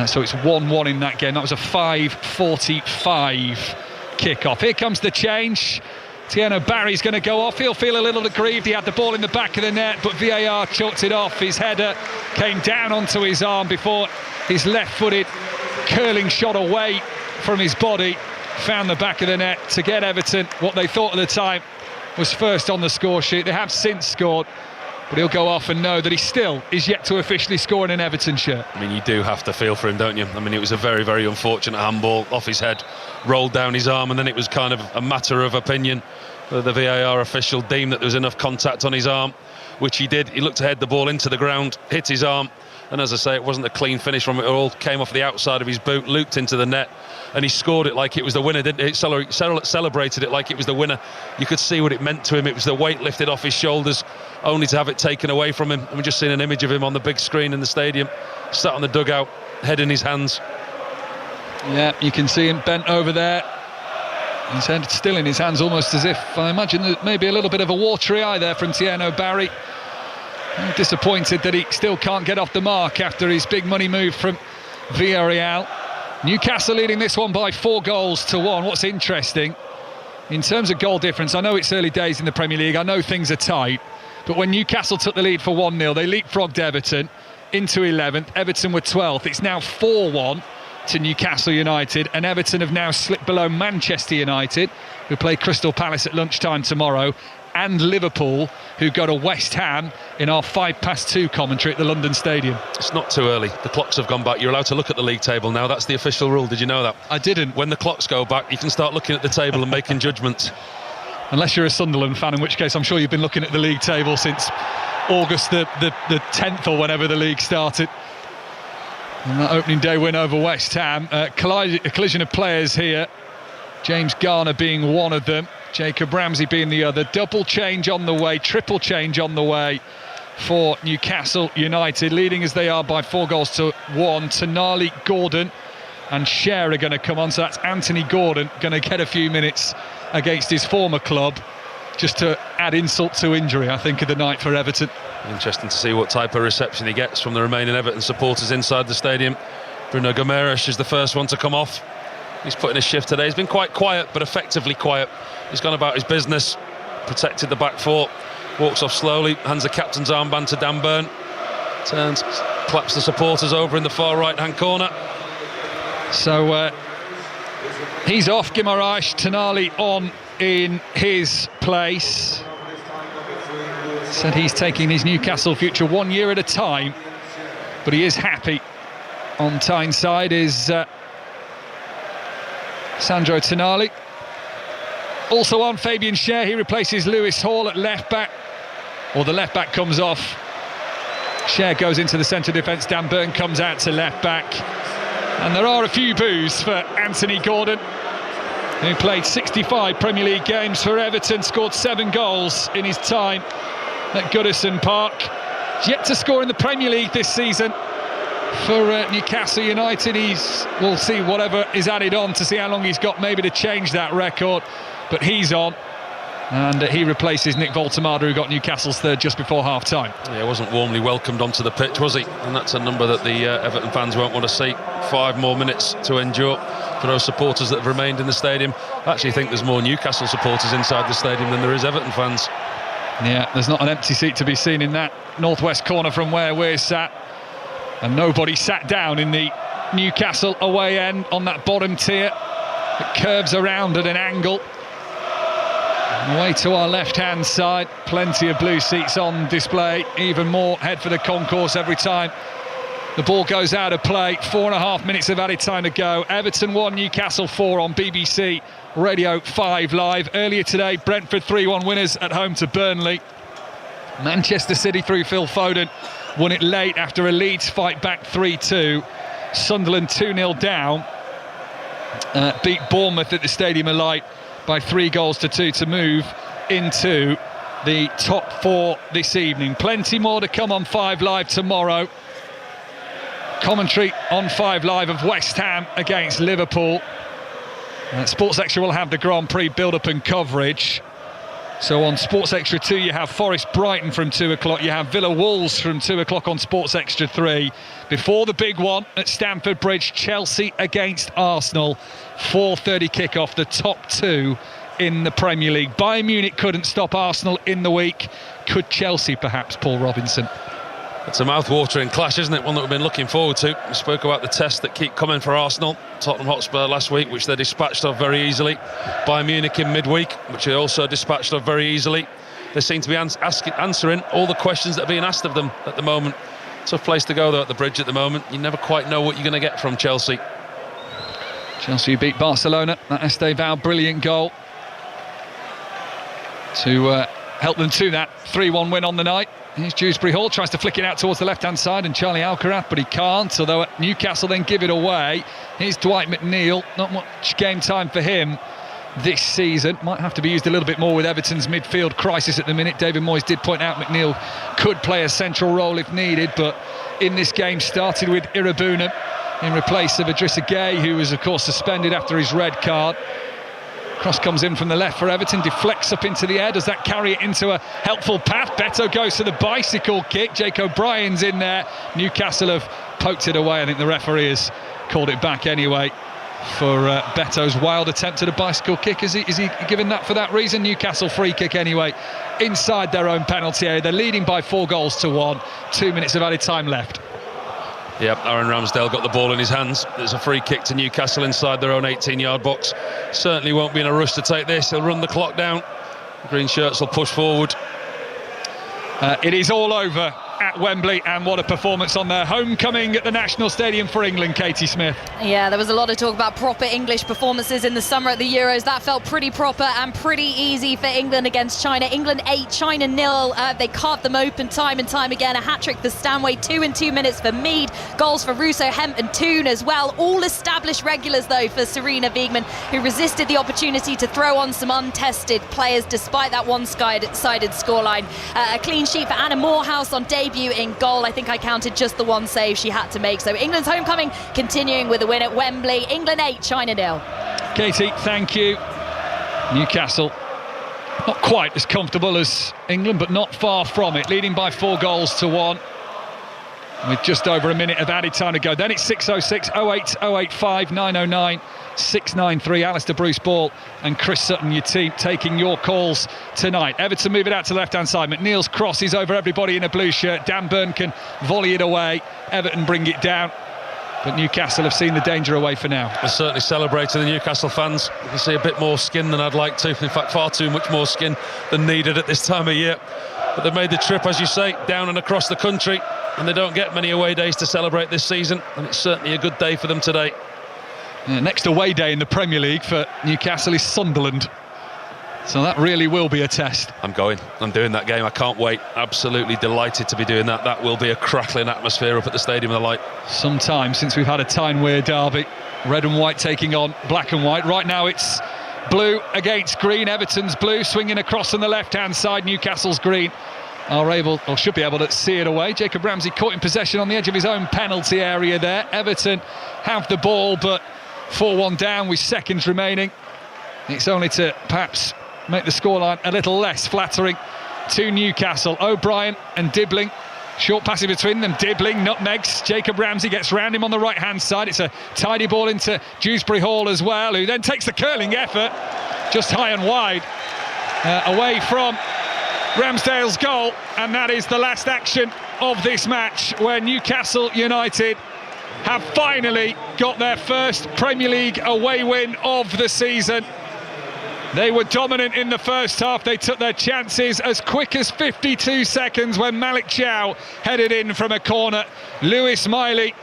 so it's 1-1 in that game. That was a 5:45 kick-off. Here comes the change. Tieno Barry's going to go off. He'll feel a little aggrieved. He had the ball in the back of the net, but VAR chalked it off. His header came down onto his arm before his left-footed curling shot away from his body found the back of the net to get Everton what they thought at the time was first on the score sheet. They have since scored, but he'll go off and know that he still is yet to officially score in an Everton shirt. I mean, you do have to feel for him, don't you? I mean, it was a very, very unfortunate handball off his head, rolled down his arm, and then it was kind of a matter of opinion. The VAR official deemed that there was enough contact on his arm, which he did. He looked to head the ball into the ground, hit his arm, and as I say, it wasn't a clean finish from it. It all came off the outside of his boot, looped into the net, and he scored it like it was the winner, didn't he? Celebrated it like it was the winner. You could see what it meant to him. It was the weight lifted off his shoulders, only to have it taken away from him. And we've just seen an image of him on the big screen in the stadium, sat on the dugout, head in his hands. Yeah, you can see him bent over there. His head still in his hands, almost as if, I imagine, there may be a little bit of a watery eye there from Tieno Barry. I'm disappointed that he still can't get off the mark after his big money move from Villarreal. Newcastle leading this one by 4-1. What's interesting, in terms of goal difference, I know it's early days in the Premier League, I know things are tight, but when Newcastle took the lead for 1-0, they leapfrogged Everton into 11th. Everton were 12th. It's now 4-1 to Newcastle United, and Everton have now slipped below Manchester United, who play Crystal Palace at lunchtime tomorrow, and Liverpool, who go to West Ham in our 2:05 commentary at the London Stadium. It's not too early. The clocks have gone back. You're allowed to look at the league table now. That's the official rule. Did you know that? I didn't. When the clocks go back, you can start looking at the table and making judgments. Unless you're a Sunderland fan, in which case I'm sure you've been looking at the league table since August the 10th or whenever the league started. And that opening day win over West Ham. A collision of players here. James Garner being one of them, Jacob Ramsey being the other. Double change on the way, triple change on the way for Newcastle United, leading as they are by 4-1. Tonali, Gordon and Cher are going to come on, so that's Anthony Gordon going to get a few minutes against his former club, just to add insult to injury, I think, of the night for Everton. Interesting to see what type of reception he gets from the remaining Everton supporters inside the stadium. Bruno Guimaraes is the first one to come off. He's put in a shift today. He's been quite quiet, but effectively quiet. He's gone about his business, protected the back foot, walks off slowly, hands the captain's armband to Dan Burn, turns, claps the supporters over in the far right-hand corner. So he's off, Guimaraes. Tonali on in his place. Said he's taking his Newcastle future 1 year at a time, but he is happy. On Tyneside is Sandro Tonali. Also on, Fabian Cher. He replaces Lewis Hall at left back, or the left back comes off. Cher goes into the centre defence. Dan Burn comes out to left back. And there are a few boos for Anthony Gordon, who played 65 Premier League games for Everton, scored 7 goals in his time at Goodison Park. He's yet to score in the Premier League this season for Newcastle United. We'll see whatever is added on to see how long he's got maybe to change that record, but he's on. And he replaces Nick Voltemada, who got Newcastle's third just before half-time. Yeah, wasn't warmly welcomed onto the pitch, was he? And that's a number that the Everton fans won't want to see. 5 more minutes to endure for those supporters that have remained in the stadium. I actually think there's more Newcastle supporters inside the stadium than there is Everton fans. Yeah, there's not an empty seat to be seen in that northwest corner from where we're sat. And nobody sat down in the Newcastle away end on that bottom tier. It curves around at an angle. Away to our left-hand side, plenty of blue seats on display, even more head for the concourse every time the ball goes out of play. 4.5 minutes of added time to go. Everton 1, Newcastle 4 on BBC Radio 5 Live. Earlier today, Brentford 3-1 winners at home to Burnley. Manchester City, through Phil Foden, won it late after a Leeds fight back 3-2. Sunderland 2-0 down, beat Bournemouth at the Stadium of Light by 3-2 to move into the top 4 this evening. Plenty more to come on 5 Live tomorrow. Commentary on 5 Live of West Ham against Liverpool. Sports Extra will have the Grand Prix build-up and coverage. So on Sports Extra 2 you have Forest Brighton from 2 o'clock, you have Villa Wolves from 2 o'clock on Sports Extra 3. Before the big one at Stamford Bridge, Chelsea against Arsenal. 4:30 kickoff, the top 2 in the Premier League. Bayern Munich couldn't stop Arsenal in the week. Could Chelsea perhaps, Paul Robinson? It's a mouth-watering clash, isn't it? One that we've been looking forward to. We spoke about the tests that keep coming for Arsenal. Tottenham Hotspur last week, which they dispatched of very easily. Bayern Munich in midweek, which they also dispatched of very easily. They seem to be answering all the questions that are being asked of them at the moment. Tough place to go, though, at the Bridge at the moment. You never quite know what you're going to get from Chelsea. Chelsea beat Barcelona. That Estevao brilliant goal to help them to that 3-1 win on the night. Here's Dewsbury Hall, tries to flick it out towards the left-hand side, and Charlie Alcaraz, but he can't, although Newcastle then give it away. Here's Dwight McNeil, not much game time for him this season. Might have to be used a little bit more with Everton's midfield crisis at the minute. David Moyes did point out McNeil could play a central role if needed, but in this game started with Irabuna in place of Idrissa Gueye, who was of course suspended after his red card. Cross comes in from the left for Everton, deflects up into the air. Does that carry it into a helpful path? Beto goes to the bicycle kick. Jake O'Brien's in there. Newcastle have poked it away. I think the referee has called it back anyway for Beto's wild attempt at a bicycle kick. Is he given that for that reason? Newcastle free kick anyway, inside their own penalty area. They're leading by 4-1. 2 minutes of added time left. Yep, Aaron Ramsdale got the ball in his hands. There's a free kick to Newcastle inside their own 18-yard box. Certainly won't be in a rush to take this. He'll run the clock down. The green shirts will push forward. It is all over at Wembley, and what a performance on their homecoming at the National Stadium for England, Katie Smith. Yeah, there was a lot of talk about proper English performances in the summer at the Euros. That felt pretty proper and pretty easy for England against China. England 8, China 0. They carved them open time and time again. A hat-trick for Stanway, 2 in 2 minutes for Mead. Goals for Russo, Hemp and Toon as well. All established regulars, though, for Serena Wiegmann, who resisted the opportunity to throw on some untested players despite that one-sided scoreline. A clean sheet for Anna Morehouse on debut in goal. I think I counted just the one save she had to make. So England's homecoming continuing with a win at Wembley. England 8, China 0. Katie, thank you. Newcastle not quite as comfortable as England, but not far from it, leading by 4-1 with just over a minute of added time to go. Then it's 6:06, 08, 085, 909, 693. Alistair Bruce Ball and Chris Sutton, your team, taking your calls tonight. Everton move it out to the left-hand side. McNeil's cross is over everybody in a blue shirt. Dan Burn can volley it away. Everton bring it down, but Newcastle have seen the danger away for now. They're certainly celebrating, the Newcastle fans. You can see a bit more skin than I'd like to. In fact, far too much more skin than needed at this time of year. But they've made the trip, as you say, down and across the country, and they don't get many away days to celebrate this season, and it's certainly a good day for them today. Next away day in the Premier League for Newcastle is Sunderland. So that really will be a test. I'm doing that game. I can't wait. Absolutely delighted to be doing that. That will be a crackling atmosphere up at the Stadium of the Light. Some time since we've had a Tyne-Wear derby. Red and white taking on black and white. Right now it's blue against green. Everton's blue swinging across on the left-hand side. Newcastle's green should be able to see it away. Jacob Ramsey caught in possession on the edge of his own penalty area there. Everton have the ball, but 4-1 down with seconds remaining. It's only to perhaps make the scoreline a little less flattering to Newcastle. O'Brien and Dibbling, short passing between them. Dibbling nutmegs Jacob Ramsey, gets round him on the right hand side. It's a tidy ball into Dewsbury Hall as well, who then takes the curling effort just high and wide away from Ramsdale's goal, and that is the last action of this match, where Newcastle United have finally got their first Premier League away win of the season. They were dominant in the first half. They took their chances as quick as 52 seconds when Malik Chow headed in from a corner. Lewis Miley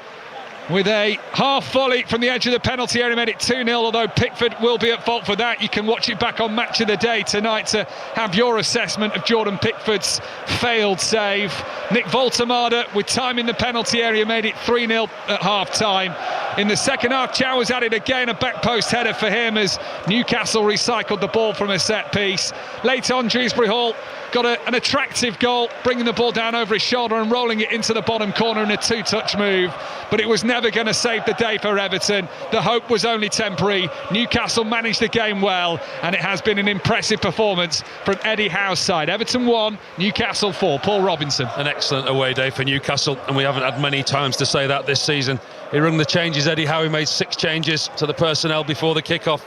with a half volley from the edge of the penalty area made it 2-0, although Pickford will be at fault for that. You can watch it back on Match of the Day tonight to have your assessment of Jordan Pickford's failed save. Nick Voltemade, with time in the penalty area, made it 3-0 at half-time. In the second half, Chow was at it again, a back post header for him as Newcastle recycled the ball from a set piece. Late on, Dewsbury Hall got an attractive goal, bringing the ball down over his shoulder and rolling it into the bottom corner in a two-touch move, but it was never going to save the day for Everton. The hope was only temporary. Newcastle managed the game well, and it has been an impressive performance from Eddie Howe's side. Everton 1, Newcastle 4. Paul Robinson. An excellent away day for Newcastle, and we haven't had many times to say that this season. He rung the changes, Eddie Howe. He made 6 changes to the personnel before the kick-off.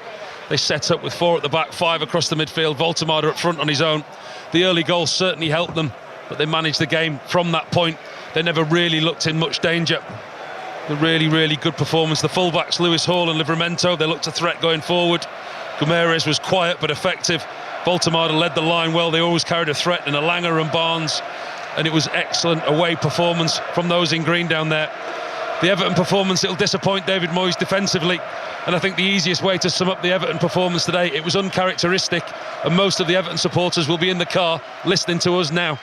They set up with 4 at the back, 5 across the midfield. Voltemade up front on his own. The early goal certainly helped them, but they managed the game from that point. They never really looked in much danger. A really, really good performance. The fullbacks, Lewis Hall and Livramento, they looked a threat going forward. Guimaraes was quiet but effective. Voltemade led the line well. They always carried a threat in Alanga and Barnes, and it was excellent away performance from those in green down there. The Everton performance, it'll disappoint David Moyes defensively, and I think the easiest way to sum up the Everton performance today, it was uncharacteristic, and most of the Everton supporters will be in the car listening to us now.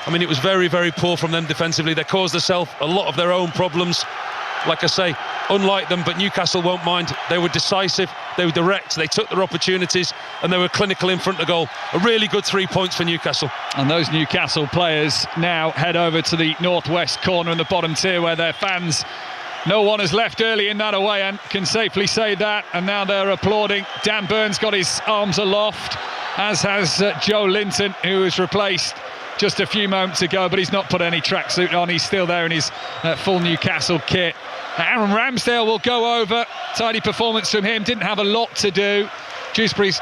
I mean, it was very, very poor from them defensively. They caused themselves a lot of their own problems. Like I say, unlike them, but Newcastle won't mind. They were decisive, they were direct, they took their opportunities, and they were clinical in front of goal. A really good 3 points for Newcastle. And those Newcastle players now head over to the northwest corner in the bottom tier, where their fans, no one has left early in that away and can safely say that, and now they're applauding. Dan Burns got his arms aloft, as has Joe Linton, who was replaced just a few moments ago, but he's not put any tracksuit on. He's still there in his full Newcastle kit. Aaron Ramsdale will go over. Tidy performance from him, didn't have a lot to do. Dewsbury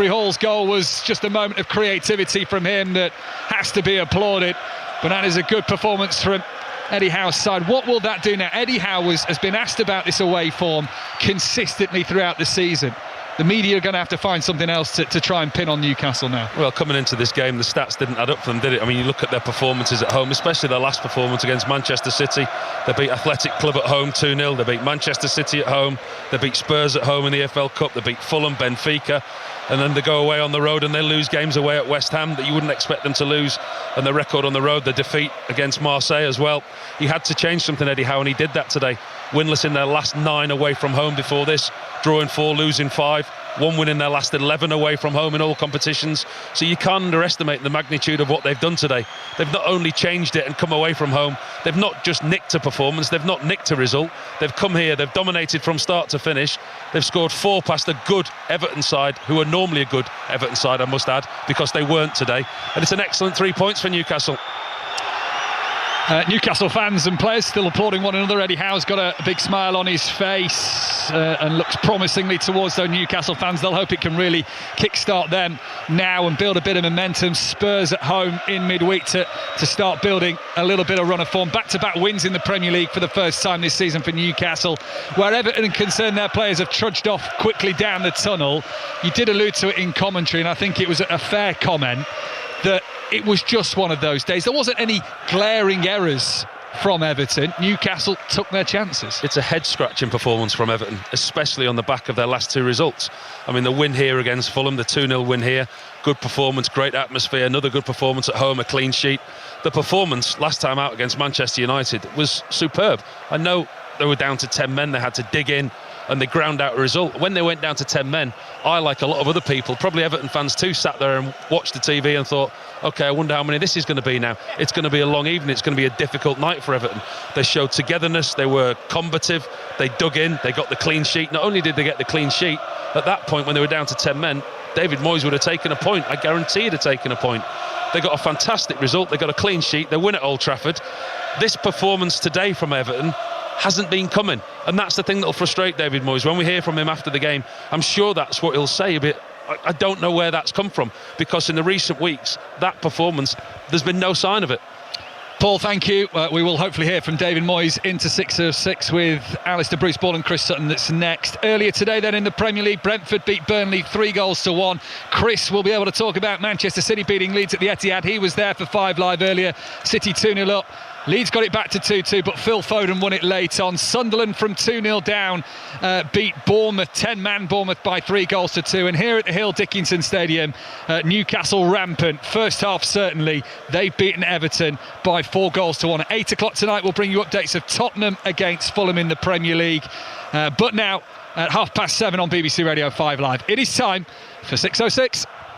Hall's goal was just a moment of creativity from him that has to be applauded, but that is a good performance from Eddie Howe's side. What will that do now? Eddie Howe has been asked about this away form consistently throughout the season. The media are going to have to find something else to try and pin on Newcastle now. Well, coming into this game, the stats didn't add up for them, did it? I mean, you look at their performances at home, especially their last performance against Manchester City. They beat Athletic Club at home 2-0. They beat Manchester City at home. They beat Spurs at home in the EFL Cup. They beat Fulham, Benfica. And then they go away on the road and they lose games away at West Ham that you wouldn't expect them to lose. And the record on the road, the defeat against Marseille as well. He had to change something, Eddie Howe, and he did that today. Winless in their last 9 away from home before this. Drawing 4, losing 5. 1 win in their last 11 away from home in all competitions. So you can't underestimate the magnitude of what they've done today. They've not only changed it and come away from home, they've not just nicked a performance, they've not nicked a result. They've come here, they've dominated from start to finish. They've scored 4 past a good Everton side, who are normally a good Everton side, I must add, because they weren't today. And it's an excellent 3 points for Newcastle. Newcastle fans and players still applauding one another. Eddie Howe's got a big smile on his face and looks promisingly towards those Newcastle fans. They'll hope it can really kickstart them now and build a bit of momentum. Spurs at home in midweek to start building a little bit of run of form. Back-to-back wins in the Premier League for the first time this season for Newcastle. Where Everton are concerned, their players have trudged off quickly down the tunnel. You did allude to it in commentary, and I think it was a fair comment that it was just one of those days. There wasn't any glaring errors from Everton. Newcastle took their chances. It's a head-scratching performance from Everton, especially on the back of their last two results. I mean, the win here against Fulham, the 2-0 win here, good performance, great atmosphere, another good performance at home, a clean sheet. The performance last time out against Manchester United was superb. I know they were down to 10 men, they had to dig in, and they ground out a result. When they went down to 10 men, I, like a lot of other people, probably Everton fans too, sat there and watched the TV and thought, OK, I wonder how many this is going to be now. It's going to be a long evening, it's going to be a difficult night for Everton. They showed togetherness, they were combative, they dug in, they got the clean sheet. Not only did they get the clean sheet, at that point when they were down to 10 men, David Moyes would have taken a point. I guarantee he'd have taken a point. They got a fantastic result, they got a clean sheet, they win at Old Trafford. This performance today from Everton hasn't been coming, and that's the thing that'll frustrate David Moyes. When we hear from him after the game, I'm sure that's what he'll say, but I don't know where that's come from, because in the recent weeks, that performance, there's been no sign of it. Paul, thank you. We will hopefully hear from David Moyes into 6:06 with Alistair Bruce Ball and Chris Sutton. That's next. Earlier today then in the Premier League, Brentford beat Burnley 3-1. Chris will be able to talk about Manchester City beating Leeds at the Etihad. He was there for 5 Live earlier. City 2-0 up. Leeds got it back to 2-2, but Phil Foden won it late on. Sunderland from 2-0 down beat Bournemouth, 10-man Bournemouth by 3-2. And here at the Hill Dickinson Stadium, Newcastle rampant. First half certainly, they've beaten Everton by 4-1. At 8 o'clock tonight, we'll bring you updates of Tottenham against Fulham in the Premier League. But now, at 7:30 on BBC Radio 5 Live, it is time for 6:06.